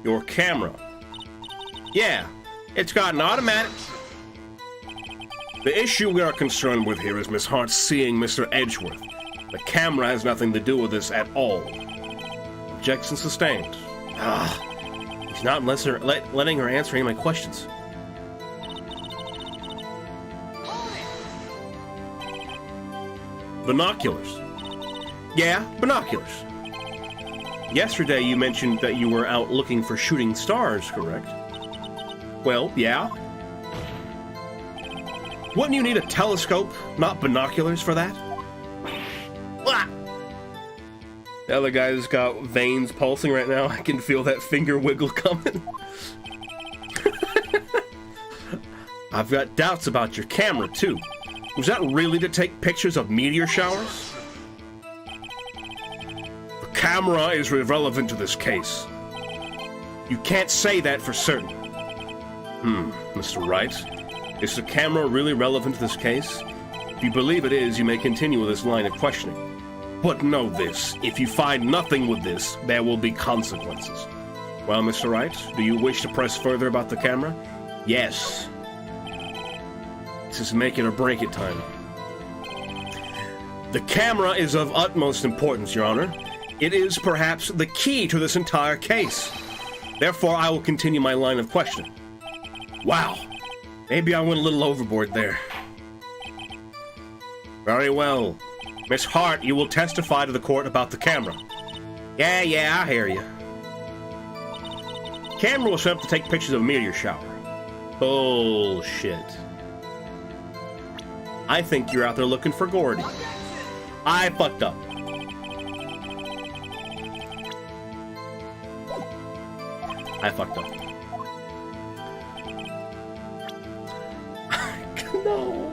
Your camera. Yeah, it's got an automatic. The issue we are concerned with here is Miss Hart seeing Mr. Edgeworth. The camera has nothing to do with this at all. Objection sustained. He's not letting her answer any of my questions. Binoculars. Yeah, binoculars. Yesterday you mentioned that you were out looking for shooting stars, correct? Well, yeah. Wouldn't you need a telescope, not binoculars, for that? Ah! The other guy's got veins pulsing right now. I can feel that finger wiggle coming. I've got doubts about your camera, too. Was that really to take pictures of meteor showers? The camera is irrelevant to this case. You can't say that for certain. Mr. Wright, is the camera really relevant to this case? If you believe it is, you may continue with this line of questioning. But know this, if you find nothing with this, there will be consequences. Well, Mr. Wright, do you wish to press further about the camera? Yes. This is make it or break it time. The camera is of utmost importance, Your Honor. It is perhaps the key to this entire case. Therefore, I will continue my line of questioning. Wow. Maybe I went a little overboard there. Very well. Miss Hart, you will testify to the court about the camera. Yeah, I hear you. Camera was set up to take pictures of a meteor shower. Bullshit. I think you're out there looking for Gordy. I fucked up. No.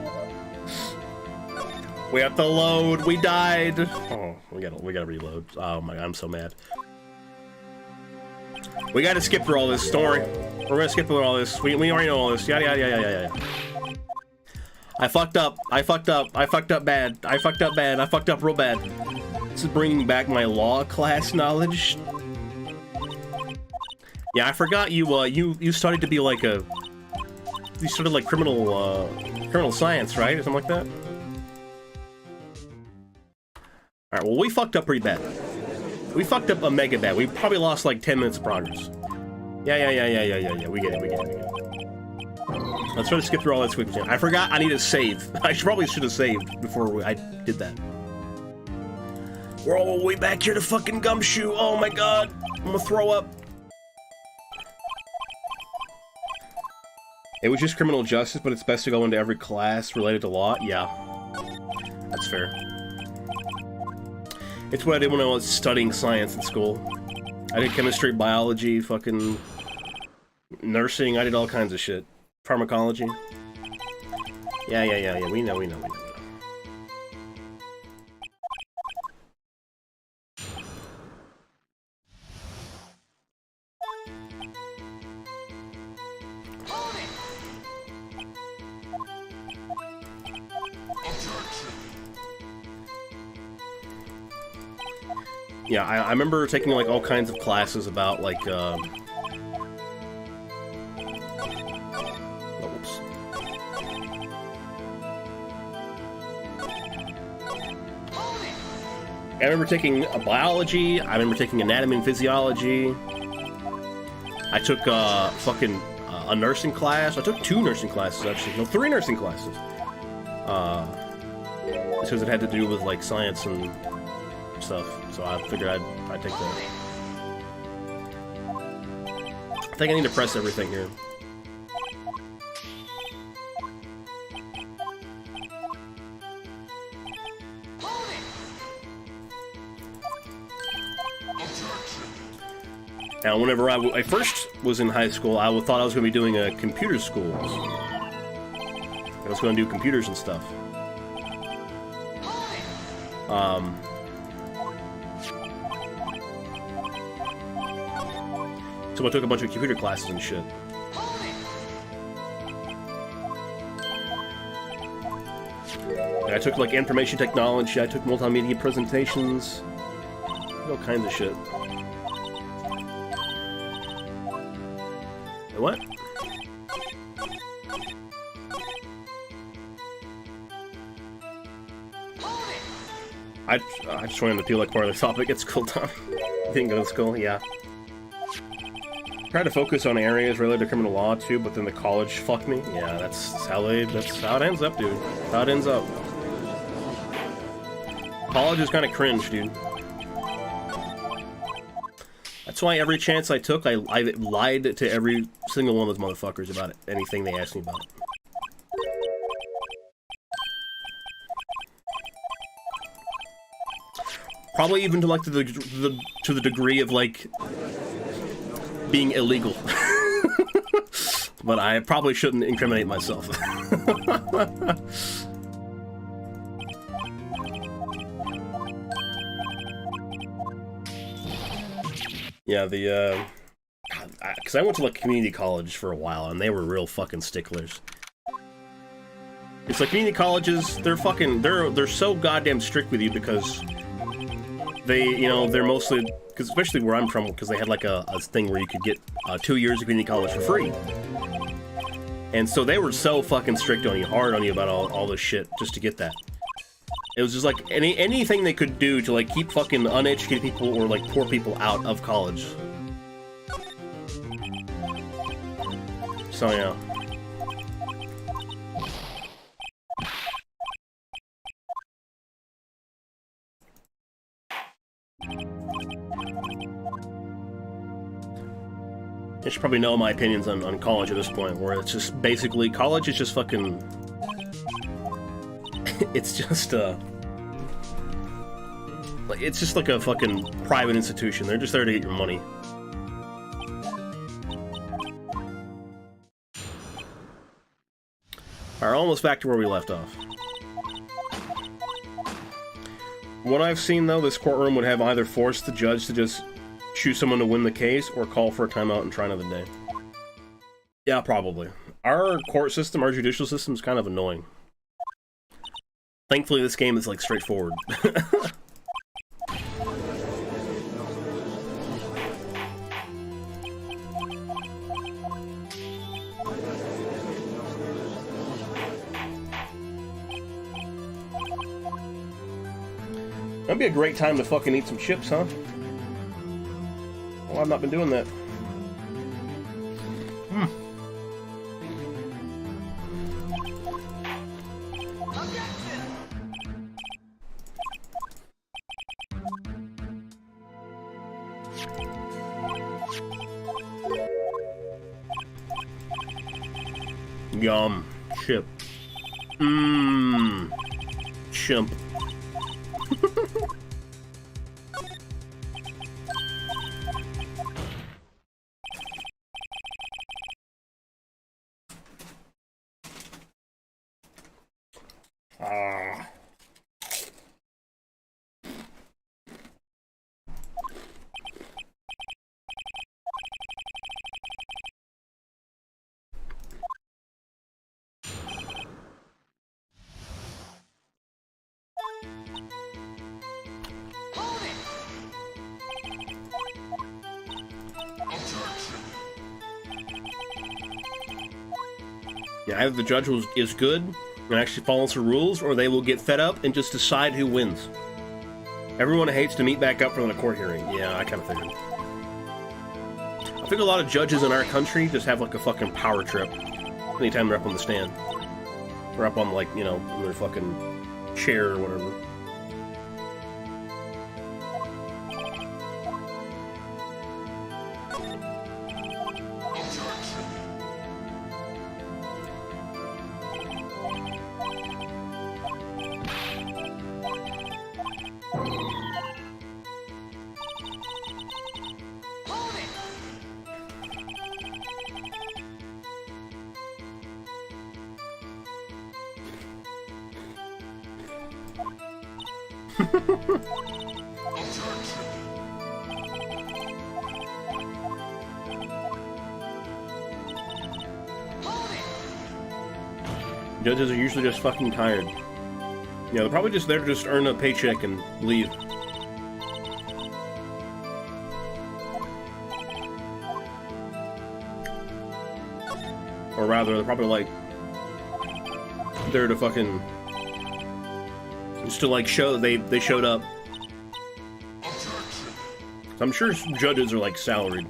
We have to load. We died. Oh, we gotta reload. Oh my god, I'm so mad. We gotta skip through all this. Don't worry. We're gonna skip through all this. We already know all this. Yada yada yada yada yada. I fucked up bad. I fucked up real bad. This is bringing back my law class knowledge. Yeah, I forgot you studied to be like you studied like criminal science, right? Or something like that? Alright, well, we fucked up pretty bad. We fucked up a mega bad. We probably lost like 10 minutes of progress. Yeah. We get it. Let's try to skip through all that as quick as we can. I forgot I need to save. I probably should have saved before I did that. We're all the way back here to fucking Gumshoe. Oh my god. I'm gonna throw up. It was just criminal justice, but it's best to go into every class related to law. Yeah. That's fair. It's what I did when I was studying science in school. I did chemistry, biology, fucking nursing. I did all kinds of shit. Pharmacology. Yeah. We know. Yeah, I remember taking like all kinds of classes about like oops. I remember taking biology. I remember taking anatomy and physiology. I took a nursing class. I took 2 nursing classes actually. No, 3 nursing classes. Because it had to do with like science and stuff, so I figured I'd take that. I think I need to press everything here. Now, whenever I first was in high school, I thought I was going to be doing a computer school. I was going to do computers and stuff. So I took a bunch of computer classes and shit. And I took like information technology, I took multimedia presentations, all kinds of shit. What? I just wanted to feel like part of the topic. It's cool, Tom. Didn't go to school, yeah. Tried to focus on areas related to criminal law too, but then the college fucked me. Yeah, that's how it ends up, dude. How it ends up. College is kind of cringe, dude. That's why every chance I took, I lied to every single one of those motherfuckers about anything they asked me about. Probably even to like to the degree of like being illegal. But I probably shouldn't incriminate myself. Yeah, because I went to like community college for a while, and they were real fucking sticklers. It's like community colleges, they're so goddamn strict with you because they, you know, they're mostly, because especially where I'm from, because they had like a thing where you could get 2 years of community college for free. And so they were so fucking strict on you, hard on you about all this shit just to get that. It was just like anything they could do to like keep fucking uneducated people or like poor people out of college. So yeah. You should probably know my opinions on college at this point, where it's just basically, college is just fucking... it's just, like, it's just like a fucking private institution. They're just there to get your money. Alright, almost back to where we left off. What I've seen, though, this courtroom would have either forced the judge to just choose someone to win the case, or call for a timeout and try another day. Yeah, probably. Our court system, our judicial system is kind of annoying. Thankfully, this game is, like, straightforward. That'd be a great time to fucking eat some chips, huh? Well, I've not been doing that. Yum. Chip. Mmm. Chimp. Yeah, either the judge is good and actually follows the rules, or they will get fed up and just decide who wins. Everyone hates to meet back up for the court hearing. Yeah, I kind of figured. I think a lot of judges in our country just have like a fucking power trip anytime they're up on the stand. Or up on, like, you know, in their fucking chair or whatever. Judges are usually just fucking tired. Yeah, they're probably just there to just earn a paycheck and leave. Or rather, they're probably like there to fucking just to like show that they showed up. I'm sure judges are like salaried.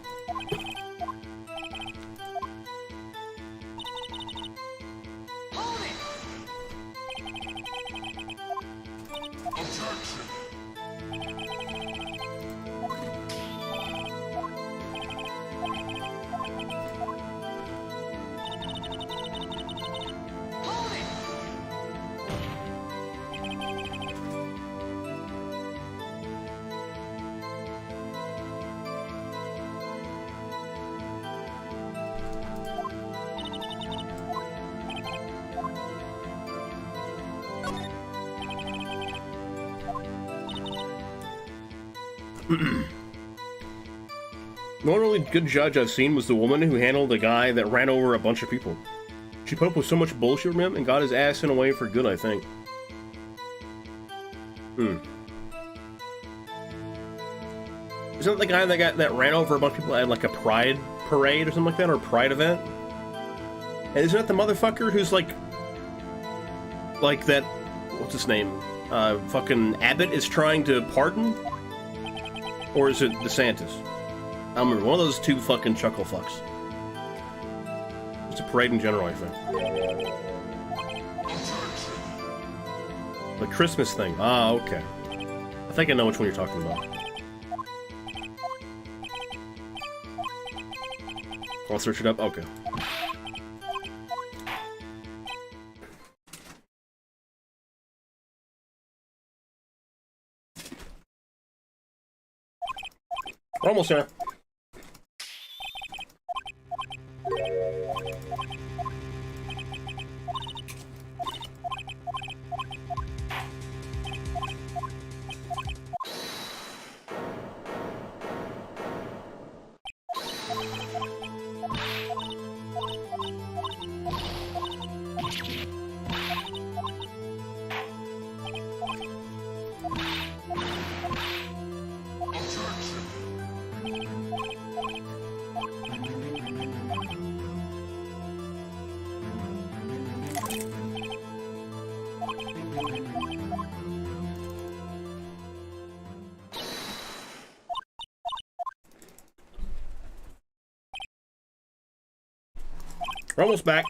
The only really good judge I've seen was the woman who handled a guy that ran over a bunch of people. She put up with so much bullshit from him and got his ass in a way for good, I think. Isn't that the guy that ran over a bunch of people at like a pride parade or something like that, or a pride event? And isn't that the motherfucker who's like that, what's his name? Fucking Abbott is trying to pardon? Or is it DeSantis? I don't remember. One of those two fucking chuckle fucks. It's a parade in general, I think. The Christmas thing. Ah, okay. I think I know which one you're talking about. I'll search it up? Okay. We're almost there. We're almost back.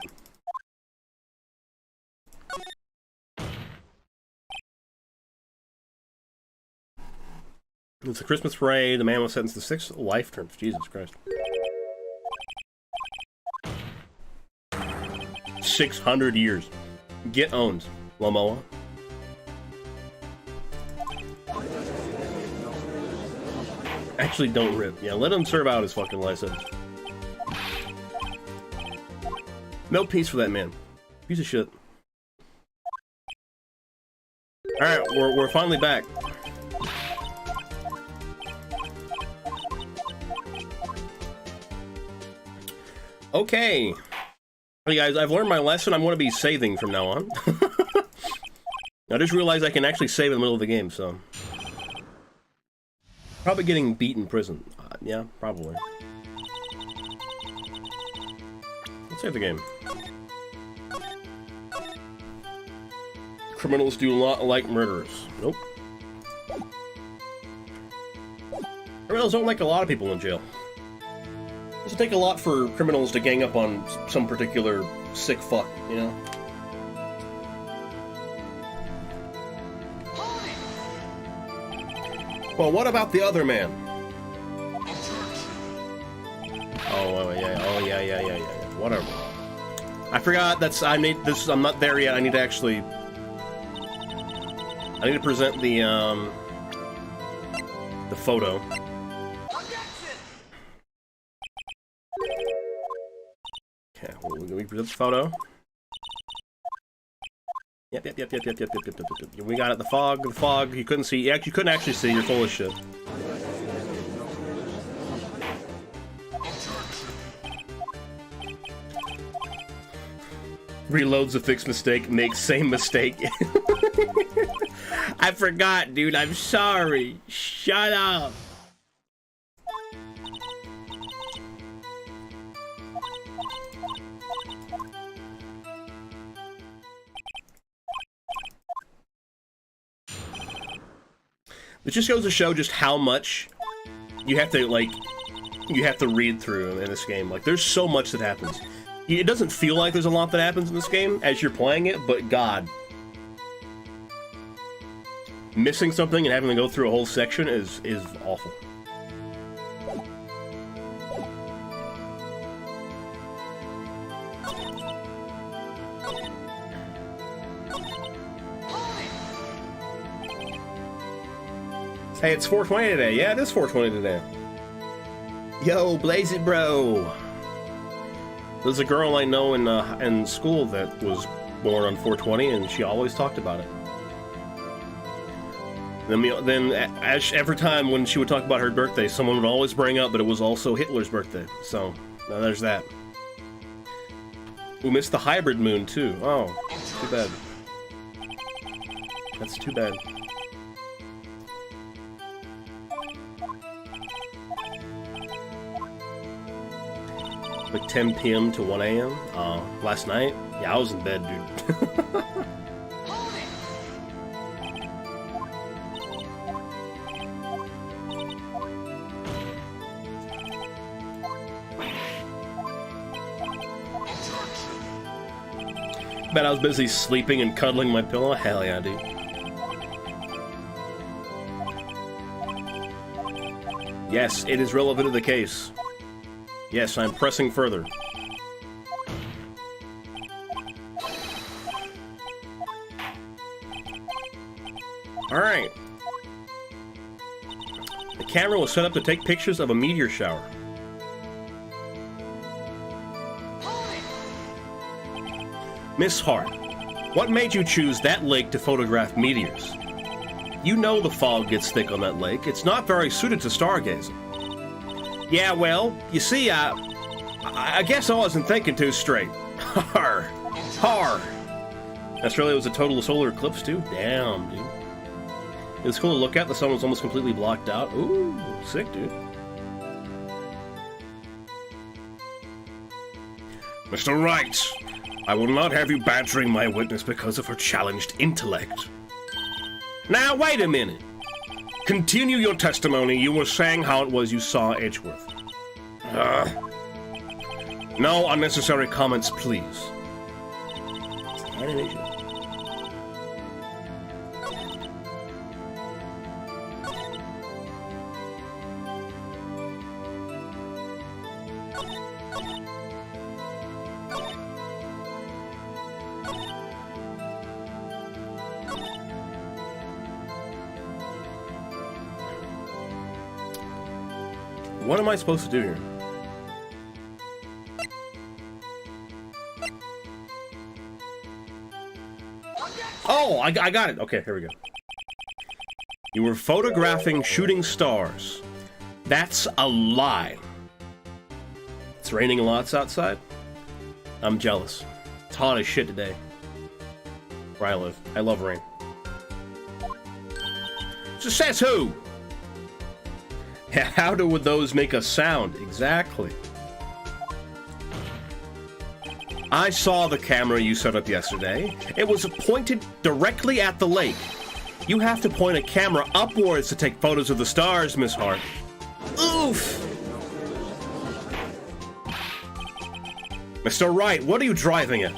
It's a Christmas parade. The man was sentenced to 6 life terms. Jesus Christ. 600 years. Get owned, Lamoa. Actually, don't rip. Yeah, let him serve out his fucking license. No peace for that man. Piece of shit. Alright, we're finally back. Okay. Hey guys, I've learned my lesson. I'm going to be saving from now on. I just realized I can actually save in the middle of the game, so... Probably getting beat in prison. Yeah, probably. Let's save the game. Criminals do a lot like murderers. Nope. Criminals don't like a lot of people in jail. It doesn't take a lot for criminals to gang up on some particular sick fuck, you know? Well, what about the other man? Oh, yeah. Whatever. I forgot I'm not there yet. I need to actually... I need to present the photo. Okay, we present the photo. Yep. We got it. The fog. You couldn't see. You couldn't actually see. You're full of shit. Reloads a fixed mistake. Makes same mistake. I forgot, dude. I'm sorry. Shut up. It just goes to show just how much you have to, like, read through in this game. Like, there's so much that happens. It doesn't feel like there's a lot that happens in this game as you're playing it, but God. Missing something and having to go through a whole section is awful. Hey, it's 420 today. Yeah, it is 420 today. Yo, blaze it, bro. There's a girl I know in school that was born on 420, and she always talked about it. Then every time when she would talk about her birthday, someone would always bring up that it was also Hitler's birthday. So, now there's that. We missed the hybrid moon, too. Oh, too bad. That's too bad. Like 10 p.m. to 1 a.m. Last night? Yeah, I was in bed, dude. Bet I was busy sleeping and cuddling my pillow. Hell yeah, dude. Yes, it is relevant to the case. Yes, I'm pressing further. Alright. The camera was set up to take pictures of a meteor shower. Miss Hart, what made you choose that lake to photograph meteors? You know the fog gets thick on that lake. It's not very suited to stargazing. Yeah, well, you see, I guess I wasn't thinking too straight. Har. Har. Australia was a total solar eclipse, too? Damn, dude. It was cool to look at. The sun was almost completely blocked out. Ooh, sick, dude. Mr. Wright, I will not have you badgering my witness because of her challenged intellect. Now, wait a minute. Continue your testimony. You were saying how it was you saw Edgeworth. No unnecessary comments, please. What am I supposed to do here? Oh, I got it. Okay, here we go. You were photographing shooting stars. That's a lie. It's raining lots outside. I'm jealous. It's hot as shit today. Where I live. I love rain. So says who? How would those make a sound? Exactly. I saw the camera you set up yesterday. It was pointed directly at the lake. You have to point a camera upwards to take photos of the stars, Miss Hart. Oof! Mr. Wright, what are you driving at?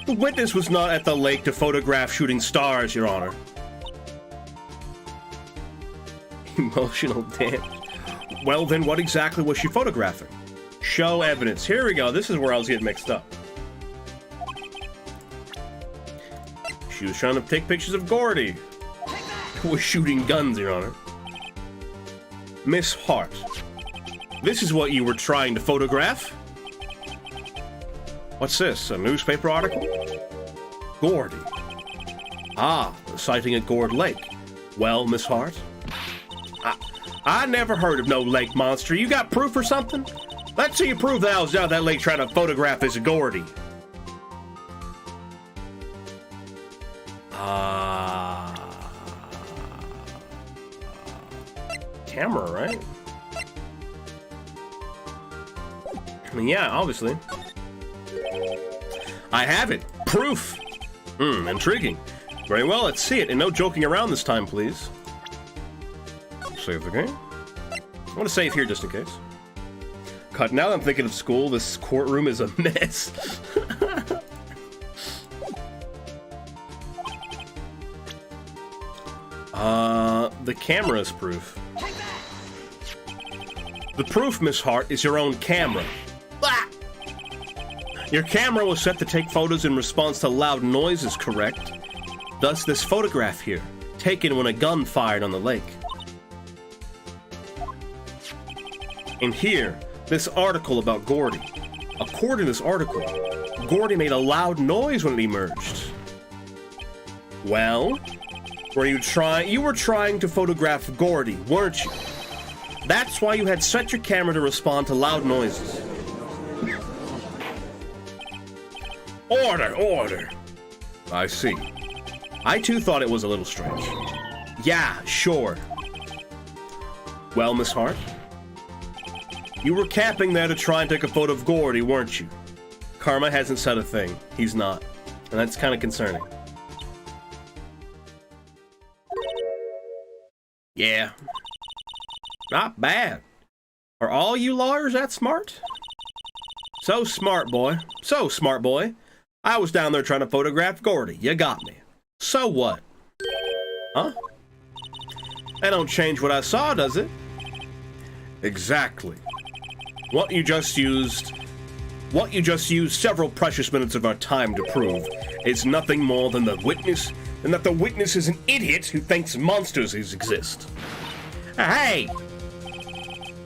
The witness was not at the lake to photograph shooting stars, Your Honor. Emotional damage. Well, then what exactly was she photographing? Show evidence. Here we go. This is where I was getting mixed up. She was trying to take pictures of Gordy, who was shooting guns, Your Honor. Miss Hart, this is what you were trying to photograph? What's this? A newspaper article? Gordy. Ah, the sighting at Gord Lake. Well, Miss Hart? I never heard of no lake monster. You got proof or something? Let's see you prove that I was down that lake trying to photograph this Gordy. Camera, right? I mean, yeah, obviously. I have it. Proof. Intriguing. Very well, let's see it. And no joking around this time, please. Save the game. I want to save here just in case. God, now that I'm thinking of school, this courtroom is a mess. The camera's proof. The proof, Miss Hart, is your own camera. Ah! Your camera was set to take photos in response to loud noises, correct? Thus this photograph here, taken when a gun fired on the lake. And here, this article about Gordy. According to this article, Gordy made a loud noise when it emerged. Well, You were trying to photograph Gordy, weren't you? That's why you had set your camera to respond to loud noises. Order, order. I see. I too thought it was a little strange. Yeah, sure. Well, Miss Hart? You were camping there to try and take a photo of Gordy, weren't you? Karma hasn't said a thing. He's not. And that's kind of concerning. Yeah. Not bad. Are all you lawyers that smart? So smart, boy. So smart, boy. I was down there trying to photograph Gordy. You got me. So what? Huh? That don't change what I saw, does it? Exactly. What you just used several precious minutes of our time to prove is nothing more than that the witness is an idiot who thinks monsters exist. Hey!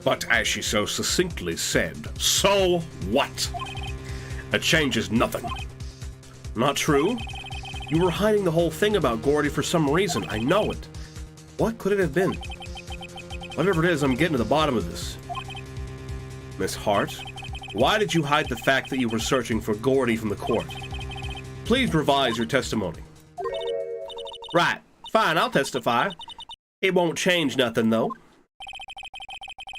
But as she so succinctly said, so what? It changes nothing. Not true? You were hiding the whole thing about Gordy for some reason. I know it. What could it have been? Whatever it is, I'm getting to the bottom of this. Miss Hart, why did you hide the fact that you were searching for Gordy from the court? Please revise your testimony. Right. Fine, I'll testify. It won't change nothing, though.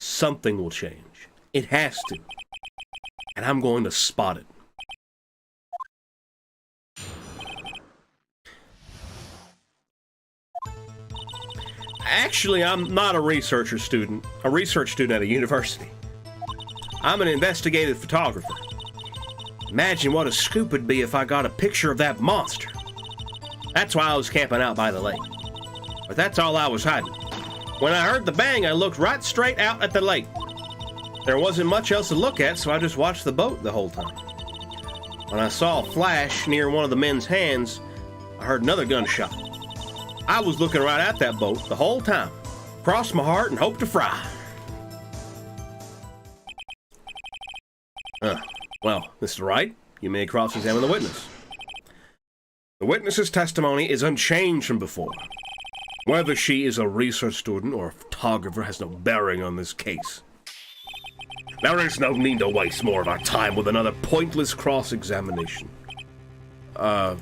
Something will change. It has to. And I'm going to spot it. Actually, I'm not a research student at a university. I'm an investigative photographer. Imagine what a scoop it'd be if I got a picture of that monster. That's why I was camping out by the lake. But that's all I was hiding. When I heard the bang, I looked right straight out at the lake. There wasn't much else to look at, so I just watched the boat the whole time. When I saw a flash near one of the men's hands, I heard another gunshot. I was looking right at that boat the whole time. Crossed my heart and hoped to fry. Well, Mr. Wright, you may cross-examine the witness. The witness's testimony is unchanged from before. Whether she is a research student or a photographer has no bearing on this case. There is no need to waste more of our time with another pointless cross-examination. I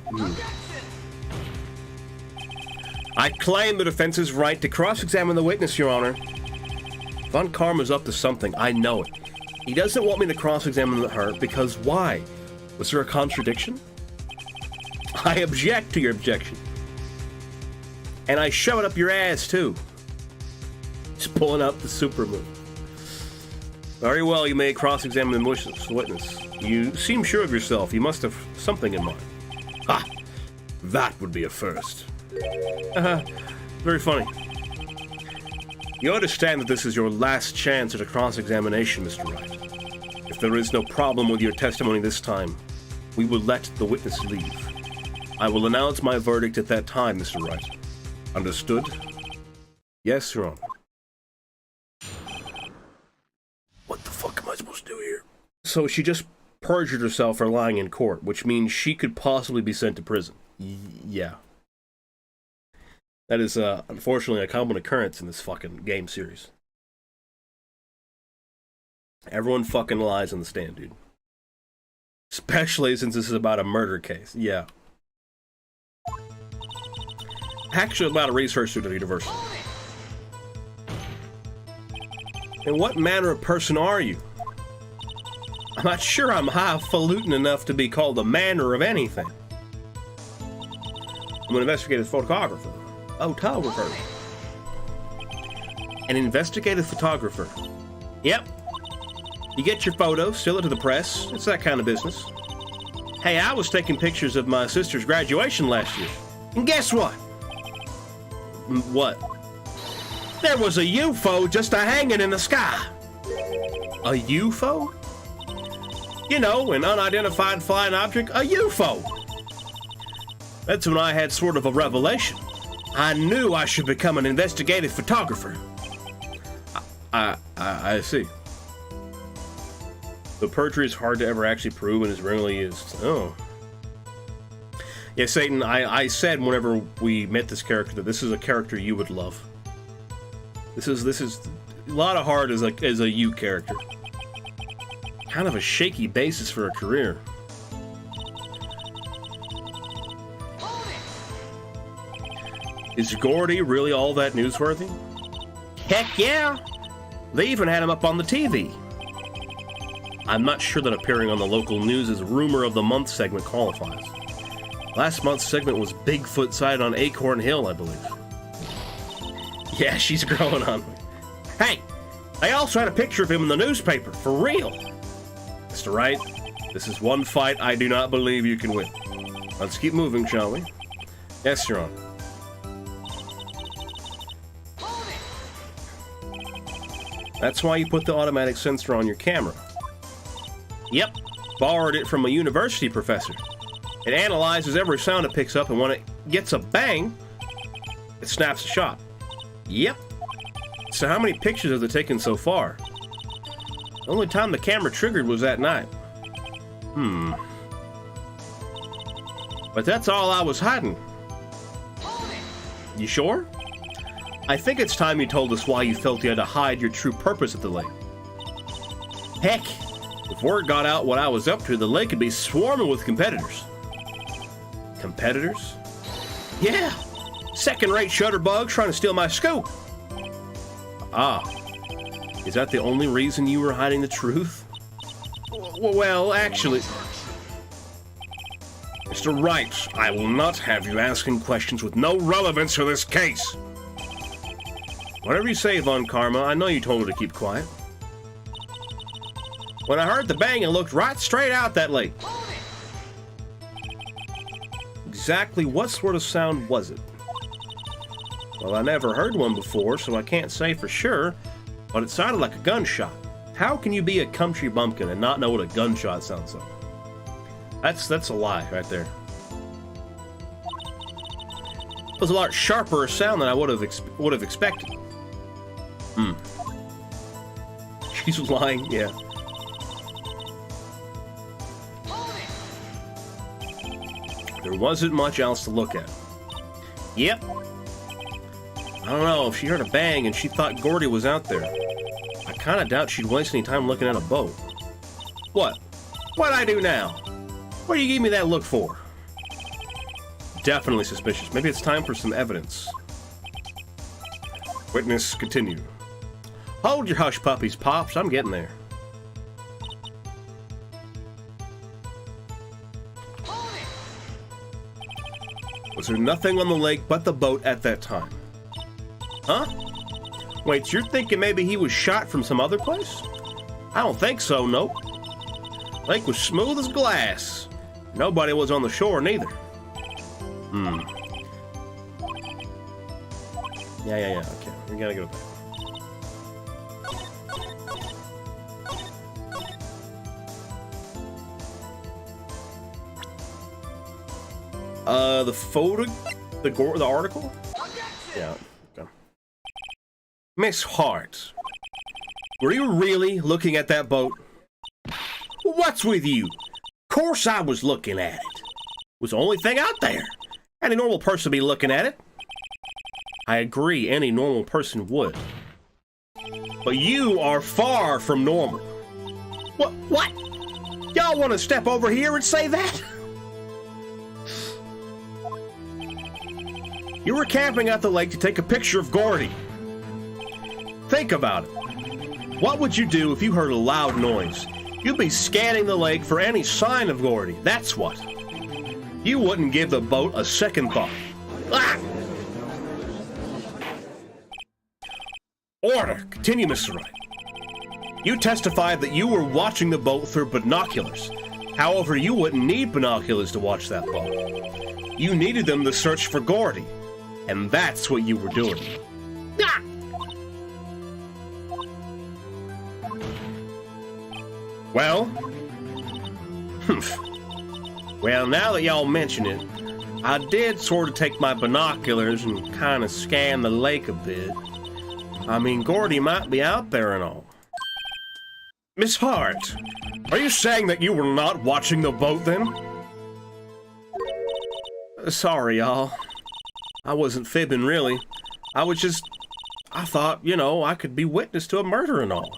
claim the defense's right to cross-examine the witness, Your Honor. Von Karma's up to something, I know it. He doesn't want me to cross-examine her because why? Was there a contradiction? I object to your objection. And I shove it up your ass, too. Just pulling out the super move. Very well, you may cross-examine the witness. You seem sure of yourself. You must have something in mind. Ha! That would be a first. Very funny. You understand that this is your last chance at a cross-examination, Mr. Wright. If there is no problem with your testimony this time, we will let the witness leave. I will announce my verdict at that time, Mr. Wright. Understood? Yes, Your Honor. What the fuck am I supposed to do here? So she just perjured herself for lying in court, which means she could possibly be sent to prison. Yeah. That is, unfortunately, a common occurrence in this fucking game series. Everyone fucking lies on the stand, dude. Especially since this is about a murder case. Yeah. Actually about a research student at university. And what manner of person are you? I'm not sure I'm highfalutin enough to be called a manner of anything. I'm an investigative photographer. Photographer. An investigative photographer. Yep. You get your photos, sell it to the press. It's that kind of business. Hey, I was taking pictures of my sister's graduation last year. And guess what? What? There was a UFO just a-hanging in the sky. A UFO? You know, an unidentified flying object, a UFO. That's when I had sort of a revelation. I knew I should become an investigative photographer. I see. The perjury is hard to ever actually prove and is rarely used. Oh. Yeah, Satan, I said whenever we met this character that this is a character you would love. This is a lot of heart as a you character. Kind of a shaky basis for a career. Is Gordy really all that newsworthy? Heck yeah! They even had him up on the TV. I'm not sure that appearing on the local news' Rumor of the Month segment qualifies. Last month's segment was Bigfoot sighted on Acorn Hill, I believe. Yeah, she's growing on me. Hey, they also had a picture of him in the newspaper, for real. Mr. Wright, this is one fight I do not believe you can win. Let's keep moving, shall we? Yes, Your Honor. That's why you put the automatic sensor on your camera. Yep, borrowed it from a university professor. It analyzes every sound it picks up, and when it gets a bang, it snaps a shot. Yep. So how many pictures has it taken so far? The only time the camera triggered was that night. But that's all I was hiding. You sure? I think it's time you told us why you felt you had to hide your true purpose at the lake. Heck, if word got out what I was up to, the lake could be swarming with competitors. Competitors? Yeah, second-rate shutterbugs trying to steal my scoop. Ah, is that the only reason you were hiding the truth? Well, actually... Mr. Wright, I will not have you asking questions with no relevance to this case. Whatever you say, Von Karma, I know you told her to keep quiet. When I heard the bang, I looked right straight out that lake. Exactly what sort of sound was it? Well, I never heard one before, so I can't say for sure, but it sounded like a gunshot. How can you be a country bumpkin and not know what a gunshot sounds like? That's a lie right there. It was a lot sharper sound than I would have expected. She's lying, yeah. There wasn't much else to look at. Yep. I don't know, if she heard a bang and she thought Gordy was out there, I kind of doubt she'd waste any time looking at a boat. What? What'd I do now? What do you give me that look for? Definitely suspicious. Maybe it's time for some evidence. Witness, continue. Hold your hush puppies, Pops. I'm getting there. Was there nothing on the lake but the boat at that time? Huh? Wait, you're thinking maybe he was shot from some other place? I don't think so, nope. Lake was smooth as glass. Nobody was on the shore, neither. Yeah, okay. We gotta go back. The photo... The article? Yeah, okay. Miss Hart, were you really looking at that boat? What's with you? Of course I was looking at it. It was the only thing out there. Any normal person would be looking at it. I agree, any normal person would. But you are far from normal. What? Y'all want to step over here and say that? You were camping at the lake to take a picture of Gordy. Think about it. What would you do if you heard a loud noise? You'd be scanning the lake for any sign of Gordy, that's what. You wouldn't give the boat a second thought. Ah! Order! Continue, Mr. Wright. You testified that you were watching the boat through binoculars. However, you wouldn't need binoculars to watch that boat. You needed them to search for Gordy. And that's what you were doing. Ah! Well? Well, now that y'all mention it, I did sort of take my binoculars and kind of scan the lake a bit. I mean, Gordy might be out there and all. Miss Hart, are you saying that you were not watching the boat then? Sorry, y'all. I wasn't fibbing, really. I thought, you know, I could be witness to a murder and all.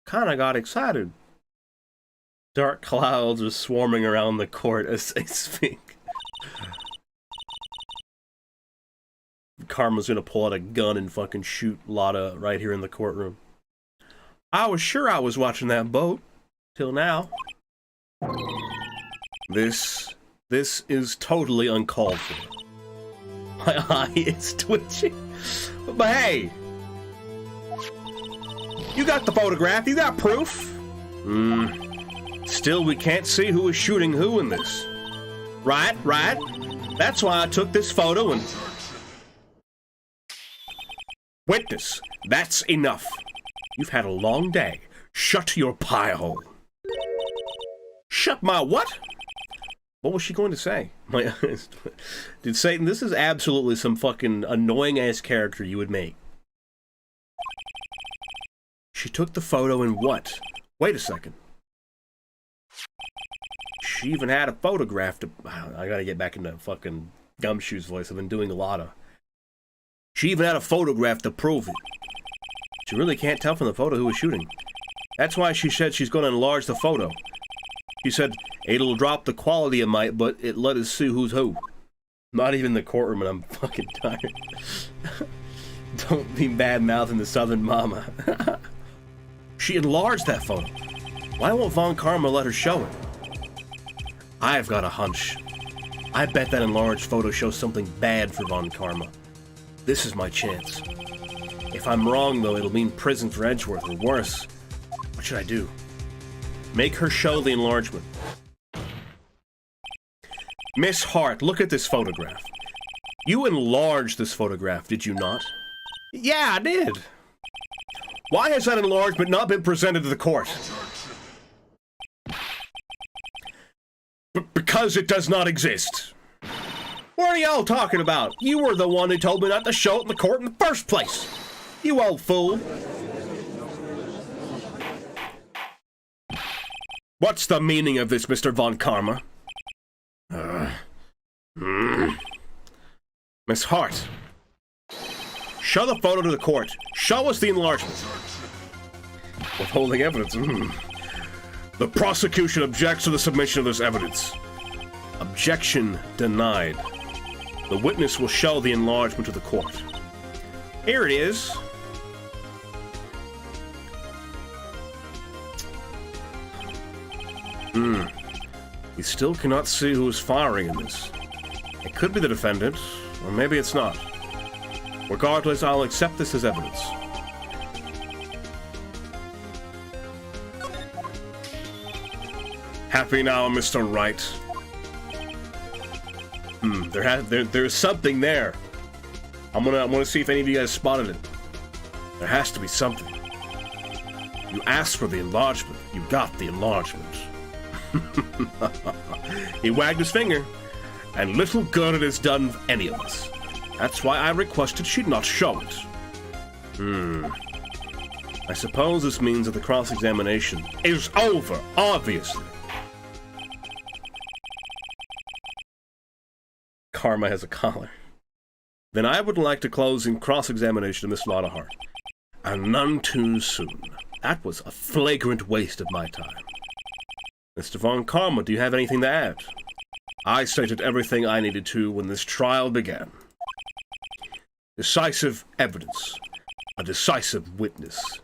Kinda got excited. Dark clouds are swarming around the court as they speak. Karma's gonna pull out a gun and fucking shoot Lotta right here in the courtroom. I was sure I was watching that boat. Till now. This is totally uncalled for. My eye is twitching. But hey! You got the photograph, you got proof. Still, we can't see who is shooting who in this. Right? That's why I took this photo and... Witness, that's enough. You've had a long day. Shut your pie hole. Shut my what? What was she going to say? Did Satan, this is absolutely some fucking annoying-ass character you would make. She took the photo and what? Wait a second. She even had a photograph to... I gotta get back into fucking Gumshoe's voice. I've been doing a lot of... She even had a photograph to prove it. She really can't tell from the photo who was shooting. That's why she said she's gonna enlarge the photo. She said, it'll drop the quality it might, but it let us see who's who. Not even the courtroom, and I'm fucking tired. Don't be bad-mouthing the Southern Mama. She enlarged that photo. Why won't Von Karma let her show it? I've got a hunch. I bet that enlarged photo shows something bad for Von Karma. This is my chance. If I'm wrong, though, it'll mean prison for Edgeworth, or worse. What should I do? Make her show the enlargement. Miss Hart, look at this photograph. You enlarged this photograph, did you not? Yeah, I did. Why has that enlargement not been presented to the court? Because it does not exist. What are y'all talking about? You were the one who told me not to show it in the court in the first place. You old fool. What's the meaning of this, Mr. Von Karma? Miss Hart. Show the photo to the court. Show us the enlargement. Withholding evidence. The prosecution objects to the submission of this evidence. Objection denied. The witness will show the enlargement to the court. Here it is. He still cannot see who is firing in this. It could be the defendant, or maybe it's not. Regardless, I'll accept this as evidence. Happy now, Mr. Wright. There's something there. I'm gonna see if any of you guys spotted it. There has to be something. You asked for the enlargement. You got the enlargement. He wagged his finger, and little good it has done any of us. That's why I requested she not show it. I suppose this means that the cross-examination is over, obviously. Karma has a collar. Then I would like to close in cross-examination of Miss Lotta Hart. And none too soon. That was a flagrant waste of my time. Mr. Von Karma, do you have anything to add? I stated everything I needed to when this trial began. Decisive evidence. A decisive witness.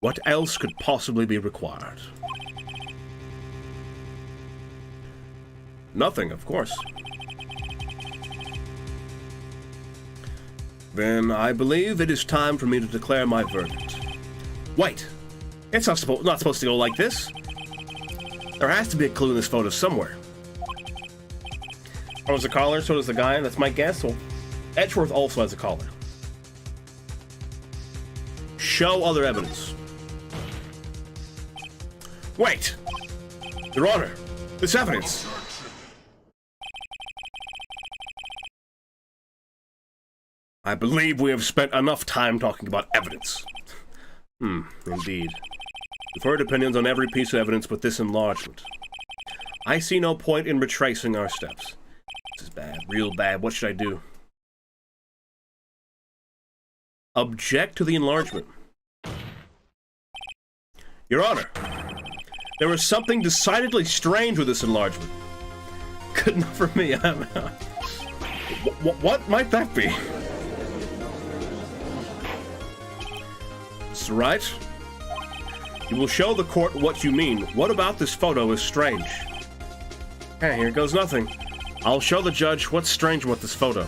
What else could possibly be required? Nothing, of course. Then I believe it is time for me to declare my verdict. Wait! It's not supposed to go like this. There has to be a clue in this photo somewhere. Oh, there's a collar, so does the guy. That's my guess. Well, Edgeworth also has a collar. Show other evidence. Wait! Your Honor, this evidence. I believe we have spent enough time talking about evidence. Indeed. We've heard opinions on every piece of evidence but this enlargement. I see no point in retracing our steps. This is bad. bad, real bad. What should I do? Object to the enlargement. Your Honor, there is something decidedly strange with this enlargement. Good enough for me. What might that be? Mr. Wright, you will show the court what you mean. What about this photo is strange? Okay, here goes nothing. I'll show the judge what's strange with this photo.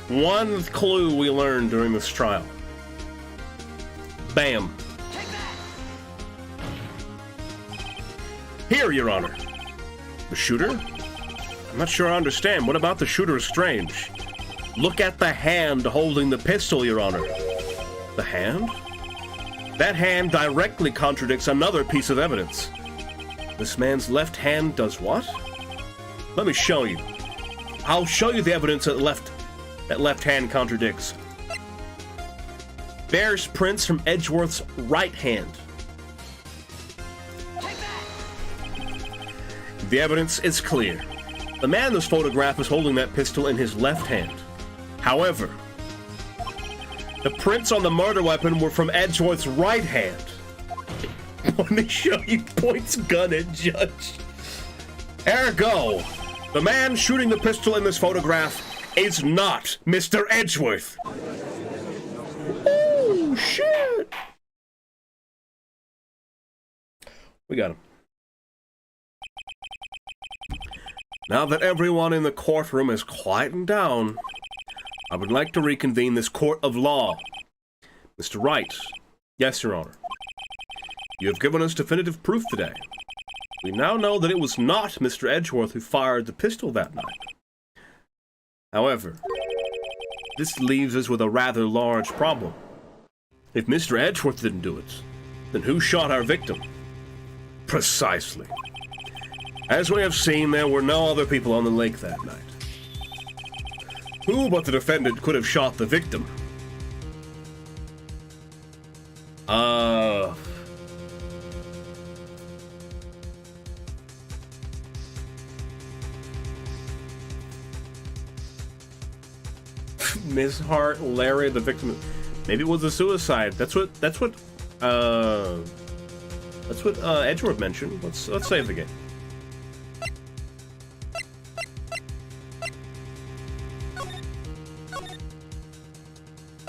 One clue we learned during this trial. Bam. Here, Your Honor. The shooter? I'm not sure I understand. What about the shooter is strange? Look at the hand holding the pistol, Your Honor. The hand? That hand directly contradicts another piece of evidence. This man's left hand does what? Let me show you. I'll show you the evidence that left hand contradicts. Bears prints from Edgeworth's right hand. The evidence is clear. The man in this photograph is holding that pistol in his left hand. However, the prints on the murder weapon were from Edgeworth's right hand. Let me show you. Points gun at judge. Ergo, the man shooting the pistol in this photograph is not Mr. Edgeworth. Oh, shit. We got him. Now that everyone in the courtroom is quietened down, I would like to reconvene this court of law. Mr. Wright. Yes, Your Honor. You have given us definitive proof today. We now know that it was not Mr. Edgeworth who fired the pistol that night. However, this leaves us with a rather large problem. If Mr. Edgeworth didn't do it, then who shot our victim? Precisely. As we have seen, there were no other people on the lake that night. Who but the defendant could have shot the victim? Miss Hart, Larry, the victim. Maybe it was a suicide. That's what Edgeworth mentioned. Let's save the game.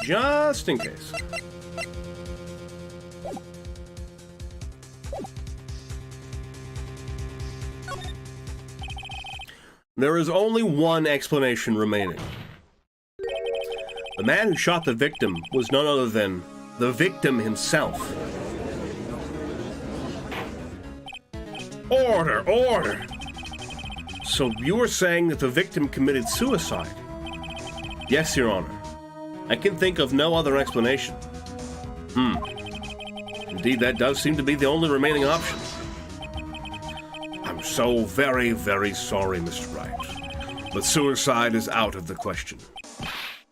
Just in case. There is only one explanation remaining. The man who shot the victim was none other than the victim himself. Order! Order! So you were saying that the victim committed suicide? Yes, Your Honor. I can think of no other explanation. Indeed, that does seem to be the only remaining option. I'm so very, very sorry, Mr. Wright, but suicide is out of the question.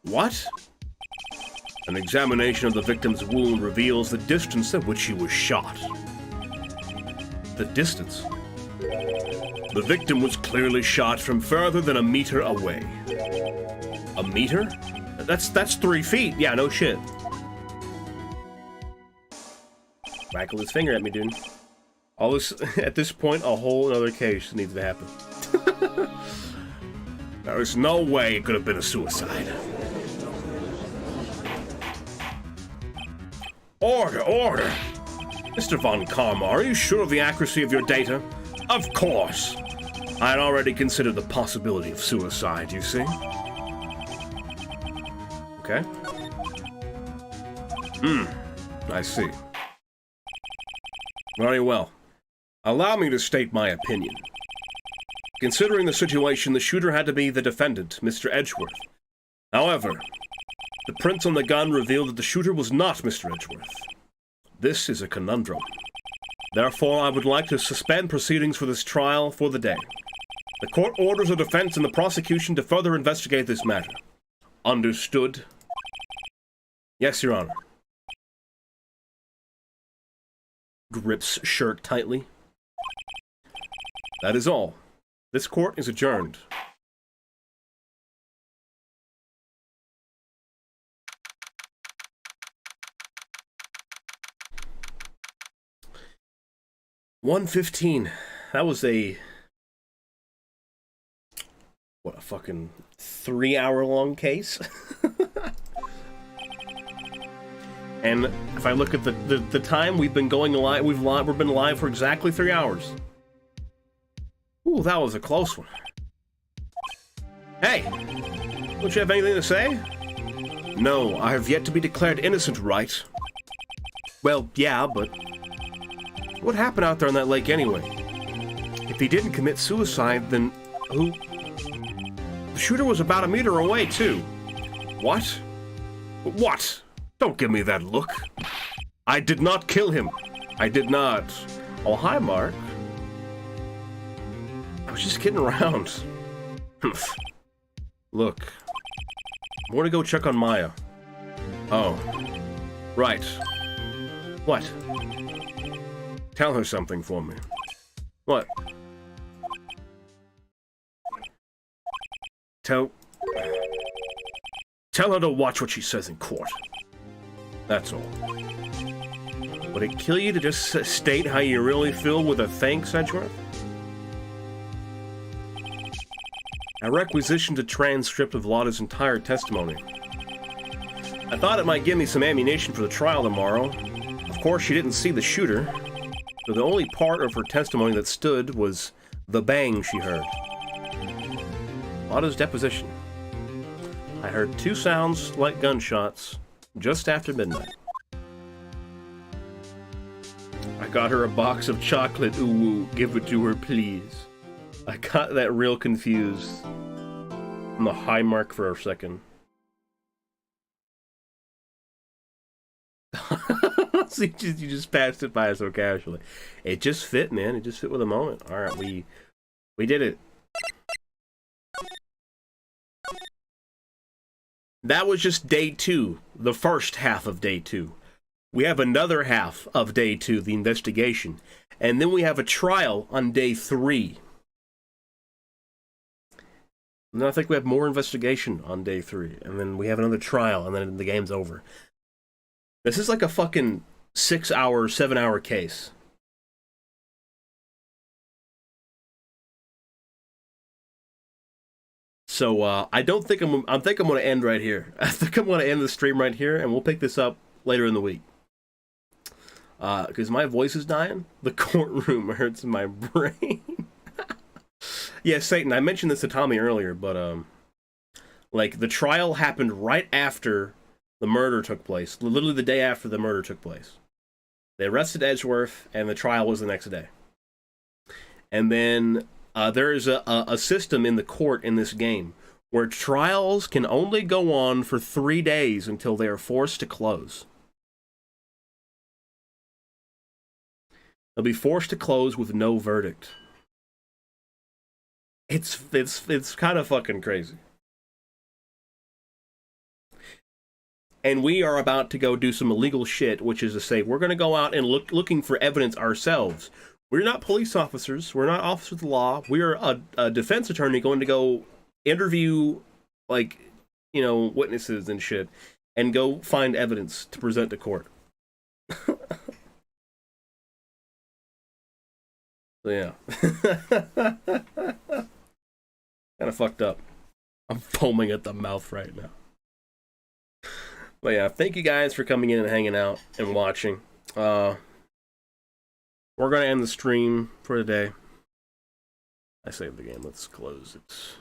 What? An examination of the victim's wound reveals the distance at which she was shot. The distance? The victim was clearly shot from further than a meter away. A meter? That's 3 feet. Yeah, no shit. Waggle his finger at me, dude. All this, at this point, a whole other case needs to happen. There is no way it could have been a suicide. Order, order! Mr. Von Karma, are you sure of the accuracy of your data? Of course! I had already considered the possibility of suicide, you see? Okay. I see. Very well. Allow me to state my opinion. Considering the situation, the shooter had to be the defendant, Mr. Edgeworth. However, the prints on the gun revealed that the shooter was not Mr. Edgeworth. This is a conundrum. Therefore, I would like to suspend proceedings for this trial for the day. The court orders the defense and the prosecution to further investigate this matter. Understood? Yes, Your Honor. Grips shirt tightly. That is all. This court is adjourned. 1:15. That was a fucking 3-hour long case. And if I look at the time we've been going live, we've been live for exactly 3 hours. Ooh, that was a close one. Hey, don't you have anything to say? No, I have yet to be declared innocent, Wright. Well, yeah, but what happened out there on that lake anyway? If he didn't commit suicide, then who? The shooter was about a meter away, too. What? What? Don't give me that look. I did not kill him. I did not. Oh, hi, Mark. I was just kidding around. Look. I want to go check on Maya. Oh. Right. What? Tell her something for me. What? Tell her to watch what she says in court. That's all. Would it kill you to just state how you really feel with a thanks, Edgeworth? I requisitioned a transcript of Lotta's entire testimony. I thought it might give me some ammunition for the trial tomorrow. Of course, she didn't see the shooter, so the only part of her testimony that stood was the bang she heard. Lotta's deposition. I heard 2 sounds like gunshots just after midnight. I got her a box of chocolate. Ooh, give it to her, please. I got that real confused on the high mark for a second. So you just passed it by so casually. It just fit, man. It just fit with the moment. All right, we did it. That was just day 2, the first half of day 2. We have another half of day 2, the investigation, and then we have a trial on day 3. And then I think we have more investigation on day 3, and then we have another trial, and then the game's over. This is like a fucking 6-hour, 7-hour case. So I don't think I'm going to end right here. I think I'm going to end the stream right here, and we'll pick this up later in the week. Because my voice is dying. The courtroom hurts my brain. Yeah, Satan, I mentioned this to Tommy earlier, but like the trial happened right after the murder took place. Literally the day after the murder took place. They arrested Edgeworth, and the trial was the next day. And then there is a system in the court in this game where trials can only go on for 3 days until they are forced to close. They'll be forced to close with no verdict. It's kind of fucking crazy. And we are about to go do some illegal shit, which is to say, we're going to go out and looking for evidence ourselves. We're not police officers. We're not officers of the law. We are a defense attorney going to go interview, like, you know, witnesses and shit, and go find evidence to present to court. So, yeah. Kind of fucked up. I'm foaming at the mouth right now. But yeah, thank you guys for coming in and hanging out and watching. We're going to end the stream for today. I saved the game. Let's close it.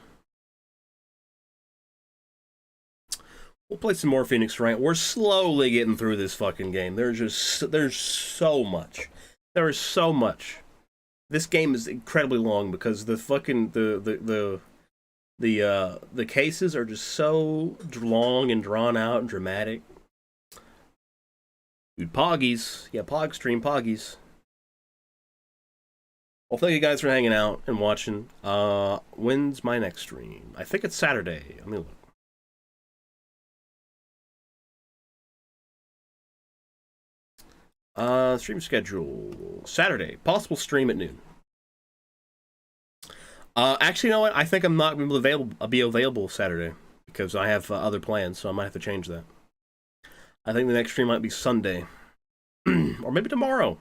We'll play some more Phoenix Wright. We're slowly getting through this fucking game. There's so much. There is so much. This game is incredibly long because the fucking the cases are just so long and drawn out and dramatic. Dude, Poggies. Yeah, Pog stream, Poggies. Well, thank you guys for hanging out and watching. When's my next stream? I think it's Saturday. Let me look. Stream schedule. Saturday. Possible stream at noon. Actually, you know what? I think I'm not going to be available Saturday because I have other plans, so I might have to change that. I think the next stream might be Sunday. Or maybe tomorrow.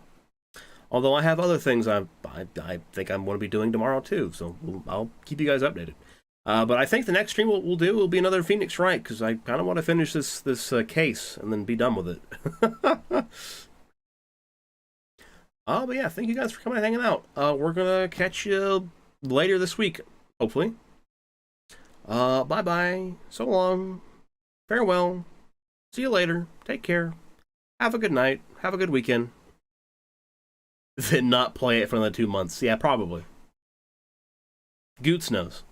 Although I have other things I think I'm going to be doing tomorrow too, so I'll keep you guys updated. But I think the next stream we'll do will be another Phoenix Wright, because I kind of want to finish this case and then be done with it. But yeah, thank you guys for coming and hanging out. We're gonna catch you later this week, hopefully. Bye-bye. So long. Farewell. See you later. Take care. Have a good night. Have a good weekend. Then not play it for another 2 months. Yeah, probably. Goots knows.